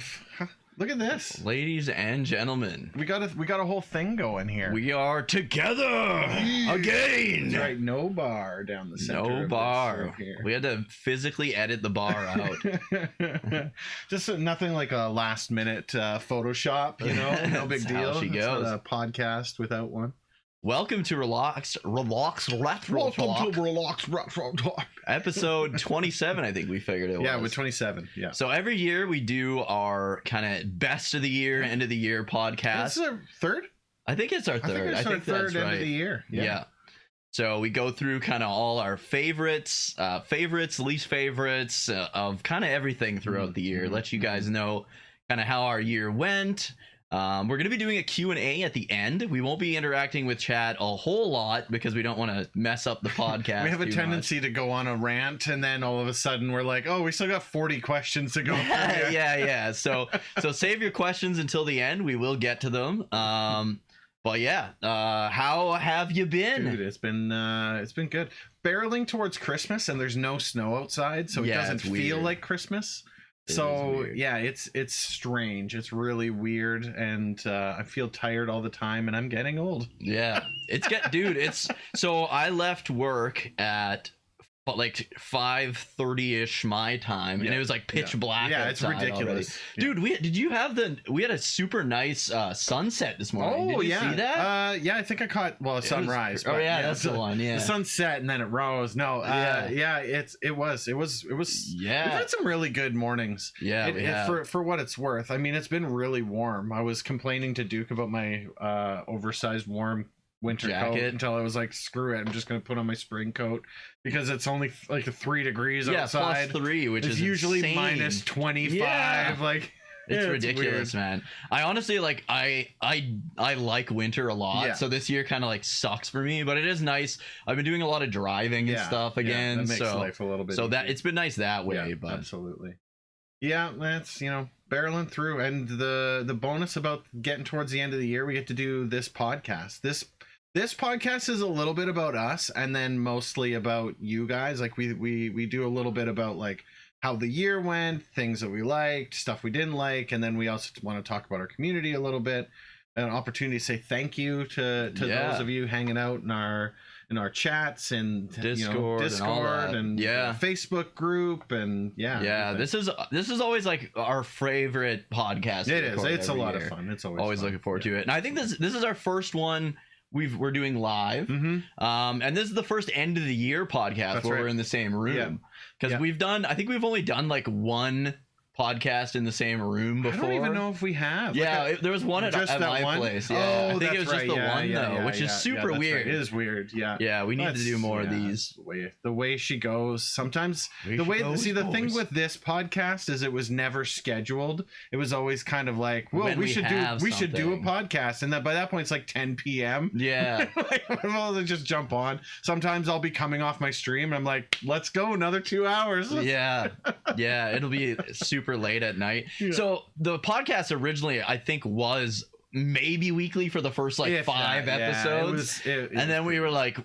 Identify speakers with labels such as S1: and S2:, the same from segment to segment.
S1: live. Look at this.
S2: Ladies and gentlemen,
S1: We got a whole thing going here.
S2: we are together again.
S1: That's right. No bar down the center.
S2: No
S1: of
S2: bar.
S1: This right here.
S2: We had to physically edit the bar out.
S1: Just nothing like a last minute Photoshop, you know? No big
S2: That's
S1: deal.
S2: how she
S1: It's
S2: goes.
S1: not a podcast without one.
S2: Welcome to Relax Retro Talk,
S1: Relax Retro Talk.
S2: episode 27. I think we figured it was.
S1: Yeah, with 27. Yeah.
S2: So every year we do our kind of best of the year, end of the year
S1: This
S2: podcast.
S1: is our third?
S2: I think it's our third.
S1: I think it's our third
S2: that's
S1: end
S2: right.
S1: of the year.
S2: Yeah. So we go through kind of all our favorites, least favorites of kind of everything throughout the year. Let you guys know kind of how our year went. We're going to be doing a Q&A at the end. We won't be interacting with chat a whole lot because we don't want to mess up the podcast.
S1: We have a
S2: too
S1: tendency to go on a rant, and then all of a sudden we're like, oh, we still got 40 questions to go through.
S2: much. Yeah. So save your questions until the end. We will get to them. But yeah, how have you been?
S1: Dude, it's been good. Barreling towards Christmas, and there's no snow outside, so it
S2: Yeah,
S1: doesn't
S2: it's
S1: feel
S2: weird.
S1: like Christmas.
S2: It is
S1: So
S2: weird.
S1: yeah, it's strange. It's really weird, and I feel tired all the time, and I'm getting old.
S2: Yeah, it's so I left work at like 5:30ish my time, and
S1: Yeah.
S2: it was like pitch black.
S1: Yeah, it's
S2: outside
S1: ridiculous.
S2: already. Dude. We had a super nice sunset this morning.
S1: Oh
S2: Did you
S1: yeah,
S2: see that?
S1: yeah. I think I caught a sunrise.
S2: Oh
S1: but
S2: yeah, that's the one. Yeah,
S1: The sunset, and then it rose. No, yeah. It was.
S2: Yeah.
S1: We've had some really good mornings.
S2: Yeah, we have.
S1: For what it's worth. I mean, it's been really warm. I was complaining to Duke about my oversized warm winter coat
S2: Jacket.
S1: until I was like, screw it, I'm just gonna put on my spring coat because it's only like 3 degrees
S2: yeah,
S1: outside.
S2: +3, which
S1: It's
S2: is
S1: usually
S2: insane.
S1: minus 25.
S2: Yeah.
S1: Like
S2: It's
S1: yeah,
S2: ridiculous,
S1: weird.
S2: man. I honestly like I like winter a lot.
S1: Yeah.
S2: So this year kind of like sucks for me, but it is nice. I've been doing a lot of driving and stuff again.
S1: that makes
S2: so
S1: life a little bit
S2: so that
S1: easier.
S2: it's been nice that way,
S1: Yeah,
S2: but
S1: absolutely. Yeah, that's barreling through, and the bonus about getting towards the end of the year, we get to do this podcast. This podcast is a little bit about us, and then mostly about you guys. Like we do a little bit about like how the year went, things that we liked, stuff we didn't like, and then we also want to talk about our community a little bit. An opportunity to say thank you to
S2: Yeah.
S1: those of you hanging out in our chats and
S2: Discord and all that.
S1: and
S2: Yeah.
S1: Facebook group and
S2: yeah, this is always like our favorite podcast. to
S1: it is.
S2: record
S1: It's a
S2: every
S1: lot
S2: year.
S1: of fun. It's
S2: Always
S1: fun.
S2: looking forward to it. And I think this is our first one we're doing live.
S1: Mm-hmm.
S2: And this is the first end of the year podcast
S1: That's
S2: where
S1: right.
S2: we're in the same room. Because
S1: Yeah.
S2: I think we've only done like one podcast in the same room before.
S1: I don't even know if we have.
S2: Yeah, there was one at
S1: just that
S2: my
S1: one?
S2: place. Yeah,
S1: Oh,
S2: I think
S1: that's
S2: it was just
S1: right.
S2: the
S1: Yeah,
S2: one
S1: yeah,
S2: though,
S1: yeah,
S2: which is
S1: yeah,
S2: super
S1: that's
S2: weird.
S1: right. It is weird. Yeah.
S2: Yeah, we need to
S1: That's-
S2: do more of
S1: yeah,
S2: these.
S1: The way she goes. Sometimes
S2: Way
S1: the
S2: she
S1: way
S2: goes,
S1: see the thing
S2: boys.
S1: with this podcast is it was never scheduled. It was always kind of like, well,
S2: When
S1: we
S2: we
S1: should
S2: have
S1: do a
S2: something.
S1: podcast, and that by that point it's like 10 p.m.
S2: Yeah.
S1: Like, I'll just jump on. Sometimes I'll be coming off my stream and I'm like, let's go another 2 hours.
S2: yeah, it'll be super late at night.
S1: Yeah.
S2: So the podcast originally I think was maybe weekly for the first like
S1: If
S2: 5
S1: that, yeah,
S2: episodes, and then we were like,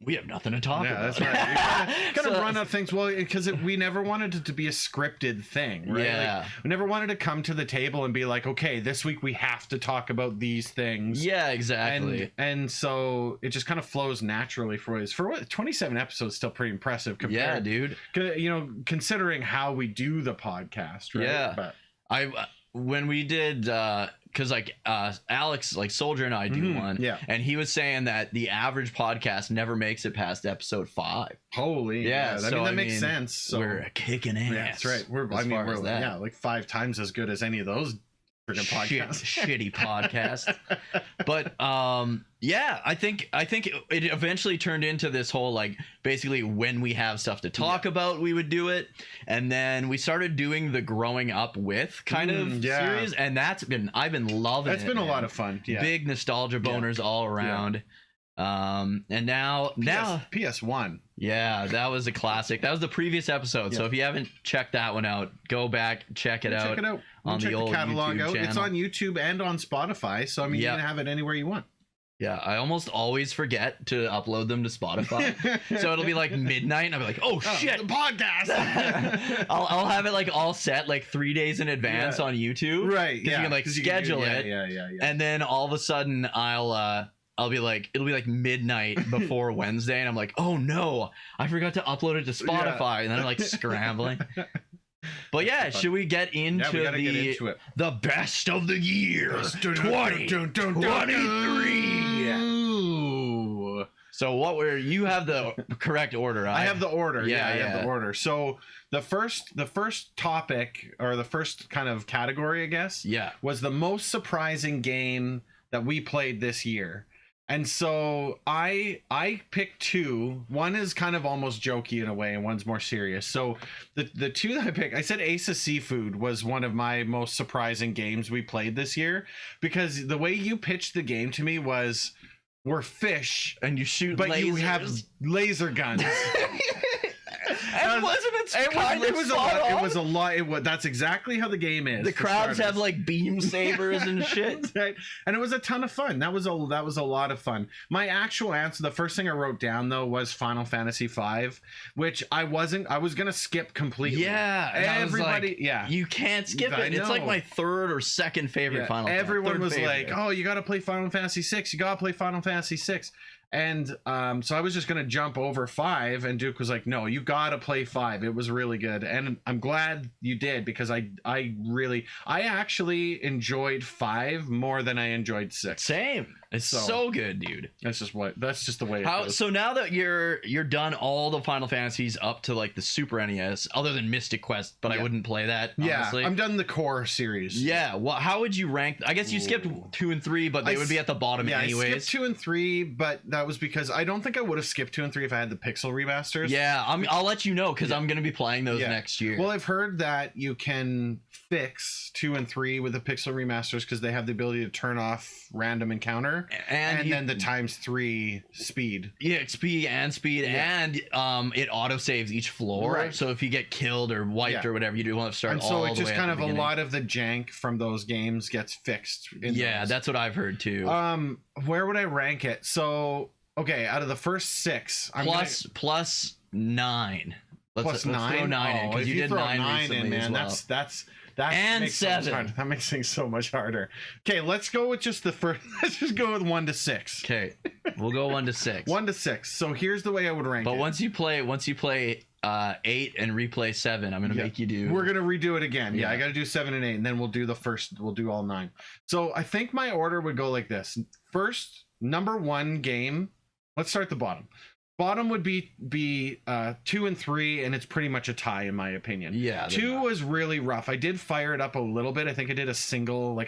S2: we have nothing to talk
S1: yeah,
S2: about.
S1: that's right. You gotta
S2: So-
S1: run out things. Well, because we never wanted it to be a scripted thing, right?
S2: Yeah.
S1: Like, we never wanted to come to the table and be like, okay, this week we have to talk about these things.
S2: Yeah, exactly.
S1: And so it just kind of flows naturally for us. For what 27 episodes, still pretty impressive.
S2: Yeah,
S1: Compared,
S2: dude.
S1: considering how we do the podcast, right?
S2: Yeah.
S1: But
S2: When we did because like Alex, like Soldier and I do
S1: Mhm,
S2: one,
S1: yeah.
S2: and he was saying that the average podcast never makes it past episode 5.
S1: holy,
S2: Yeah,
S1: I
S2: so,
S1: mean that
S2: I
S1: makes
S2: mean,
S1: sense. So
S2: We're kicking ass.
S1: yeah, that's right. We're
S2: as far as
S1: we're
S2: that.
S1: like 5 times as good as any of those freaking podcasts.
S2: Shitty podcast. But yeah, I think it eventually turned into this whole like basically when we have stuff to talk about we would do it, and then we started doing the growing up with kind of
S1: yeah.
S2: series, and I've been loving
S1: That's
S2: it.
S1: been a
S2: man.
S1: lot of fun. Yeah.
S2: Big nostalgia boners all around. And now
S1: PS1.
S2: yeah, that was a classic. That was the previous episode. So
S1: Yeah.
S2: if you haven't checked that one out, go back, check it out.
S1: Check it out.
S2: on
S1: Check
S2: the old
S1: catalog
S2: YouTube
S1: out. It's
S2: channel.
S1: on YouTube and on Spotify. So I mean,
S2: Yep.
S1: you can have it anywhere you want.
S2: Yeah, I almost always forget to upload them to Spotify. So it'll be like midnight and I'll be like, oh shit.
S1: The podcast.
S2: I'll have it like all set like 3 days in advance on YouTube.
S1: Right.
S2: Because you can like schedule it.
S1: Yeah.
S2: And then all of a sudden I'll be like, it'll be like midnight before Wednesday, and I'm like, oh no, I forgot to upload it to Spotify. And then I'm like scrambling. But yeah, should we get into
S1: get into it.
S2: the best of the year 2023? So what were you have the correct order?
S1: I have the order.
S2: Yeah,
S1: I have the order. So the first topic, or the first kind of category, I guess, was the most surprising game that we played this year. And so I picked two. One is kind of almost jokey in a way, and one's more serious. So the two that I picked, I said Ace of Seafood was one of my most surprising games we played this year, because the way you pitched the game to me was, we're fish
S2: and you shoot
S1: but
S2: lasers.
S1: You have laser guns.
S2: And wasn't it
S1: was a lot. That's exactly how the game is.
S2: The crowds have like beam sabers and shit.
S1: Right. And it was a ton of fun. That was a lot of fun. My actual answer, the first thing I wrote down though, was Final Fantasy V, which I was gonna skip completely.
S2: Yeah.
S1: Everybody,
S2: you can't skip it. It's like my third or second favorite Final Fantasy.
S1: Everyone was like, oh, you gotta play Final Fantasy VI. You gotta play Final Fantasy VI. And so I was just gonna jump over 5, and Duke was like, no, you gotta play 5. It was really good, and I'm glad you did, because I actually enjoyed 5 more than I enjoyed 6.
S2: Same. It's so good, dude.
S1: That's just the way it goes.
S2: So now that you're done all the Final Fantasies up to like the Super NES, other than Mystic Quest, but I wouldn't play that, honestly.
S1: I'm done the core series.
S2: Yeah. Well, how would you rank? I guess you skipped 2 and 3, but they would be at the bottom anyways.
S1: I skipped 2 and 3, but that was because I don't think I would have skipped 2 and 3 if I had the pixel remasters.
S2: Yeah, I'll let you know, because I'm going to be playing those next year.
S1: Well, I've heard that you can fix 2 and 3 with the pixel remasters, because they have the ability to turn off random encounter and then the ×3 speed.
S2: Yeah, speed, and it auto saves each floor.
S1: Right.
S2: So if you get killed or wiped or whatever, you do want to start.
S1: And so it's just kind of a lot of the jank from those games gets fixed.
S2: That's what I've heard too.
S1: Where would I rank it? So okay, out of the first 6,
S2: plus 9. Let's throw 9 in, because you did 9 recently, man.
S1: That
S2: and
S1: makes
S2: 7.
S1: That makes things so much harder. Okay, let's go with just the first. Let's just go with 1 to 6.
S2: Okay, we'll go 1 to 6.
S1: 1 to 6. So here's the way I would rank it.
S2: But once you play 8 and replay 7, I'm gonna make you do.
S1: We're gonna redo it again. Yeah, I got to do 7 and 8, and then we'll do We'll do all 9. So I think my order would go like this: first, number 1 game. Let's start at the bottom. Bottom would be 2 and 3, and it's pretty much a tie in my opinion.
S2: Yeah,
S1: 2 was really rough. I did fire it up a little bit. I think I did a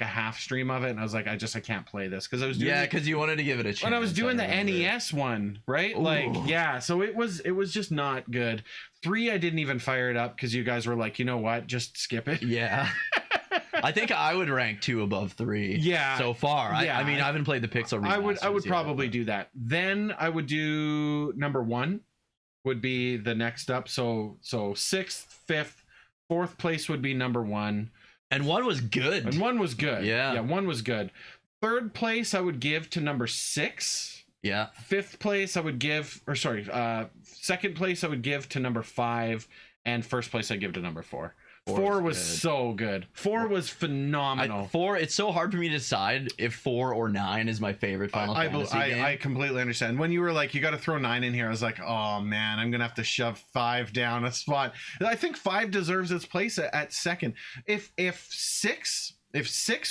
S1: half stream of it, and I was like, I can't play this, because I was doing
S2: because you wanted to give it a chance.
S1: When I was doing the NES one, right? Ooh. So it was just not good. 3, I didn't even fire it up, because you guys were like, you know what, just skip it.
S2: Yeah. I think I would rank 2 above 3.
S1: Yeah.
S2: So far. Yeah. I mean, I haven't played the Pixel remasters.
S1: I would probably do that. Then I would do number 1 would be the next up. So 6th, 5th, 4th place would be number 1.
S2: And 1 was good.
S1: And 1 was good.
S2: Yeah.
S1: Yeah, 1 was good. 3rd place I would give to number 6.
S2: Yeah.
S1: 5th place I would give, 2nd place I would give to number 5, and 1st place I give to number 4. 4 was so good. 4 was phenomenal.
S2: 4, it's so hard for me to decide if 4 or 9 is my favorite Final Fantasy game.
S1: I completely understand. When you were like, you got to throw 9 in here, I was like, oh man, I'm gonna have to shove 5 down a spot. I think 5 deserves its place at 2nd. If 6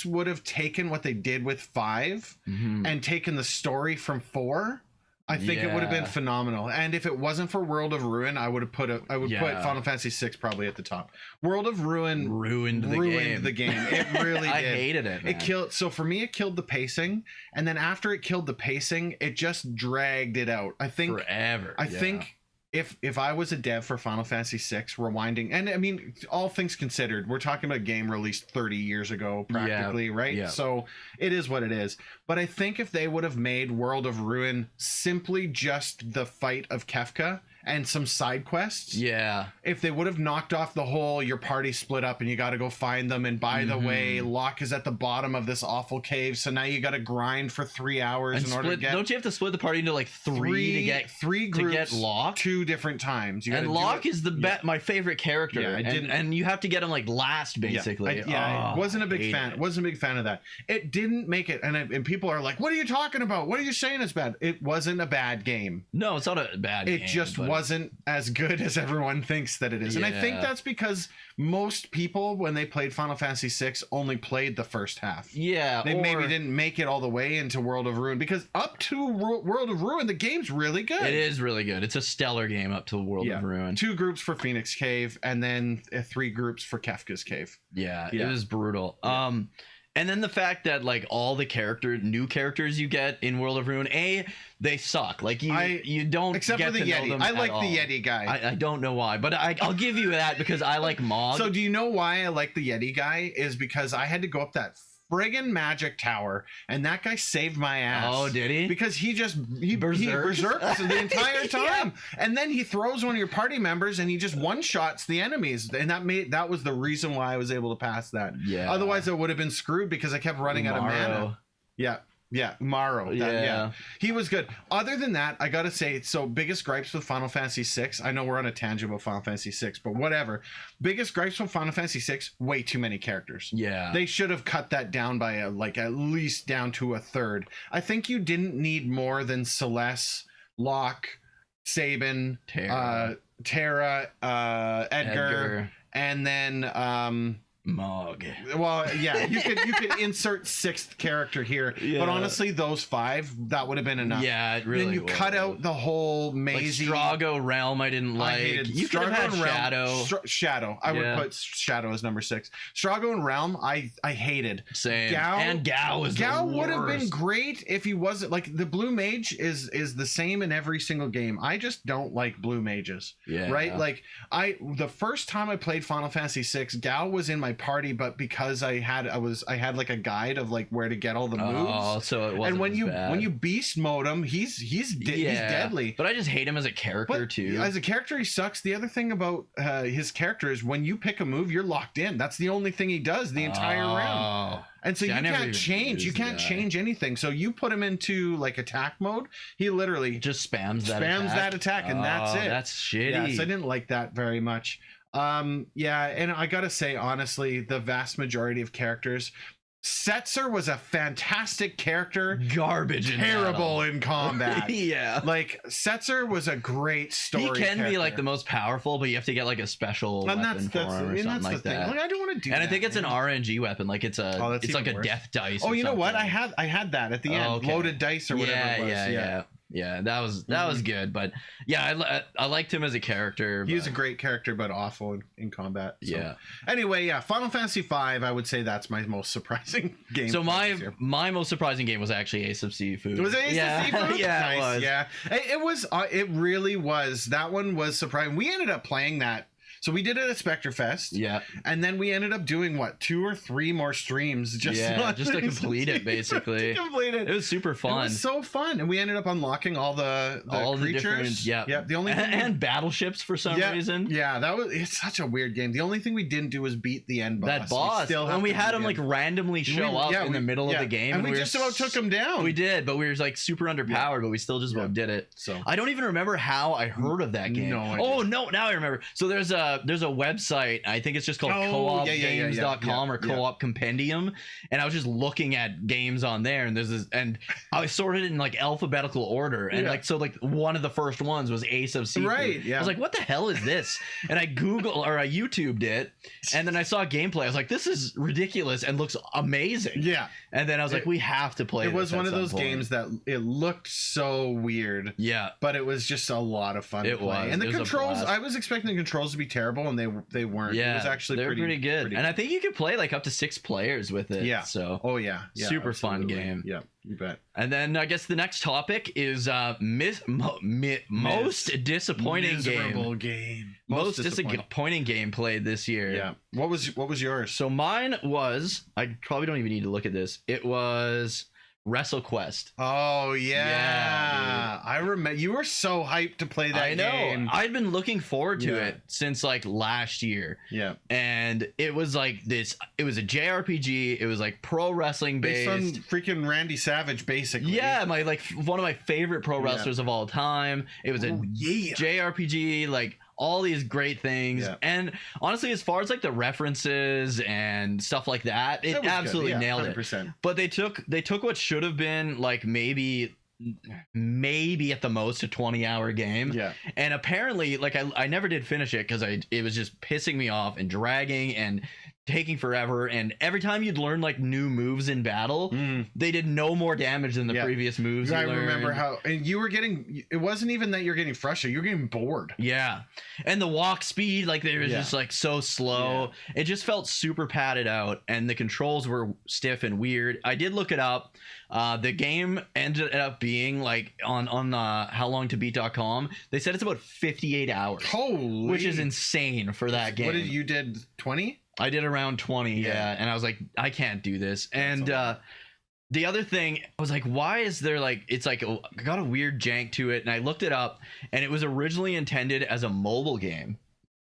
S1: would have taken what they did with 5 and taken the story from 4, I think it would have been phenomenal. And if it wasn't for World of Ruin, I would put Final Fantasy VI probably at the top. World of Ruin ruined the game. It really did.
S2: I hated it, man.
S1: It killed. So for me, it killed the pacing, and then after it killed the pacing, it just dragged it out. I think
S2: forever.
S1: I think if I was a dev for Final Fantasy VI, rewinding, and I mean, all things considered, we're talking about a game released 30 years ago, practically, right? Yeah. So it is what it is. But I think if they would have made World of Ruin simply just the fight of Kefka and some side quests.
S2: Yeah.
S1: If they would have knocked off the whole your party split up and you got to go find them, and by the way, Locke is at the bottom of this awful cave, so now you got to grind for 3 hours
S2: And
S1: in order to
S2: split,
S1: get
S2: don't you have to split the party into like three to get
S1: three groups
S2: to get Locke?
S1: 2 different times. You
S2: And
S1: gotta do
S2: Locke
S1: it-
S2: is my favorite character.
S1: Yeah, I didn't-
S2: and you have to get him like last, basically.
S1: I wasn't a big
S2: hate
S1: fan.
S2: it.
S1: Wasn't a big fan of that. It didn't make it, and people are like, "What are you talking about? What are you saying is bad?" It wasn't a bad game.
S2: No, it's not a bad game.
S1: It just
S2: but-
S1: wasn't as good as everyone thinks that it is. And I think
S2: Yeah.
S1: that's because most people, when they played Final Fantasy VI, only played the first half.
S2: Yeah.
S1: They
S2: or-
S1: maybe didn't make it all the way into World of Ruin, because up to World of Ruin, the game's really good.
S2: It is really good. It's a stellar game up to World
S1: Yeah.
S2: of Ruin.
S1: 2 groups for Phoenix Cave, and then 3 groups for Kefka's Cave.
S2: Yeah,
S1: Yeah.
S2: it was brutal. And then the fact that like all the new characters you get in World of Ruin, they suck. Like you don't
S1: Except
S2: get
S1: for the
S2: to know
S1: Yeti.
S2: them
S1: I
S2: at
S1: like
S2: all.
S1: the Yeti guy.
S2: I don't know why, but I'll give you that because I like Mog.
S1: So do you know why I like the Yeti guy? Is because I had to go up that friggin' magic tower, and that guy saved my ass.
S2: Oh, did he?
S1: Because he
S2: Berserks?
S1: berserks the entire time, and then he throws one of your party members, and he just one shots the enemies, and that was the reason why I was able to pass that.
S2: Yeah.
S1: Otherwise, I would have been screwed because I kept running out of mana.
S2: Morrow.
S1: Yeah, Morrow. Yeah.
S2: Yeah.
S1: He was good. Other than that, I gotta say, so biggest gripes with Final Fantasy VI. I know we're on a tangent about Final Fantasy VI, but whatever. Biggest gripes with Final Fantasy VI, way too many characters.
S2: Yeah.
S1: They should have cut that down by at least down to a third. I think you didn't need more than Celeste, Locke, Sabin,
S2: Terra.
S1: Edgar, and then
S2: Mog.
S1: well, yeah, you could insert 6th character here,
S2: Yeah.
S1: but honestly, those 5, that would have been enough.
S2: Yeah, it really
S1: Then you
S2: was.
S1: cut out the whole
S2: like
S1: Maisie.
S2: Strago Realm. I didn't like.
S1: I hated
S2: You could have had
S1: Strago and Realm.
S2: Shadow.
S1: Shadow. I would
S2: Yeah.
S1: put Shadow as number 6. Strago and Realm, I hated.
S2: Same.
S1: Gao-
S2: and Gao was
S1: Gao
S2: the
S1: would have been
S2: worst.
S1: great if he wasn't like the Blue Mage is the same in every single game. I just don't like Blue Mages.
S2: Yeah.
S1: Right? Like the first time I played Final Fantasy VI, Gao was in my party, but because I had like a guide of like where to get all the moves.
S2: Oh, so it wasn't.
S1: And when
S2: as bad.
S1: you beast mode him, he's deadly.
S2: But I just hate him as a character
S1: But
S2: too.
S1: as a character, he sucks. The other thing about his character is when you pick a move, you're locked in. That's the only thing he does the entire round. And so
S2: See, I
S1: you
S2: never
S1: can't
S2: even
S1: change. You
S2: used
S1: can't
S2: that.
S1: change anything. So you put him into like attack mode, he literally
S2: Just spams that
S1: that attack, and that's it.
S2: That's shitty.
S1: Yeah, so I didn't like that very much. Yeah, and I gotta say, honestly, the vast majority of characters, Setzer was a fantastic character,
S2: Garbage. in
S1: terrible
S2: battle.
S1: in combat.
S2: Yeah.
S1: Like Setzer was a great story.
S2: He can be like
S1: character.
S2: the most powerful, but you have to get like a special
S1: And
S2: weapon for him or something
S1: that's
S2: like
S1: the thing.
S2: that.
S1: Like, I don't want to do
S2: And
S1: that.
S2: I think it's an
S1: man.
S2: RNG weapon. Like it's a,
S1: Oh, that's
S2: it's like
S1: even
S2: a
S1: worse.
S2: death dice.
S1: Oh,
S2: or
S1: you know what?
S2: something.
S1: I had that at the end.
S2: Okay.
S1: Loaded dice or whatever
S2: Yeah,
S1: it was.
S2: yeah. That was good, but yeah, I liked him as a character.
S1: He was a
S2: but-
S1: great character, but awful in combat. So.
S2: Yeah.
S1: Anyway, yeah, Final Fantasy V, I would say that's my most surprising game.
S2: So
S1: this year.
S2: my most surprising game was actually Ace of Seafood.
S1: Was it Ace
S2: yeah.
S1: of Seafood?
S2: Yeah,
S1: Nice,
S2: it was.
S1: Yeah, it was. It really was. That one was surprising. We ended up playing that. So we did it at Spectre Fest.
S2: Yeah.
S1: And then we ended up doing what, 2 or 3 more streams just
S2: just to complete it, basically.
S1: to complete it.
S2: It was super
S1: It
S2: fun.
S1: was so fun, and we ended up unlocking all the creatures.
S2: different, yeah.
S1: The only thing
S2: and battleships for some reason.
S1: Yeah, it's such a weird game. The only thing we didn't do was beat the end boss.
S2: That boss. And we had him like randomly show up in the middle of the game,
S1: and we just about took him down.
S2: We did, but we were like super underpowered, but we still just about did it.
S1: So
S2: I don't even remember how I heard of that game.
S1: No idea.
S2: Oh no, now I remember. So there's a website. I think it's just called coopgames.com or Co-op Compendium, and I was just looking at games on there, and there's this, and I sorted it in like alphabetical order, and like one of the first ones was Ace of Seafood.
S1: Right, yeah.
S2: I was like, what the hell is this? And I YouTubed it, and then I saw gameplay. I was like, this is ridiculous and looks amazing.
S1: Yeah.
S2: And then I was like, we have to play.
S1: It was
S2: this
S1: one
S2: at
S1: of those
S2: some point.
S1: games that it looked so weird.
S2: Yeah.
S1: But it was just a lot of fun to play. And the
S2: It was a
S1: controls,
S2: blast.
S1: I was expecting the controls to be terrible, and they weren't.
S2: Yeah,
S1: It was actually
S2: they're pretty good. And I think you could play like up to 6 players with it.
S1: Yeah.
S2: So.
S1: Oh yeah.
S2: Super fun
S1: absolutely.
S2: game.
S1: Yeah, you bet.
S2: And then I guess the next topic is most disappointing
S1: Miserable
S2: game.
S1: game.
S2: Most disappointing game played this year.
S1: Yeah. What was yours?
S2: So mine was, I probably don't even need to look at this. It was WrestleQuest.
S1: Oh yeah,
S2: Yeah,
S1: I remember. You were so hyped to play that
S2: I know.
S1: game.
S2: I'd been looking forward to
S1: Yeah.
S2: it since like last year.
S1: Yeah,
S2: And it was like this, it was a JRPG, it was like pro wrestling
S1: based
S2: based.
S1: on freaking Randy Savage, basically.
S2: Yeah, my like one of my favorite pro
S1: Yeah.
S2: wrestlers of all time. It was a
S1: Oh, yeah.
S2: JRPG, like all these great things.
S1: Yeah.
S2: And honestly, as far as like the references and stuff like that, it
S1: That was good.
S2: absolutely
S1: Yeah,
S2: nailed it.
S1: 100%.
S2: But they took what should have been like maybe at the most a 20-hour game.
S1: Yeah,
S2: And apparently, like I never did finish it because it was just pissing me off and dragging and taking forever. And every time you'd learn like new moves in battle, they did no more damage than the
S1: Yeah.
S2: previous moves.
S1: I
S2: you
S1: remember
S2: learned.
S1: how, and you were getting. It wasn't even that you're getting frustrated; you're getting bored.
S2: Yeah, and the walk speed, like they were
S1: Yeah.
S2: just like so slow. It just felt super padded out, and the controls were stiff and weird. I did look it up. The game ended up being like on howlongtobeat.com. They said it's about 58 hours,
S1: Holy,
S2: which is insane for that game.
S1: What did you did 20?
S2: I did around 20,
S1: Yeah.
S2: yeah, and I was like, I can't do this. And
S1: a lot.
S2: the other thing, I was like, why is there like, it's like got a weird jank to it, and I looked it up, and it was originally intended as a mobile game.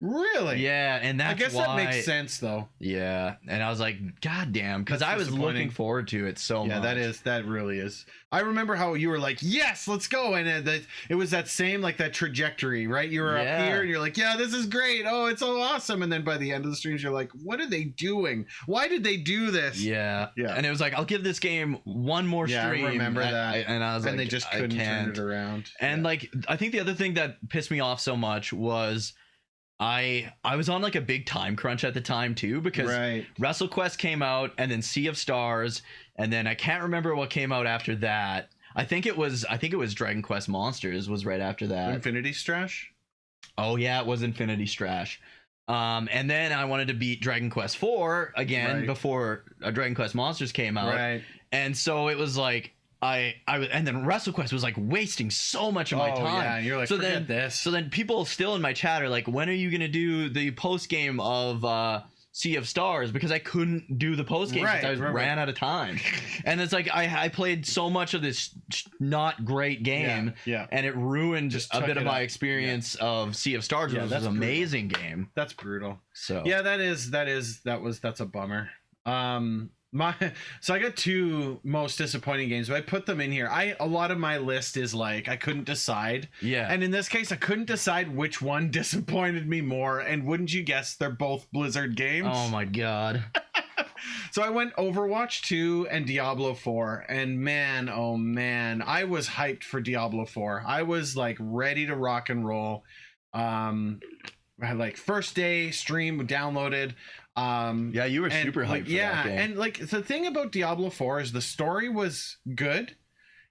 S1: Really?
S2: Yeah, and that's
S1: I guess
S2: why,
S1: that makes sense though.
S2: Yeah, and I was like, God damn, because
S1: That's
S2: I was
S1: disappointing.
S2: looking forward to it so
S1: Yeah,
S2: much.
S1: that really is. I remember how you were like, yes, let's go. And it was that same, like that trajectory, right? You were up
S2: Yeah.
S1: here and you're like, yeah, this is great. Oh, it's so awesome. And then by the end of the streams, you're like, what are they doing? Why did they do this?
S2: Yeah,
S1: Yeah.
S2: and it was like, I'll give this game one more
S1: Yeah, I
S2: stream.
S1: remember that.
S2: and I was
S1: And
S2: like,
S1: they just
S2: I
S1: couldn't
S2: can't.
S1: turn it around.
S2: And
S1: Yeah.
S2: like, I think the other thing that pissed me off so much was I was on like a big time crunch at the time too, because
S1: right.
S2: WrestleQuest came out, and then Sea of Stars, and then I can't remember what came out after that. I think it was Dragon Quest Monsters was right after that.
S1: Infinity Strash?
S2: Oh yeah, it was Infinity Strash. And then I wanted to beat Dragon Quest 4 again
S1: Right.
S2: before Dragon Quest Monsters came out.
S1: Right.
S2: And so it was like and then WrestleQuest was like wasting so much of my
S1: Oh,
S2: time.
S1: yeah. You're like,
S2: So
S1: forget
S2: then-
S1: this.
S2: So then people still in my chat are like, when are you gonna do the post game of Sea of Stars? Because I couldn't do the post game
S1: Right,
S2: because I
S1: right.
S2: ran out of time. And it's like I played so much of this not great game,
S1: Yeah.
S2: and it ruined
S1: Just
S2: a
S1: took
S2: bit of
S1: it
S2: my
S1: up.
S2: experience of Sea of Stars,
S1: Yeah,
S2: which was
S1: that's
S2: an
S1: brutal.
S2: amazing game.
S1: That's brutal.
S2: So
S1: Yeah, that's a bummer. So I got two most disappointing games, but I put them in here. A lot of my list is like I couldn't decide.
S2: yeah.
S1: And in this case, I couldn't decide which one disappointed me more. And wouldn't you guess, they're both Blizzard games.
S2: Oh my god.
S1: So I went Overwatch 2 and Diablo 4. And man, oh man, I was hyped for Diablo 4. I was like ready to rock and roll. I had like first day stream downloaded.
S2: Yeah, you were
S1: And,
S2: super
S1: like,
S2: hyped for
S1: yeah,
S2: that game.
S1: and like the thing about Diablo 4 is the story was good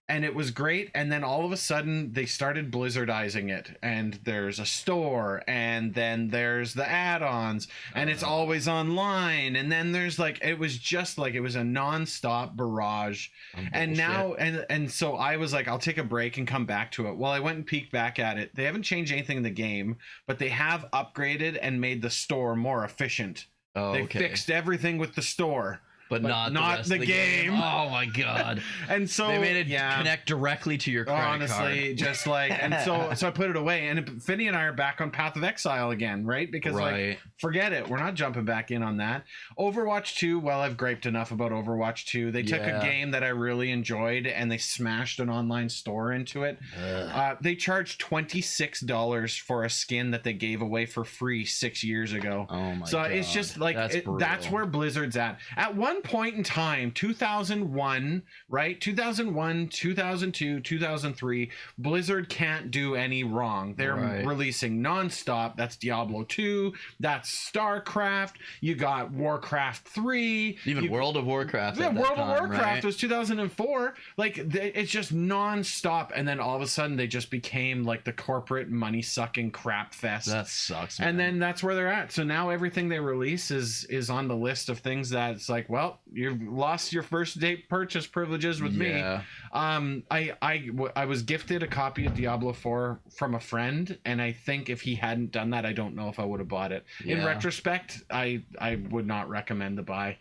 S1: and it was great, and then all of a sudden they started Blizzardizing it, and there's a store, and then there's the add-ons, and it's always online, and then there's like it was just like it was a non-stop barrage. And now and so I was like, I'll take a break and come back to it. Well, I went and peeked back at it. They haven't changed anything in the game, but they have upgraded and made the store more efficient.
S2: oh,
S1: They
S2: okay.
S1: fixed everything with the store,
S2: but not
S1: not
S2: rest
S1: the
S2: of
S1: game.
S2: Oh my god.
S1: and so
S2: They made it
S1: yeah.
S2: connect directly to your credit
S1: Honestly,
S2: card.
S1: just like, and so I put it away, and Finny and I are back on Path of Exile again, right? Because like,
S2: Right.
S1: forget it, we're not jumping back in on that. Overwatch 2, well, I've griped enough about Overwatch 2. They took a
S2: Yeah.
S1: game that I really enjoyed and they smashed an online store into it. They charged $26 for a skin that they gave away for free 6 years ago.
S2: Oh my
S1: So
S2: god.
S1: it's just like
S2: that's,
S1: that's
S2: brutal.
S1: where Blizzard's at. At one point in time, 2001, right? 2001, 2002, 2003, Blizzard can't do any wrong. They're
S2: Right.
S1: releasing nonstop. That's Diablo 2, that's StarCraft, you got Warcraft 3,
S2: even
S1: you-
S2: World of Warcraft.
S1: yeah,
S2: at that
S1: World of
S2: time,
S1: Warcraft
S2: right?
S1: was 2004. Like it's just nonstop, and then all of a sudden they just became like the corporate money sucking crap fest.
S2: That sucks.
S1: And
S2: man.
S1: then that's where they're at. So now everything they release is on the list of things that it's like, well, you've lost your first date purchase privileges with me.
S2: Yeah.
S1: I was gifted a copy of Diablo 4 from a friend, and I think if he hadn't done that, I don't know if I would have bought it. In
S2: Yeah.
S1: retrospect, I would not recommend the buy.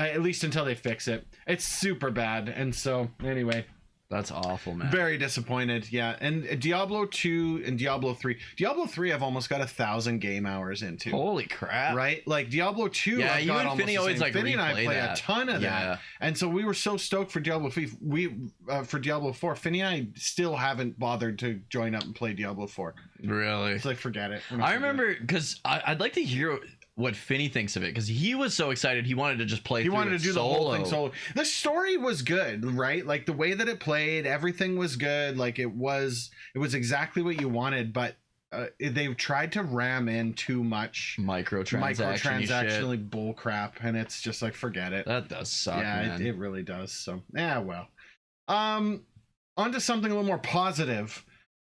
S1: At least until they fix it. It's super bad. And so anyway,
S2: That's awful, man.
S1: very disappointed. Yeah. And Diablo 2 and Diablo 3. Diablo 3 I've almost got 1,000 game hours into.
S2: Holy crap.
S1: Right? Like Diablo 2,
S2: Yeah,
S1: I've
S2: you
S1: got
S2: and
S1: almost
S2: Finny
S1: the
S2: always
S1: same.
S2: like
S1: Finny and I
S2: replay
S1: play
S2: that.
S1: a ton of
S2: Yeah.
S1: that. And so we were so stoked for Diablo 3. For Diablo 4, Finny and I still haven't bothered to join up and play Diablo 4.
S2: Really?
S1: It's like, forget it. We're not
S2: I
S1: gonna do it.
S2: remember because I'd like to hear what Finny thinks of it because he was so excited he wanted to just play.
S1: He
S2: through
S1: wanted
S2: it
S1: to do the whole thing solo. The story was good, right? Like the way that it played, everything was good. Like it was exactly what you wanted, but they've tried to ram in too much microtransaction bull crap, and it's just like, forget it.
S2: That does suck,
S1: Yeah,
S2: man.
S1: it really does. So yeah, well. On to something a little more positive.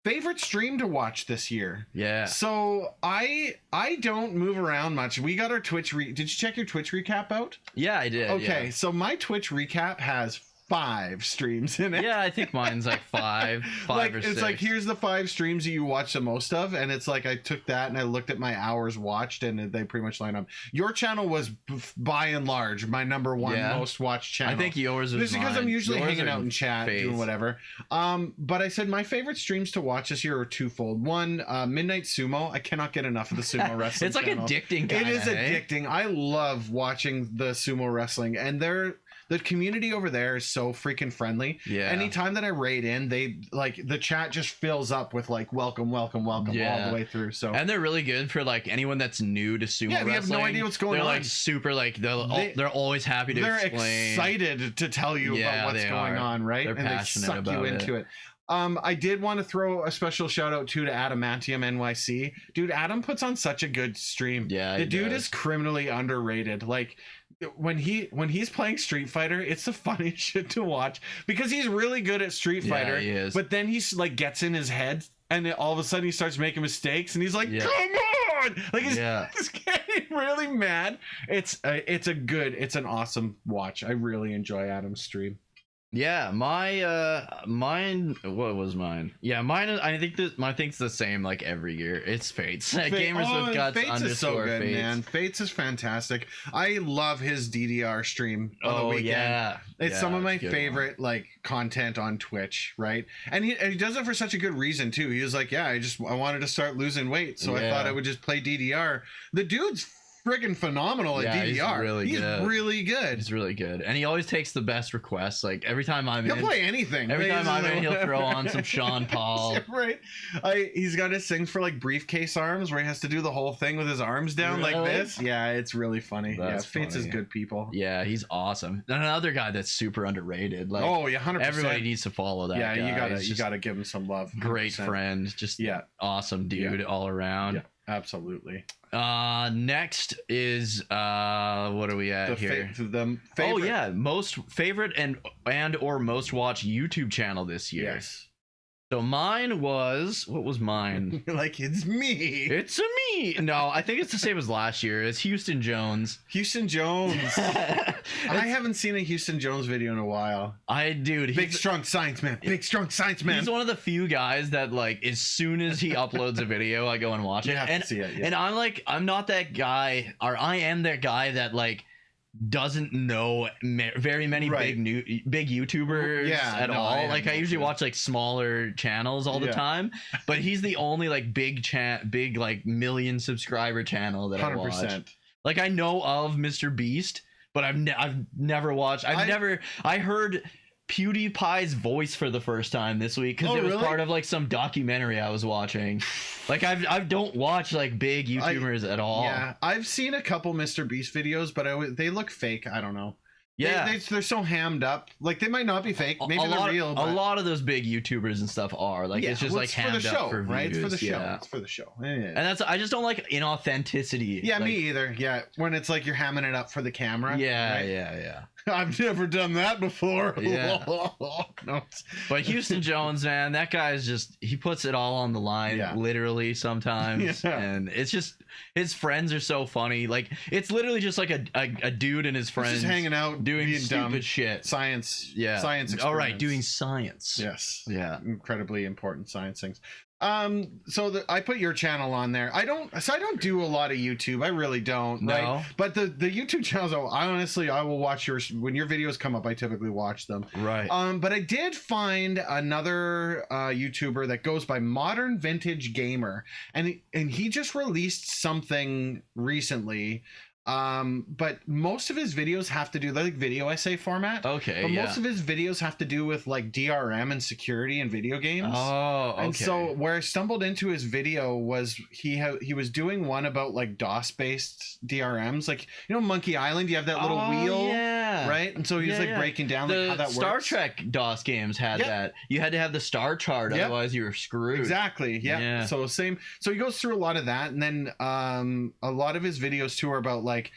S1: Favorite stream to watch this year.
S2: Yeah.
S1: So I don't move around much. We got our Twitch did you check your Twitch recap out?
S2: Yeah, I did.
S1: Okay, so my Twitch recap has 5 streams in it.
S2: Yeah, I think mine's like five
S1: Like
S2: or
S1: it's
S2: 6.
S1: like, here's the 5 streams that you watch the most of, and it's like I took that and I looked at my hours watched, and they pretty much line up. Your channel was by and large my number 1
S2: Yeah.
S1: most watched channel.
S2: I think yours was
S1: Just because I'm
S2: mine.
S1: usually
S2: Yours
S1: hanging
S2: are
S1: out in chat
S2: Faith.
S1: doing whatever. But I said my favorite streams to watch this year are twofold. One, Midnight Sumo. I cannot get enough of the sumo wrestling.
S2: It's like
S1: channel.
S2: addicting.
S1: It is
S2: kinda, hey?
S1: addicting. I love watching the sumo wrestling, and the community over there is so freaking friendly.
S2: Yeah.
S1: Anytime that I raid in, they like the chat just fills up with like welcome all
S2: Yeah.
S1: the way through. So
S2: And they're really good for like anyone that's new to sumo
S1: Yeah,
S2: wrestling.
S1: they have no idea what's going
S2: they're
S1: on.
S2: like super like they're always happy to
S1: they're
S2: explain.
S1: excited to tell you
S2: Yeah,
S1: about what's
S2: they
S1: going
S2: are.
S1: on, right?
S2: They're
S1: and they
S2: passionate
S1: suck you
S2: about
S1: into it. I did want to throw a special shout out to Adamantium NYC. Dude, Adam puts on such a good stream.
S2: Yeah,
S1: the
S2: he
S1: dude
S2: does.
S1: is criminally underrated. Like when he's playing Street Fighter, it's the funniest shit to watch because he's really good at Street
S2: Yeah,
S1: Fighter.
S2: he is.
S1: But then he's like gets in his head, and then all of a sudden he starts making mistakes, and he's like,
S2: Yeah.
S1: "Come on!" Like he's,
S2: Yeah.
S1: he's getting really mad. It's an awesome watch. I really enjoy Adam's stream.
S2: Yeah, mine. What was mine? Yeah, mine. I think it's the same like every year. It's Fates. Gamers with Guts
S1: Fates is so
S2: _
S1: good,
S2: Fates.
S1: man. Fates is fantastic. I love his DDR stream on the
S2: Oh
S1: weekend.
S2: yeah,
S1: It's
S2: Yeah,
S1: some of my
S2: that's a good
S1: favorite like content on Twitch, right? And he does it for such a good reason too. He was like, yeah, I wanted to start losing weight, so I
S2: Yeah.
S1: thought I would just play DDR. The dude's friggin' phenomenal at
S2: Yeah, he's
S1: DDR.
S2: really good.
S1: really good.
S2: one. He's really good, and he always takes the best requests. Like every time I'm
S1: He'll
S2: in,
S1: play anything.
S2: every
S1: He's
S2: time I'm
S1: just
S2: in,
S1: like-
S2: he'll throw on some Sean Paul.
S1: Right. He's got his things for like briefcase arms where he has to do the whole thing with his arms down like
S2: Really?
S1: this. Yeah, it's really funny.
S2: That's
S1: Fates is
S2: funny.
S1: good people.
S2: Yeah, he's awesome. And another guy that's super underrated. Like
S1: Oh yeah, 100%.
S2: everybody needs to follow that.
S1: Yeah,
S2: guy.
S1: you
S2: He's just
S1: gotta give him some love.
S2: great
S1: 100%.
S2: friend, just
S1: Yeah.
S2: awesome dude all around.
S1: Yeah, absolutely.
S2: Next is what are we at
S1: The
S2: here?
S1: favorite.
S2: Oh yeah, most favorite and or most watched YouTube channel this year.
S1: Yes.
S2: So mine was, what was mine?
S1: Like it's me.
S2: It's a me. No, I think it's the same as last year. It's Houston Jones.
S1: Houston Jones. I
S2: I
S1: haven't seen a Houston Jones video in a while.
S2: dude,
S1: Big strong science man. Big strong science man.
S2: he's one of the few guys that like as soon as he uploads a video, I go and watch
S1: You
S2: it.
S1: have
S2: And
S1: to see it. Yeah.
S2: and I'm not that guy, or I am that guy that like doesn't know very many
S1: Right.
S2: big YouTubers
S1: Yeah,
S2: at
S1: no, I
S2: all.
S1: have
S2: Like
S1: no
S2: I usually
S1: clue.
S2: watch like smaller channels all the
S1: Yeah.
S2: time, but he's the only like big like million subscriber channel that I watch.
S1: 100%.
S2: Like I know of Mr. Beast, but I've never watched. I heard PewDiePie's voice for the first time this week because
S1: Oh,
S2: it was
S1: really?
S2: part of like some documentary I was watching. Like I don't watch like big YouTubers at all.
S1: Yeah, I've seen a couple Mr. Beast videos, but they look fake. I don't know.
S2: Yeah.
S1: They're so hammed up. Like they might not be fake. Maybe they're real. But
S2: A lot of those big YouTubers and stuff are like it's just
S1: well,
S2: like
S1: it's for
S2: hammed
S1: the show,
S2: up for
S1: right? It's for the
S2: views,
S1: show.
S2: yeah.
S1: It's for the show. Yeah.
S2: And that's I just don't like inauthenticity.
S1: Yeah,
S2: like,
S1: me either. Yeah, when it's like you're hamming it up for the camera.
S2: Yeah,
S1: right?
S2: yeah.
S1: I've never done that before.
S2: Yeah.
S1: No.
S2: But Houston Jones, man, that guy is just he puts it all on the line,
S1: Yeah.
S2: literally sometimes.
S1: Yeah.
S2: And it's just his friends are so funny. Like it's literally just like a dude and his
S1: He's
S2: friends
S1: just hanging out,
S2: doing
S1: being
S2: stupid
S1: dumb.
S2: shit.
S1: Science.
S2: Yeah.
S1: Science.
S2: All right,
S1: experiments.
S2: doing science.
S1: Yes.
S2: Yeah.
S1: Incredibly important science things. I put your channel on there. I don't do a lot of YouTube. I really don't.
S2: No.
S1: Right? But the YouTube channels, I will watch yours when your videos come up. I typically watch them.
S2: Right.
S1: But I did find another YouTuber that goes by Modern Vintage Gamer, and he just released something recently. But most of his videos have to do like video essay format.
S2: Okay.
S1: But
S2: Yeah.
S1: most of his videos have to do with like DRM and security in video games.
S2: Oh, okay.
S1: And so where I stumbled into his video was he was doing one about like DOS based DRMs, like Monkey Island. You have that little wheel,
S2: yeah.
S1: right? And so he was like breaking down like how that works.
S2: Star Trek DOS games had that. You had to have the star chart, otherwise you were screwed.
S1: Exactly. Yeah. So same. So he goes through a lot of that, and then a lot of his videos too are about like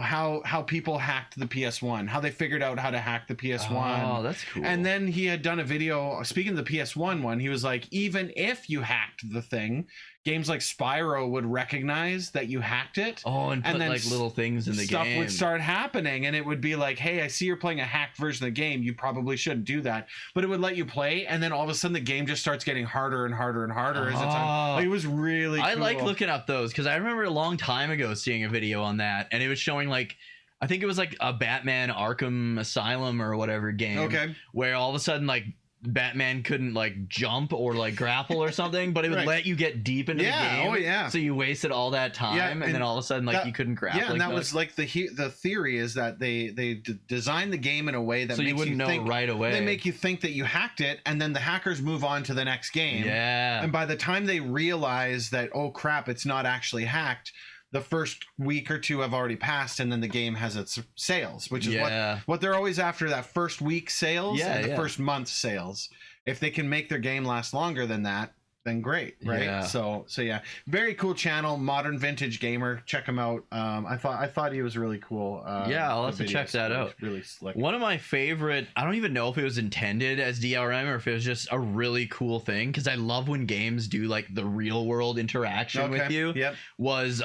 S1: how people hacked the PS1, how they figured out how to hack the PS1.
S2: Oh, that's cool.
S1: And then he had done a video speaking of the PS1 one. He was like, even if you hacked the thing, games like Spyro would recognize that you hacked it.
S2: Oh, and put
S1: then
S2: like little things in the
S1: stuff
S2: game.
S1: would start happening, and it would be like, hey, I see you're playing a hacked version of the game. You probably shouldn't do that. But it would let you play, and then all of a sudden the game just starts getting harder and harder and harder as it's on. Like, it was really cool.
S2: I like looking up those because I remember a long time ago seeing a video on that, and it was showing like, I think it was like a Batman Arkham Asylum or whatever game.
S1: Okay.
S2: Where all of a sudden like Batman couldn't like jump or like grapple or something, but it would let you get deep into the game.
S1: Oh yeah.
S2: So you wasted all that time, and then all of a sudden like you couldn't grapple.
S1: Yeah, and that was like the theory is that they designed the game in a way that
S2: so
S1: makes
S2: you wouldn't know
S1: think,
S2: right away.
S1: They make you think that you hacked it, and then the hackers move on to the next game.
S2: Yeah.
S1: And by the time they realize that, oh crap, it's not actually hacked, the first week or two have already passed, and then the game has its sales, which is what they're always after, that first week sales and the first month sales. If they can make their game last longer than that, then great, right?
S2: Yeah.
S1: So yeah, very cool channel, Modern Vintage Gamer. Check him out. I thought he was really cool.
S2: I'll have to check that out.
S1: Really slick.
S2: One of my favorite, I don't even know if it was intended as DRM or if it was just a really cool thing, because I love when games do like the real world interaction with you.
S1: Yep.
S2: Was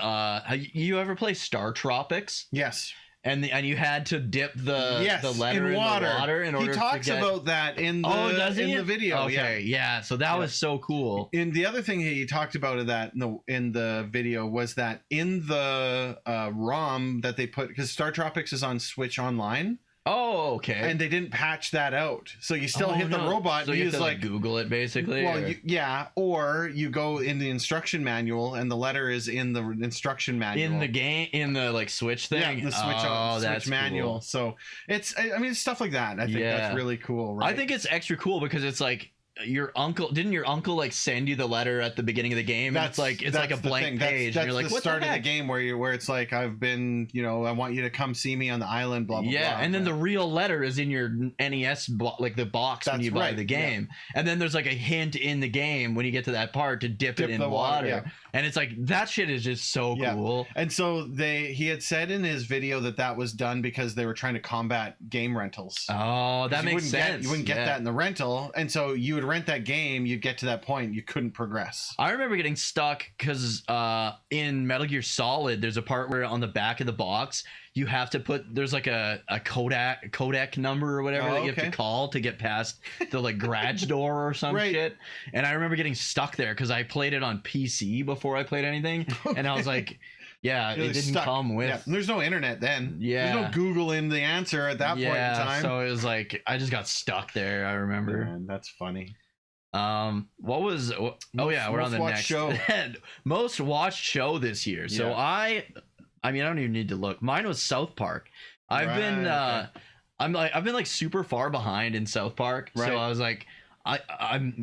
S2: you ever play Star Tropics?
S1: Yes.
S2: And you had to dip the letter in
S1: water.
S2: The water in order
S1: he talks
S2: to get...
S1: about that in the video.
S2: Okay, yeah. So that was so cool.
S1: And the other thing he talked about in the video was that in the ROM that they put, because Star Tropics is on Switch Online.
S2: Oh, okay.
S1: And they didn't patch that out, so you still hit the robot.
S2: So you have to like Google it basically.
S1: Well, or you go in the instruction manual, and the letter is in the instruction manual
S2: in the game, in the like Switch thing.
S1: Yeah, the Switch, Switch manual.
S2: Cool.
S1: So it's stuff like that. I think that's really cool. Right?
S2: I think it's extra cool because it's like, didn't your uncle like send you the letter at the beginning of the game?
S1: That's
S2: like a blank page.
S1: That's
S2: and you're like,
S1: the start of the game where it's like, I've been, I want you to come see me on the island, blah blah blah.
S2: Yeah, and then the real letter is in your NES like the box when you buy the game. Yeah. And then there's like a hint in the game when you get to that part to dip it in water. Yeah. And it's like, that shit is just so cool.
S1: And so he had said in his video that was done because they were trying to combat game rentals.
S2: Oh, that makes sense.
S1: You wouldn't get that in the rental, and so you would rent that game, you'd get to that point, you couldn't progress.
S2: I remember getting stuck because in Metal Gear Solid, there's a part where on the back of the box you have to there's like a codec number or whatever that you have to call to get past the like garage door or some shit. And I remember getting stuck there because I played it on PC before I played anything, and I was like, yeah, it didn't come with.
S1: Yeah. There's no internet then.
S2: Yeah,
S1: there's no Googling the answer at that point in time.
S2: So it was like, I just got stuck there. I remember.
S1: Man, that's funny.
S2: What was? We're on the next
S1: show.
S2: Most watched show this year. So I mean, I don't even need to look. Mine was South Park. I've been like super far behind in South Park. Right. So I was like,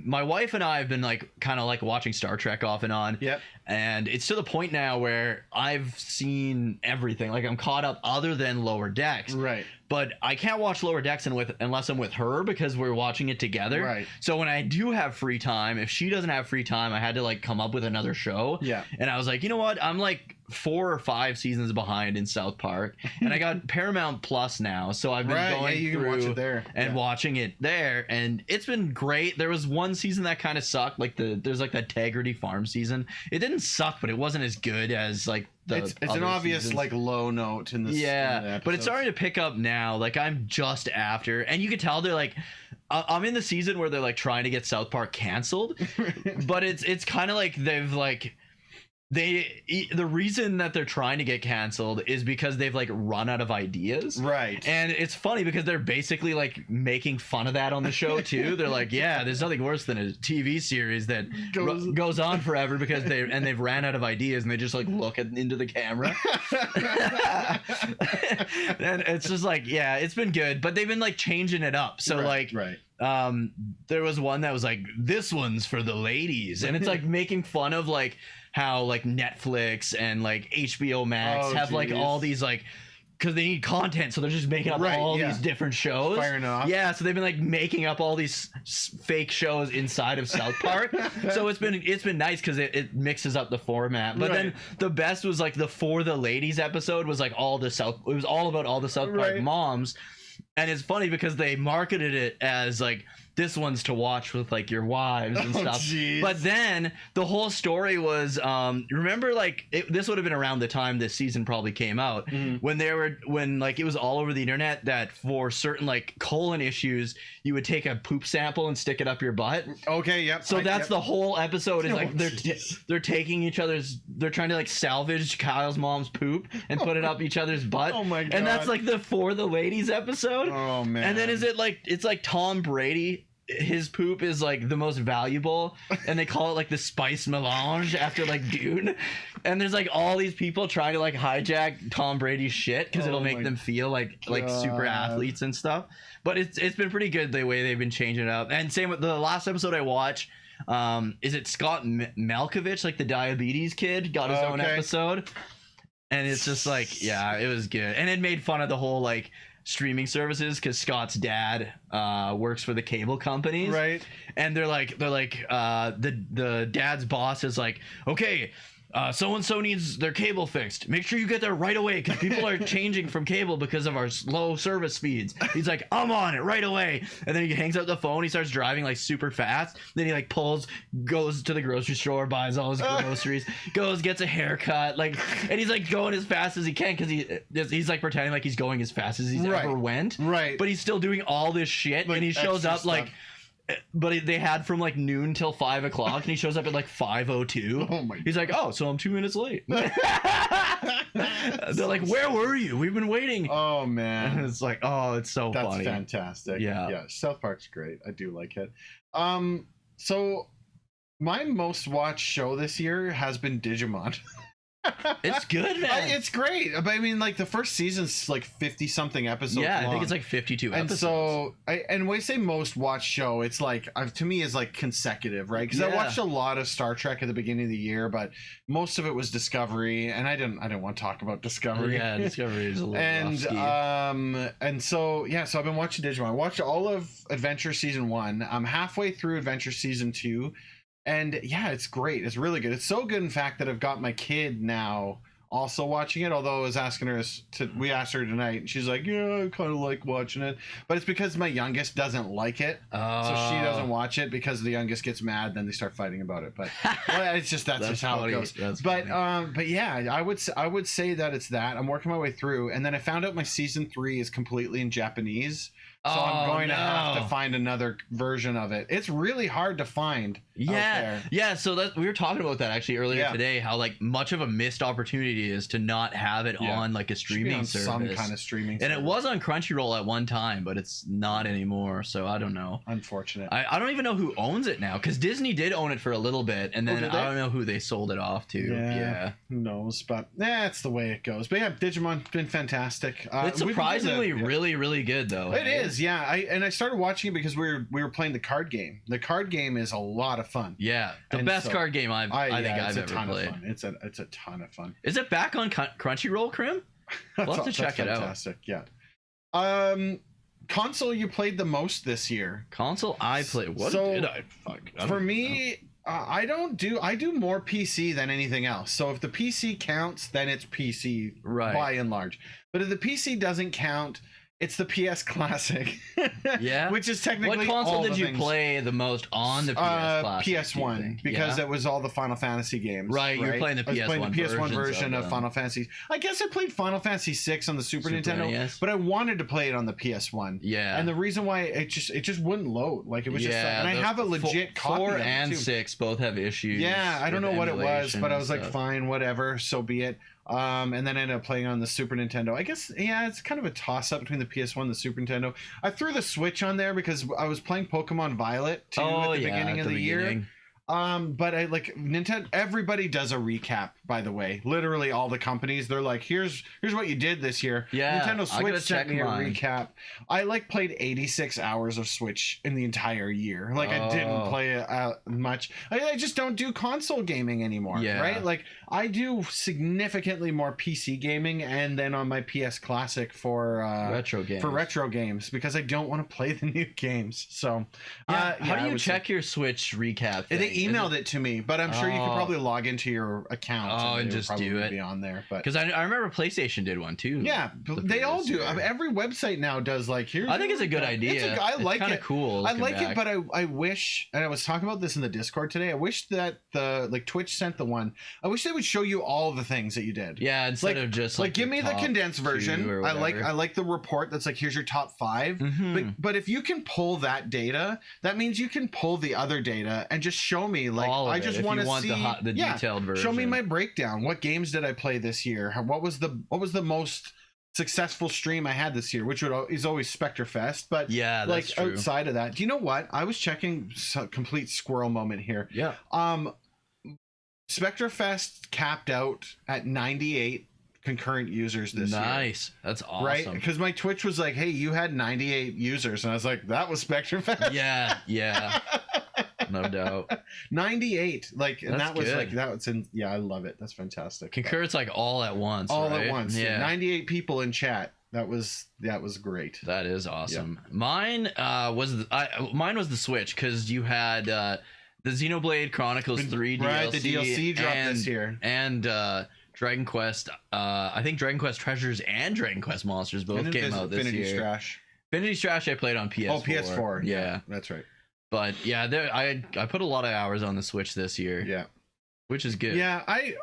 S2: my wife and I have been like kind of like watching Star Trek off and on.
S1: Yep.
S2: And it's to the point now where I've seen everything. Like, I'm caught up other than Lower Decks.
S1: Right.
S2: But I can't watch Lower Decks unless I'm with her, because we're watching it together.
S1: Right.
S2: So when I do have free time, if she doesn't have free time, I had to like come up with another show.
S1: Yeah.
S2: And I was like, you know what? I'm like 4 or 5 seasons behind in South Park, and I got Paramount Plus now, so I've been going
S1: you
S2: through
S1: can watch it there.
S2: And watching it there, and it's been great. There was one season that kind of sucked, like there's like that Tegrity Farm season. It didn't suck, but it wasn't as good as like
S1: it's an obvious seasons. Like low note in this.
S2: Yeah, but it's starting to pick up now. Like, I'm just after, and you can tell they're like, I'm in the season where they're like trying to get South Park canceled, but it's kind of like they've like the reason that they're trying to get canceled is because they've like run out of ideas.
S1: Right.
S2: And it's funny because they're basically like making fun of that on the show too. They're like, yeah, there's nothing worse than a TV series that goes on forever because they've ran out of ideas and they just like look into the camera. And it's just like, yeah, it's been good, but they've been like changing it up. So
S1: right,
S2: there was one that was like, this one's for the ladies, and it's like making fun of like how like Netflix and like HBO Max have like all these like, because they need content, so they're just making up all these different shows.
S1: Firing off.
S2: Yeah, so they've been like making up all these fake shows inside of South Park. So it's been nice because it mixes up the format. But then the best was like the For the Ladies episode was like it was all about all the South Park moms. And it's funny because they marketed it as like, this one's to watch with like your wives and stuff.
S1: Geez.
S2: But then the whole story was, remember like this would have been around the time this season probably came out, when like it was all over the internet that for certain like colon issues, you would take a poop sample and stick it up your butt.
S1: Okay. Yep.
S2: So that's the whole episode is like they're taking they're trying to like salvage Kyle's mom's poop and put it up each other's butt.
S1: Oh my God.
S2: And that's like the For the Ladies episode.
S1: Oh man.
S2: And then it's like Tom Brady, his poop is like the most valuable, and they call it like the spice melange after like Dune. And there's like all these people trying to like hijack Tom Brady's shit because it'll make them feel like super athletes and stuff. But it's been pretty good the way they've been changing it up. And same with the last episode I watched, is it Scott Malkovich, like the diabetes kid, got his own episode. And it's just like, yeah, it was good. And it made fun of the whole like streaming services because Scott's dad works for the cable companies,
S1: right?
S2: And they're like the dad's boss is like, okay, so and so needs their cable fixed, make sure you get there right away because people are changing from cable because of our slow service speeds. He's like, I'm on it right away. And then he hangs up the phone, he starts driving like super fast, then he like goes to the grocery store, buys all his groceries, gets a haircut, like, and he's like going as fast as he can because he's like pretending like he's going as fast as he's ever went, but he's still doing all this shit, like, and he shows up stuff. But they had from like noon till 5 o'clock, and he shows up at like 5:02.
S1: Oh my!
S2: He's like, oh, so I'm 2 minutes late. They're like, where were you? We've been waiting.
S1: Oh man!
S2: And it's like, oh, it's so funny.
S1: That's fantastic.
S2: Yeah.
S1: South Park's great. I do like it. So my most watched show this year has been Digimon.
S2: It's good, man.
S1: It's great. But I mean, like the first season's like 50 something episodes.
S2: Yeah,
S1: long.
S2: I think it's like 52
S1: and
S2: episodes.
S1: So and when I say most watched show, it's like to me is like consecutive, right? Because I watched a lot of Star Trek at the beginning of the year, but most of it was Discovery, and I didn't want to talk about Discovery.
S2: Yeah, Discovery is a little
S1: and so I've been watching Digimon. I watched all of Adventure Season 1. I'm halfway through Adventure Season 2. And yeah, it's great. It's really good. It's so good, in fact, that I've got my kid now also watching it. Although I was asking her we asked her tonight, and she's like, "Yeah, I kind of like watching it." But it's because my youngest doesn't like it, so she doesn't watch it because the youngest gets mad. Then they start fighting about it. But well, it's just that's just how
S2: funny.
S1: it goes.
S2: That's
S1: but
S2: funny.
S1: yeah, I would say that it's that. I'm working my way through, and then I found out my season 3 is completely in Japanese. So I'm going to have to find another version of it. It's really hard to find.
S2: Yeah. So we were talking about that actually earlier today. How like much of a missed opportunity is to not have it on like a streaming service,
S1: some kind of streaming.
S2: And
S1: service.
S2: it was on Crunchyroll at one time, but it's not anymore. So I don't know.
S1: Unfortunate.
S2: I don't even know who owns it now because Disney did own it for a little bit, and then I don't know who they sold it off to. Yeah.
S1: Who knows? But that's the way it goes. But yeah, Digimon's been fantastic.
S2: It's surprisingly really, really good though.
S1: It is. Yeah. I started watching it because we were playing the card game. The card game is a lot of fun.
S2: Yeah, the best card game I think I've ever played.
S1: Of fun. It's a ton of fun.
S2: Is it back on Crunchyroll, Krim? We'll have to check it out.
S1: Fantastic. Yeah. Console you played the most this year?
S2: Console I played. What did I? Fuck.
S1: For me, I do more PC than anything else. So if the PC counts, then it's PC by and large. But if the PC doesn't count, It's the PS Classic.
S2: Yeah?
S1: Which is technically
S2: What console
S1: all
S2: did
S1: the
S2: you
S1: things.
S2: play the most on the PS Classic? do you
S1: PS1
S2: think?
S1: because
S2: Yeah?
S1: it was all the Final Fantasy games.
S2: Right, you were playing the
S1: I was playing the
S2: PS1
S1: PS1
S2: versions
S1: version
S2: of
S1: of
S2: them.
S1: Final Fantasy. I guess I played Final Fantasy 6 on the Super Nintendo,
S2: NES?
S1: but I wanted to play it on the PS1.
S2: Yeah.
S1: And the reason why it just wouldn't load. Like it was just and I
S2: the
S1: have a legit copy
S2: 4
S1: of it,
S2: and
S1: too.
S2: 6 both have issues.
S1: Yeah, I don't
S2: with
S1: know what it was,
S2: emulation
S1: but I
S2: and
S1: was like,
S2: stuff.
S1: fine, whatever, so be it. And then I ended up playing on the Super Nintendo. I guess, yeah, it's kind of a toss up between the PS1 and the Super Nintendo. I threw the Switch on there because I was playing Pokemon Violet too at the beginning
S2: at
S1: of the year.
S2: beginning.
S1: But I like Nintendo. Everybody does a recap, by the way. Literally, all the companies they're like, "Here's what you did this year."
S2: Yeah,
S1: Nintendo
S2: I gotta
S1: Switch sent
S2: check
S1: me a
S2: mine.
S1: recap. I like played 86 hours of Switch in the entire year. Like I didn't
S2: Oh.
S1: play much. I just don't do console gaming anymore.
S2: Yeah.
S1: Right? Like I do significantly more PC gaming, and then on my PS Classic for
S2: Retro games.
S1: retro games because I don't want to play the new games. So
S2: Yeah, how do
S1: I
S2: you
S1: would say-
S2: check your Switch recap?
S1: They
S2: thing?
S1: emailed it to me, but I'm sure you could
S2: Oh.
S1: probably log into your account
S2: Oh, and
S1: it would
S2: just do
S1: probably
S2: it.
S1: Be on there, but
S2: Because I remember PlayStation did one too.
S1: yeah,
S2: the
S1: they all
S2: previous
S1: do.
S2: year.
S1: I mean, every website now does like here's.
S2: I think
S1: your
S2: it's a good
S1: recap.
S2: idea.
S1: I like
S2: kind
S1: it.
S2: of cool.
S1: I
S2: looking
S1: like
S2: back.
S1: it, but I wish, and I was talking about this in the Discord today. I wish that the like Twitch sent the one. I wish they would show you all the things that you did.
S2: yeah, instead
S1: like-
S2: of just
S1: Like, give
S2: the
S1: me the
S2: top
S1: condensed
S2: 2
S1: version.
S2: or
S1: I
S2: whatever.
S1: like the report that's like here's your top 5.
S2: Mhm.
S1: But if you can pull that data, that means you can pull the other data and just show me like
S2: All of
S1: I
S2: it,
S1: just
S2: if
S1: want
S2: you
S1: to
S2: want
S1: see
S2: the
S1: yeah,
S2: detailed version.
S1: show me my breakdown. What games did I play this year? What was the most successful stream I had this year? Which is always Spectre Fest, but
S2: Yeah,
S1: like
S2: that's true.
S1: outside of that, do you know what? I was checking complete squirrel moment here.
S2: Yeah.
S1: Spectre Fest capped out at 98 concurrent users this year.
S2: Nice. That's awesome.
S1: Right? Because my Twitch was like, hey, you had 98 users. And I was like, that was Spectre Fest.
S2: Yeah, yeah. No doubt.
S1: 98. Like, and
S2: That's
S1: that was
S2: good.
S1: like, that was in, yeah, I love it. That's fantastic.
S2: Concurrent's like all at once.
S1: All
S2: right?
S1: at once.
S2: Yeah.
S1: 98 people in chat. That was great.
S2: That is awesome. Mine was the Switch because you had the Xenoblade Chronicles 3 DLC.
S1: Right, the DLC dropped
S2: and,
S1: this year.
S2: And Dragon Quest. I think Dragon Quest Treasures and Dragon Quest Monsters both came out this
S1: Infinity
S2: year.
S1: Strash.
S2: Infinity Strash I played on PS4.
S1: Oh, PS4.
S2: Yeah.
S1: That's right.
S2: But yeah, I put a lot of hours on the Switch this year,
S1: Yeah.
S2: which is good.
S1: Yeah, I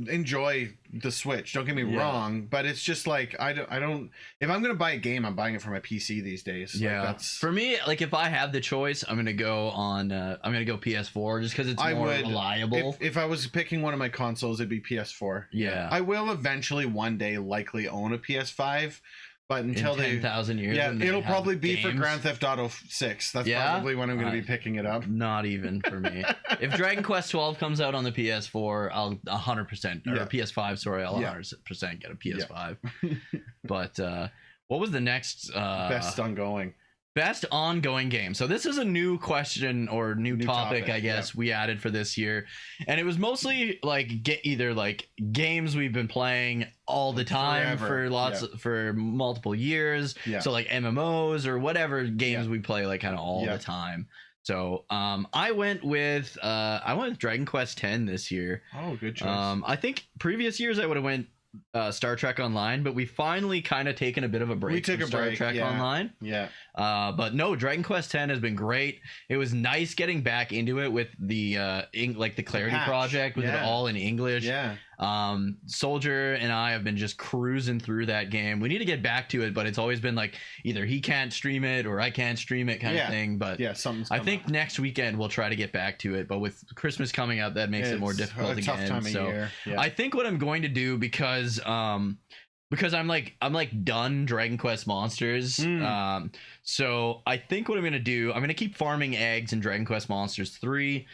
S1: enjoy the Switch. Don't get me
S2: Yeah.
S1: wrong, but it's just like I don't. If I'm gonna buy a game, I'm buying it for my PC these days. Like,
S2: Yeah,
S1: that's
S2: for me, like if I have the choice, I'm gonna go on. I'm gonna go PS4 just because it's
S1: I
S2: more
S1: would-
S2: reliable.
S1: if I was picking one of my consoles, it'd be PS4.
S2: Yeah.
S1: I will eventually one day likely own a PS5, but until
S2: in
S1: they
S2: 10,000 years.
S1: yeah,
S2: when they
S1: it'll
S2: have
S1: probably be for
S2: games.
S1: Grand Theft Auto 6. That's
S2: Yeah?
S1: probably when I'm going to be
S2: I-
S1: picking it up.
S2: Not even for me. If Dragon Quest 12 comes out on the PS4, I'll 100% or
S1: Yeah.
S2: PS5. Sorry, I'll
S1: Yeah.
S2: 100% get a PS5. But what was the next
S1: Best ongoing.
S2: best ongoing game? So this is a new question or new topic, I
S1: yeah.
S2: guess we added for this year, and it was mostly like either like games we've been playing all the time
S1: Forever,
S2: for multiple years.
S1: Yeah.
S2: So like MMOs or whatever games
S1: Yeah.
S2: we play like kind of all
S1: Yeah.
S2: the time. So I went with Dragon Quest 10 this year.
S1: Oh, good choice.
S2: I think previous years I would have went Star Trek Online, but we finally kind of taken a bit of a break.
S1: We took
S2: from
S1: a
S2: Star
S1: break,
S2: Trek
S1: yeah.
S2: Online.
S1: yeah.
S2: But no, Dragon Quest 10 has been great. It was nice getting back into it with the the Clarity
S1: patch,
S2: Project with it
S1: yeah.
S2: all in English.
S1: Yeah.
S2: Soldier and I have been just cruising through that game. We need to get back to it, but it's always been like either he can't stream it or I can't stream it kind
S1: Yeah.
S2: of thing. But
S1: Yeah. Something's
S2: I
S1: come
S2: think
S1: up.
S2: next weekend we'll try to get back to it. But with Christmas coming up, that makes it more
S1: It's
S2: difficult
S1: a
S2: again.
S1: tough time of
S2: so
S1: year. Yeah.
S2: I think what I'm going to do because I'm done Dragon Quest Monsters. So I think what I'm gonna do, I'm gonna keep farming eggs in Dragon Quest Monsters 3,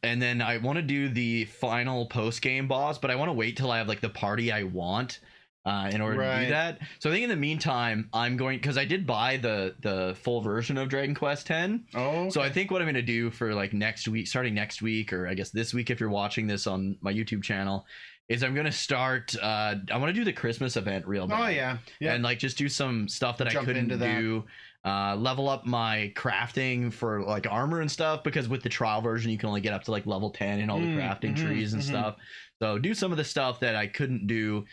S2: and then I want to do the final post game boss, but I want to wait till I have like the party I want. In order to
S1: Right.
S2: do that, so I think in the meantime, I'm going because I did buy the full version of Dragon Quest 10.
S1: Oh.
S2: So I think what I'm going to do for like next week, starting next week, or I guess this week if you're watching this on my YouTube channel, is I'm going to start. I want to do the Christmas event real bad.
S1: Oh yeah. Yeah.
S2: And like just do some stuff that I
S1: Jump
S2: couldn't
S1: into that.
S2: do. Level up my crafting for like armor and stuff because with the trial version you can only get up to like level 10 in all the crafting trees and stuff. So do some of the stuff that I couldn't do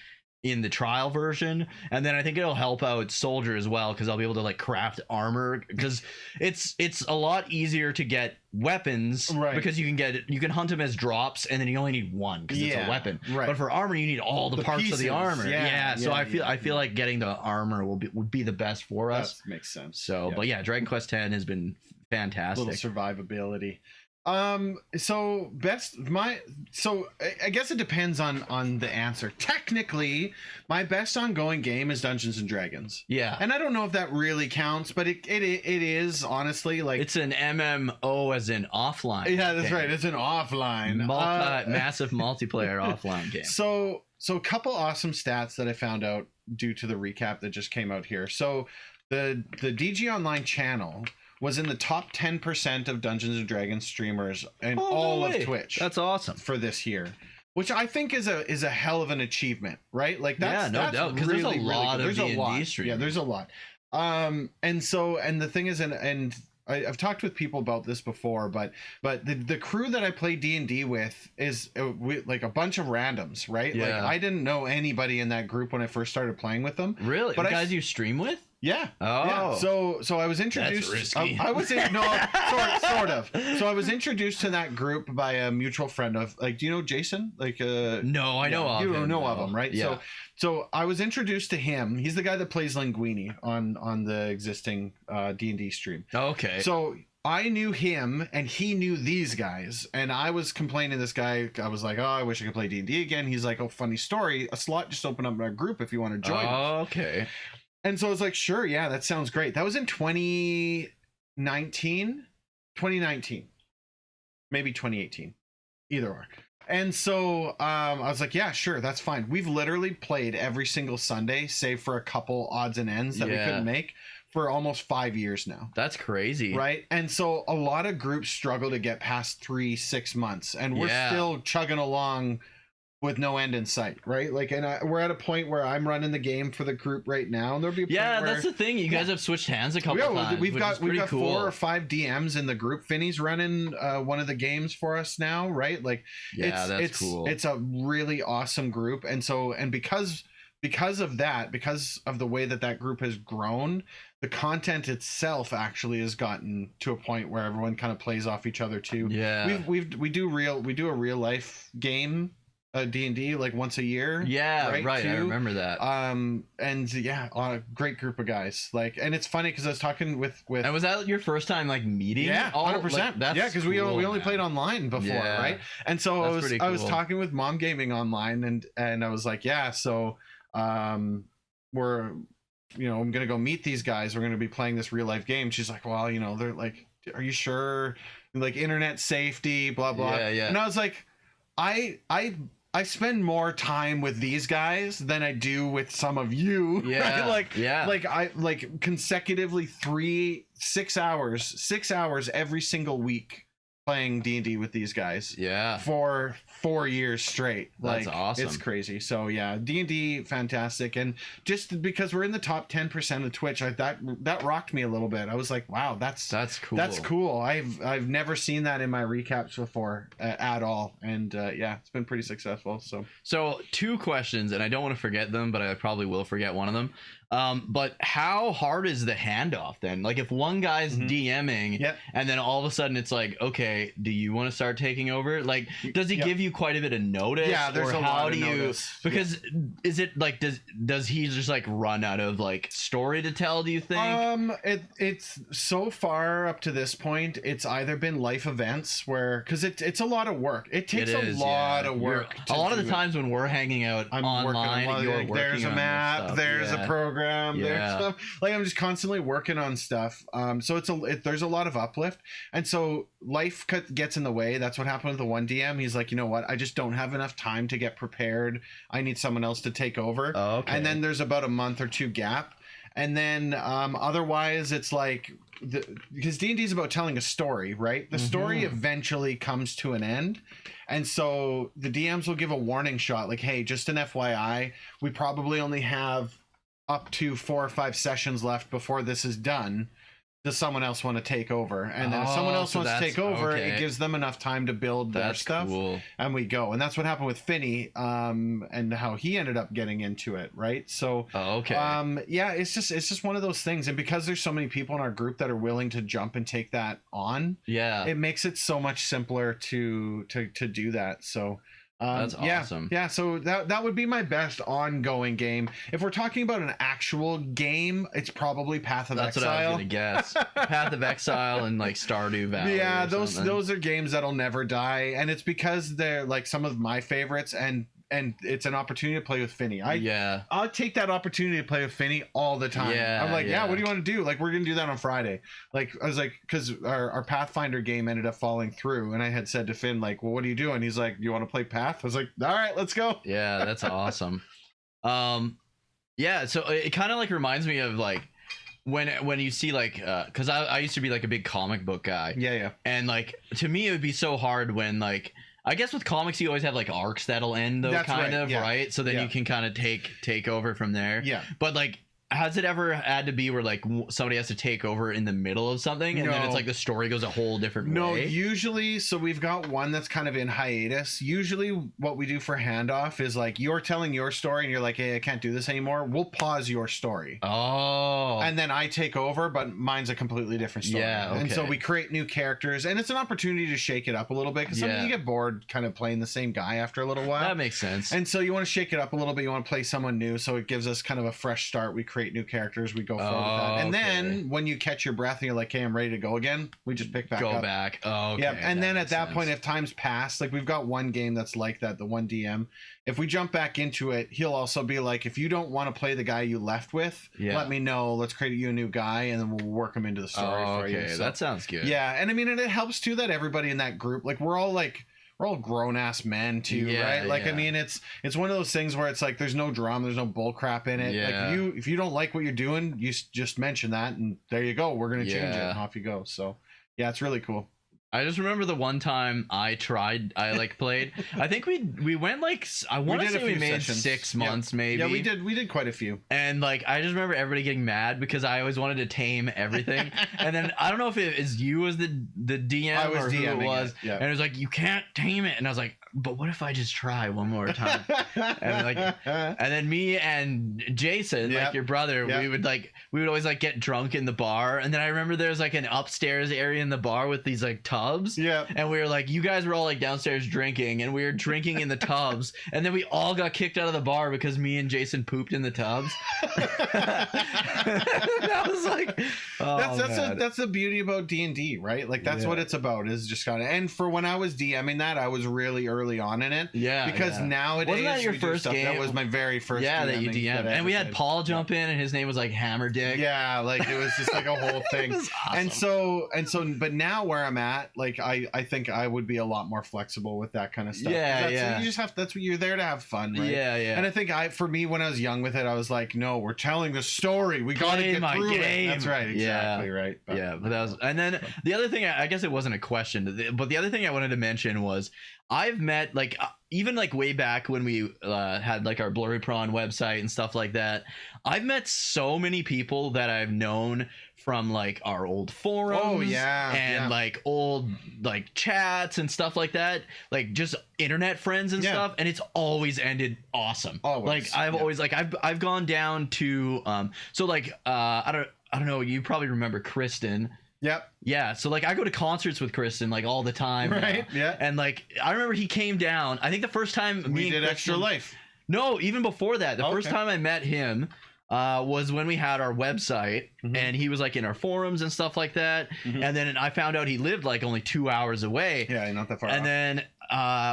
S2: in the trial version, and then I think it'll help out Soldier as well, because I'll be able to like craft armor, because it's a lot easier to get weapons,
S1: Right.
S2: because you can hunt them as drops, and then you only need one because it's a weapon.
S1: Right.
S2: But for armor, you need all the parts
S1: pieces.
S2: of the armor.
S1: Yeah,
S2: So
S1: yeah,
S2: I feel like getting the armor would be the best for us.
S1: That makes sense.
S2: So,
S1: Yeah.
S2: but yeah, Dragon Quest X has been fantastic.
S1: Little survivability. So I guess it depends on the answer. Technically, my best ongoing game is Dungeons and Dragons.
S2: Yeah.
S1: And I don't know if that really counts, but it is honestly like
S2: It's an MMO as in offline.
S1: yeah, that's
S2: game.
S1: right. It's an offline
S2: Massive multiplayer offline game.
S1: So a couple awesome stats that I found out due to the recap that just came out here. So the DG Online channel was in the top 10% of Dungeons and Dragons streamers and all of Twitch.
S2: That's awesome.
S1: For this year, which I think is a hell of an achievement, right? Like that's
S2: no doubt, because there's a lot of
S1: there's a lot.
S2: D&D streamers.
S1: Yeah, there's a lot. And the thing is, and I've talked with people about this before, but the crew that I play D&D with is like a bunch of randoms, right?
S2: Yeah.
S1: Like I didn't know anybody in that group when I first started playing with them.
S2: Really?
S1: But
S2: Guys you stream with?
S1: Yeah.
S2: Oh.
S1: Yeah. So I was introduced.
S2: That's risky.
S1: I was in, no, sort of. So I was introduced to that group by a mutual friend of, like, do you know Jason? Like,
S2: No, I know of him.
S1: You know of him, right?
S2: Yeah.
S1: So I was introduced to him. He's the guy that plays Linguini on the existing D&D stream.
S2: Okay.
S1: So I knew him, and he knew these guys, and I was complaining to this guy. I was like, "Oh, I wish I could play D&D again." He's like, "Oh, funny story. A slot just opened up in our group if you want to join."
S2: Okay.
S1: And so I was like, "Sure, yeah, that sounds great." That was in 2019, maybe 2018, either or. And so I was like, "Yeah, sure, that's fine." We've literally played every single Sunday, save for a couple odds and ends that we couldn't make, for almost 5 years now.
S2: That's crazy.
S1: Right? And so a lot of groups struggle to get past 3-6 months, and we're still chugging along with no end in sight, right? Like, and we're at a point where I'm running the game for the group right now, and there'll be a point where,
S2: that's the thing. You guys have switched hands a couple times.
S1: We've got
S2: cool.
S1: 4 or 5 DMs in the group. Finney's running one of the games for us now, right? Like,
S2: that's cool.
S1: It's a really awesome group, and because of that, because of the way that group has grown, the content itself actually has gotten to a point where everyone kind of plays off each other too.
S2: Yeah,
S1: we do a real life game, D&D, like once a year.
S2: Yeah, right. I remember that.
S1: And yeah, a great group of guys. Like, and it's funny because I was talking with.
S2: And was that your first time like meeting?
S1: Yeah, 100%.
S2: That's
S1: yeah, because we only played online before, right? And so I was talking with Mom Gaming online, and I was like, yeah, so we're, I'm gonna go meet these guys. We're gonna be playing this real life game. She's like, well, they're like, are you sure? Like, internet safety, blah blah.
S2: Yeah.
S1: And I was like, I spend more time with these guys than I do with some of you.
S2: Yeah.
S1: Right? Like consecutively 6 hours every single week playing D&D with these guys.
S2: Yeah.
S1: For 4 years straight.
S2: That's
S1: like,
S2: awesome.
S1: It's crazy. So yeah, D&D fantastic, and just because we're in the top 10% of Twitch, that rocked me a little bit. I was like, wow, that's
S2: cool.
S1: That's cool. I've never seen that in my recaps before at all, and yeah, it's been pretty successful. So
S2: 2 questions, and I don't want to forget them, but I probably will forget one of them. But how hard is the handoff then? Like, if one guy's DMing, and then all of a sudden it's like, okay, do you want to start taking over? Like, does he give you quite a bit of notice?
S1: Yeah, there's a lot of notice.
S2: Because is it like, does he just like run out of like story to tell, do you think?
S1: It's so far up to this point, it's either been life events where, because it's a lot of work. It takes a lot of work.
S2: A lot of the times when we're hanging out online, you're working
S1: there's a
S2: on
S1: map,
S2: stuff.
S1: there's a program, there's stuff. Like, I'm just constantly working on stuff. So there's a lot of uplift, and so life gets in the way. That's what happened with the one DM. He's like, you know what? I just don't have enough time to get prepared. I need someone else to take over.
S2: Oh, okay.
S1: And then there's about a month or 2 gap. And then otherwise it's like, because D&D is about telling a story, right? The story eventually comes to an end. And so the DMs will give a warning shot like, hey, just an FYI, we probably only have up to 4 or 5 sessions left before this is done. does someone else want to take over? And then if someone else
S2: so
S1: wants to take over,
S2: okay.
S1: it gives them enough time to build their
S2: That's
S1: stuff.
S2: cool.
S1: And we go. And that's what happened with Finney, and how he ended up getting into it, right? So
S2: Okay.
S1: yeah, it's just one of those things. And because there's so many people in our group that are willing to jump and take that on,
S2: Yeah.
S1: it makes it so much simpler to do that. So
S2: That's
S1: yeah,
S2: awesome.
S1: yeah, so that would be my best ongoing game. If we're talking about an actual game, it's probably Path of
S2: That's
S1: Exile.
S2: what I was gonna guess. Path of Exile and like Stardew Valley.
S1: Yeah,
S2: or
S1: those
S2: something.
S1: are games that'll never die, and it's because they're like some of my favorites, and it's an opportunity to play with Finney. I'll take that opportunity to play with Finney all the time.
S2: Yeah,
S1: I'm like, yeah,
S2: yeah.
S1: what do you want to do? Like, we're gonna do that on Friday. Like, I was like, because our Pathfinder game ended up falling through, and I had said to Finn, like, well, what are you doing? He's like, you want to play Path? I was like, all right, let's go.
S2: Yeah, that's awesome. Yeah, so it kind of like reminds me of like when you see like because I used to be like a big comic book guy,
S1: Yeah.
S2: and like to me it would be so hard when like I guess with comics you always have like arcs that'll end though,
S1: That's
S2: kind
S1: right,
S2: of
S1: yeah.
S2: right, so then
S1: Yeah.
S2: you can kind of take over from there.
S1: Yeah.
S2: But like, has it ever had to be where like somebody has to take over in the middle of something, and then
S1: No.
S2: it's like the story goes a whole different
S1: No,
S2: way?
S1: usually, so we've got one that's kind of in hiatus. Usually, what we do for handoff is like you're telling your story and you're like, hey, I can't do this anymore. We'll pause your story.
S2: Oh.
S1: And then I take over, but mine's a completely different story.
S2: Yeah,
S1: And so
S2: okay.
S1: we create new characters, and it's an opportunity to shake it up a little bit because
S2: Yeah.
S1: you get bored kind of playing the same guy after a little while.
S2: That makes sense.
S1: And so you want to shake it up a little bit. You want to play someone new, so it gives us kind of a fresh start. We create new characters. We go forward with that. And
S2: okay.
S1: then when you catch your breath and you're like, hey, I'm ready to go again, we just pick back
S2: Go
S1: up.
S2: back. Oh, okay.
S1: Yeah, and then at
S2: makes
S1: that
S2: sense.
S1: point, if time's passed, like we've got one game that's like that, the one DM. If we jump back into it, he'll also be like, if you don't want to play the guy you left with,
S2: Yeah.
S1: let me know. Let's create you a new guy, and then we'll work him into the story
S2: Oh,
S1: for you.
S2: okay,
S1: So,
S2: that sounds good.
S1: yeah, and I mean, and it helps too that everybody in that group, like we're all grown ass men too,
S2: Yeah,
S1: right? Like,
S2: yeah.
S1: I mean, it's one of those things where it's like there's no drama, there's no bull crap in it.
S2: Yeah.
S1: Like if you don't like what you're doing, you just mention that, and there you go. We're gonna change it,
S2: Yeah.
S1: and off you go. So yeah, it's really cool.
S2: I just remember the one time I like played. I think we went like I want to
S1: did a
S2: say we
S1: few
S2: made
S1: sessions.
S2: 6
S1: Yeah.
S2: months maybe.
S1: Yeah, we did quite a few.
S2: And like I just remember everybody getting mad because I always wanted to tame everything. And then I don't know if it is you as the DM
S1: I was
S2: or who it
S1: DMing
S2: was.
S1: it, yeah.
S2: And it was like you can't tame it. And I was like, but what if I just try one more time? And like, and then me and Jason,
S1: Yep.
S2: like your brother,
S1: Yep.
S2: we would always like get drunk in the bar. And then I remember there's like an upstairs area in the bar with these like tubs.
S1: Yeah.
S2: And we were like, you guys were all like downstairs drinking, and we were drinking in the tubs, and then we all got kicked out of the bar because me and Jason pooped in the tubs. That was like, oh,
S1: That's the beauty about D&D, right? Like that's
S2: Yeah.
S1: what it's about, is just kind of. And for when I was DMing that, I was really early on in it.
S2: yeah,
S1: Because
S2: yeah.
S1: nowadays,
S2: Wasn't that your
S1: we do
S2: first
S1: stuff-
S2: game?
S1: That was my very first.
S2: Yeah, that you
S1: DMing
S2: DM'd,
S1: I
S2: and we
S1: ever
S2: had
S1: did.
S2: Paul jump in, and his name was like Hammer Dick.
S1: Yeah, like it was just like a whole
S2: It
S1: thing.
S2: was awesome.
S1: And so, but now where I'm at, like I think I would be a lot more flexible with that kind of stuff.
S2: Yeah,
S1: That's,
S2: yeah.
S1: You just have. That's what you're there to have fun, right?
S2: Yeah, yeah.
S1: And I think for me, when I was young with it, I was like, no, we're telling the story. We got to
S2: Play
S1: get
S2: my
S1: through
S2: game.
S1: it. That's right. Exactly right. But-
S2: Yeah, but that was, and then the other thing, I guess it wasn't a question, but the other thing I wanted to mention was I've met like even like way back when we had like our Blurry Prawn website and stuff like that. I've met so many people that I've known from like our old forums,
S1: Oh, yeah,
S2: and
S1: yeah.
S2: like old like chats and stuff like that, like just internet friends and
S1: Yeah.
S2: stuff, and it's always ended awesome.
S1: Always,
S2: Like I've
S1: yeah.
S2: always like I've gone down to so like I don't know, you probably remember Kristen.
S1: Yep.
S2: Yeah, so like I go to concerts with Kristen like all the time now.
S1: Right. Yeah.
S2: And like I remember he came down, I think the first time
S1: We
S2: me
S1: did
S2: and
S1: Extra
S2: Kristen-
S1: Life.
S2: No, even before that, the first
S1: Okay.
S2: time I met him was when we had our website,
S1: Mhm.
S2: and he was like in our forums and stuff like that.
S1: Mhm.
S2: And then I found out he lived like only 2 hours away.
S1: Yeah, not that far.
S2: And
S1: off.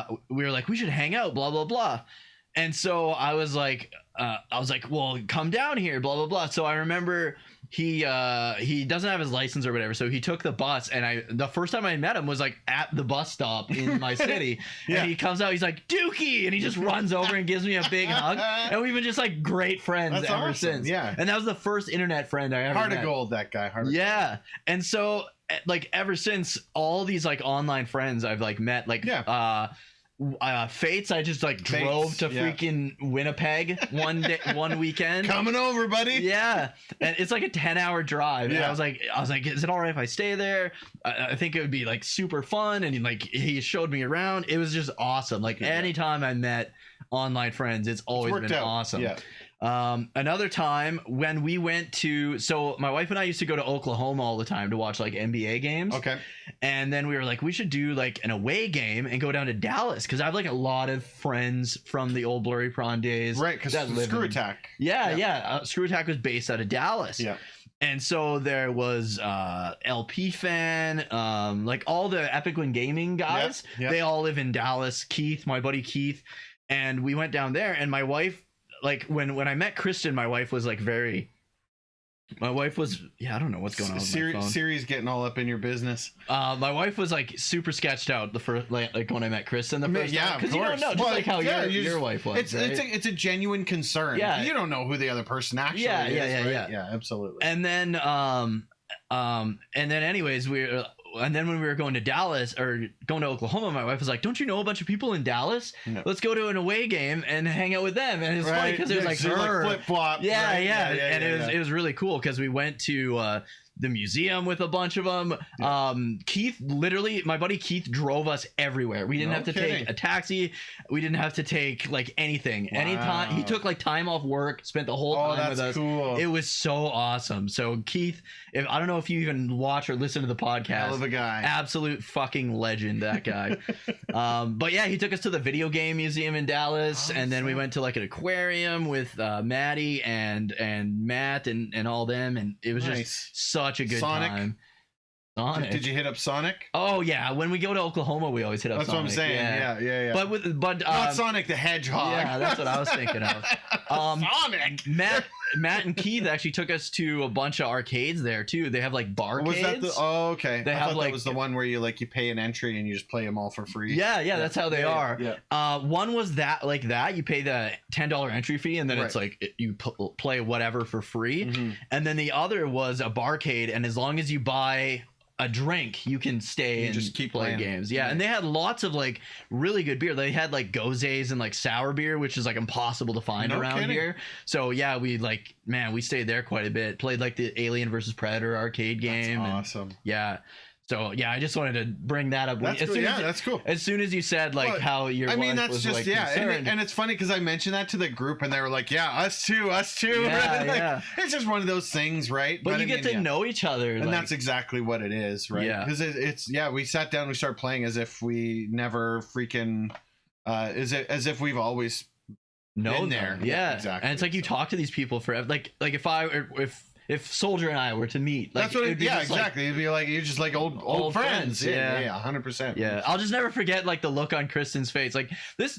S2: then we were like, we should hang out, blah blah blah. And so I was like, well, come down here, blah blah blah. So I remember he doesn't have his license or whatever, so he took the bus, and the first time I met him was like at the bus stop in my city.
S1: Yeah.
S2: And he comes out, he's like, Dookie, and he just runs over and gives me a big hug, and we've been just like great friends
S1: That's
S2: ever
S1: awesome,
S2: since.
S1: yeah.
S2: And that was the first internet friend I ever
S1: Heart
S2: met.
S1: of gold, that guy. Heart of
S2: Yeah. And so like ever since, all these like online friends I've like met, like
S1: Yeah.
S2: Fates, I just like drove to
S1: yeah.
S2: freaking Winnipeg one weekend.
S1: Coming over, buddy.
S2: Yeah, and it's like a 10-hour drive. And
S1: Yeah.
S2: I was like, is it all right if I stay there? I think it would be like super fun. And he showed me around. It was just awesome. Like anytime I met online friends, it's always been awesome.
S1: Yeah.
S2: Another time when we went to, so my wife and I used to go to Oklahoma all the time to watch like NBA games.
S1: Okay.
S2: And then we were like, we should do like an away game and go down to Dallas because I have like a lot of friends from the old Blurry Prawn days.
S1: Right, because Screw Attack.
S2: Yeah. Screw Attack was based out of Dallas.
S1: Yeah.
S2: And so there was LP Fan, like all the Epic Win Gaming guys.
S1: Yep.
S2: They all live in Dallas. Keith, my buddy Keith, and we went down there. And my wife, like when I met Kristen, my wife was like I don't know what's going on with my phone.
S1: Siri's getting all up in your business.
S2: My wife was like super sketched out the first, like when I met Kristen the first time.
S1: Because
S2: you don't know, just like how your wife was.
S1: It's a genuine concern.
S2: Yeah.
S1: You don't know who the other person actually is. Yeah, absolutely.
S2: And then anyways, and then when we were going to Dallas or going to Oklahoma, my wife was like, "Don't you know a bunch of people in Dallas?
S1: No.
S2: Let's go to an away game and hang out with them." And it's funny because it was like her
S1: flip flop.
S2: Yeah. It was really cool because we went to the museum with a bunch of them. Keith, literally, my buddy Keith drove us everywhere. We didn't have to take a taxi. We didn't have to take like anything.
S1: Wow.
S2: Anytime he took like time off work, spent the whole time with us.
S1: Cool.
S2: It was so awesome. So Keith, I don't know if you even watch or listen to the podcast.
S1: Hell of a guy.
S2: Absolute fucking legend, that guy. But yeah, he took us to the video game museum in Dallas, and then we went to like an aquarium with Maddie and Matt and all them, and it was just such a good time. Sonic.
S1: Did you hit up Sonic?
S2: Oh yeah, when we go to Oklahoma, we always hit up
S1: That's
S2: Sonic.
S1: That's what I'm saying. Yeah.
S2: But
S1: not Sonic the Hedgehog.
S2: Yeah, that's what I was thinking of.
S1: Sonic.
S2: Matt and Keith actually took us to a bunch of arcades there too. They have like barcades.
S1: Was that the? Oh, okay.
S2: They have like
S1: that was the one where you pay an entry and you just play them all for free.
S2: Yeah, that's how they are.
S1: Yeah.
S2: One was that you pay the $10 entry fee and then it's like you play whatever for free.
S1: Mm-hmm.
S2: And then the other was a barcade, and as long as you buy a drink, you can stay and
S1: just keep
S2: play
S1: playing
S2: games. Yeah, and they had lots of like really good beer. They had like gozes and like sour beer, which is like impossible to find around here. So yeah, we stayed there quite a bit. Played like the Alien versus Predator arcade game.
S1: That's awesome.
S2: So yeah, I just wanted to bring that up.
S1: That's cool. That's cool.
S2: As soon as you said like how your wife
S1: that's
S2: was
S1: just
S2: like
S1: concerned. And it's funny because I mentioned that to the group and they were like, "Yeah, us too."
S2: Yeah.
S1: It's just one of those things, right?
S2: But you get to know each other,
S1: and that's exactly what it is, right?
S2: Yeah.
S1: Because it's we sat down, we started playing as if we never freaking, as if we've always
S2: known
S1: there.
S2: Yeah,
S1: exactly.
S2: And it's like you talk to these people forever. Like if Soldier and I were to meet, like,
S1: that's what
S2: exactly.
S1: Like, it'd be like you're just like old friends. Yeah, 100%.
S2: Yeah, I'll just never forget like the look on Kristen's face. Like this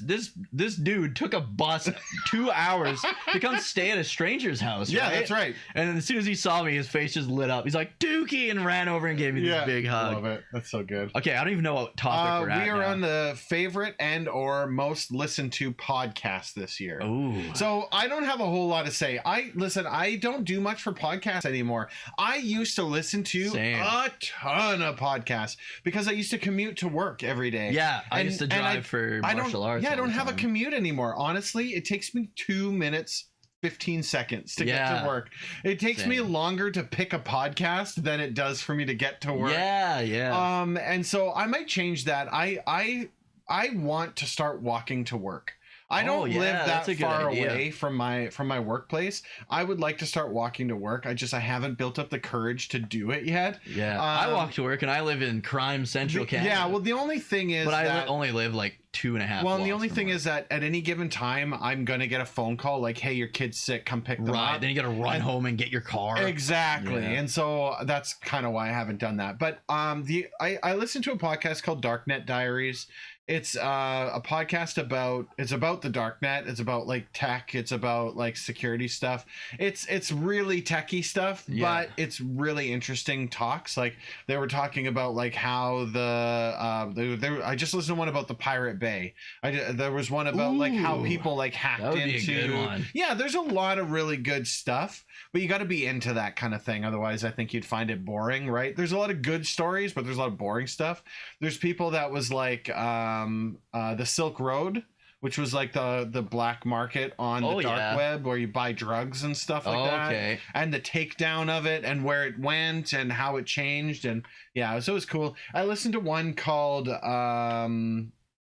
S2: dude took a bus 2 hours to come stay at a stranger's house.
S1: Yeah,
S2: right?
S1: that's right.
S2: And then as soon as he saw me, his face just lit up. He's like Dookie and ran over and gave me this big hug.
S1: Love it. That's so good.
S2: Okay, I don't even know what topic we're at.
S1: We are
S2: now.
S1: on the favorite and or most listened to podcast this year.
S2: Ooh.
S1: So I don't have a whole lot to say. I don't do much for podcasts anymore. I used to listen to a ton of podcasts because I used to commute to work every day.
S2: Yeah, I used to drive for martial arts.
S1: Yeah, I don't have a commute anymore. Honestly, it takes me 2 minutes 15 seconds to get to work. It takes me longer to pick a podcast than it does for me to get to work.
S2: Yeah.
S1: And so I might change that. I want to start walking to work. I don't live that far away from my workplace. I would like to start walking to work. I haven't built up the courage to do it yet.
S2: Yeah. I walk to work and I live in crime central Canada.
S1: Yeah, well the only thing is
S2: I only live like 2.5
S1: Well, and the only thing is that at any given time I'm gonna get a phone call like, hey, your kid's sick, come pick them up.
S2: Right, then you gotta run home and get your car.
S1: Exactly. And so that's kind of why I haven't done that. But I listened to a podcast called Darknet Diaries. It's a podcast about the darknet. It's about like tech. It's about like security stuff. It's really techie stuff, but it's really interesting talks. Like they were talking about like how I just listened to one about the Pirate Bay. There was one about like how
S2: Ooh,
S1: people like hacked
S2: that would be a
S1: into.
S2: good one.
S1: Yeah, there's a lot of really good stuff, but you got to be into that kind of thing. Otherwise, I think you'd find it boring, right? There's a lot of good stories, but there's a lot of boring stuff. There's people that was like the Silk Road, which was like the black market on the dark web where you buy drugs and stuff like that.
S2: Okay.
S1: And the takedown of it and where it went and how it changed. And yeah, so it was cool. I listened to one called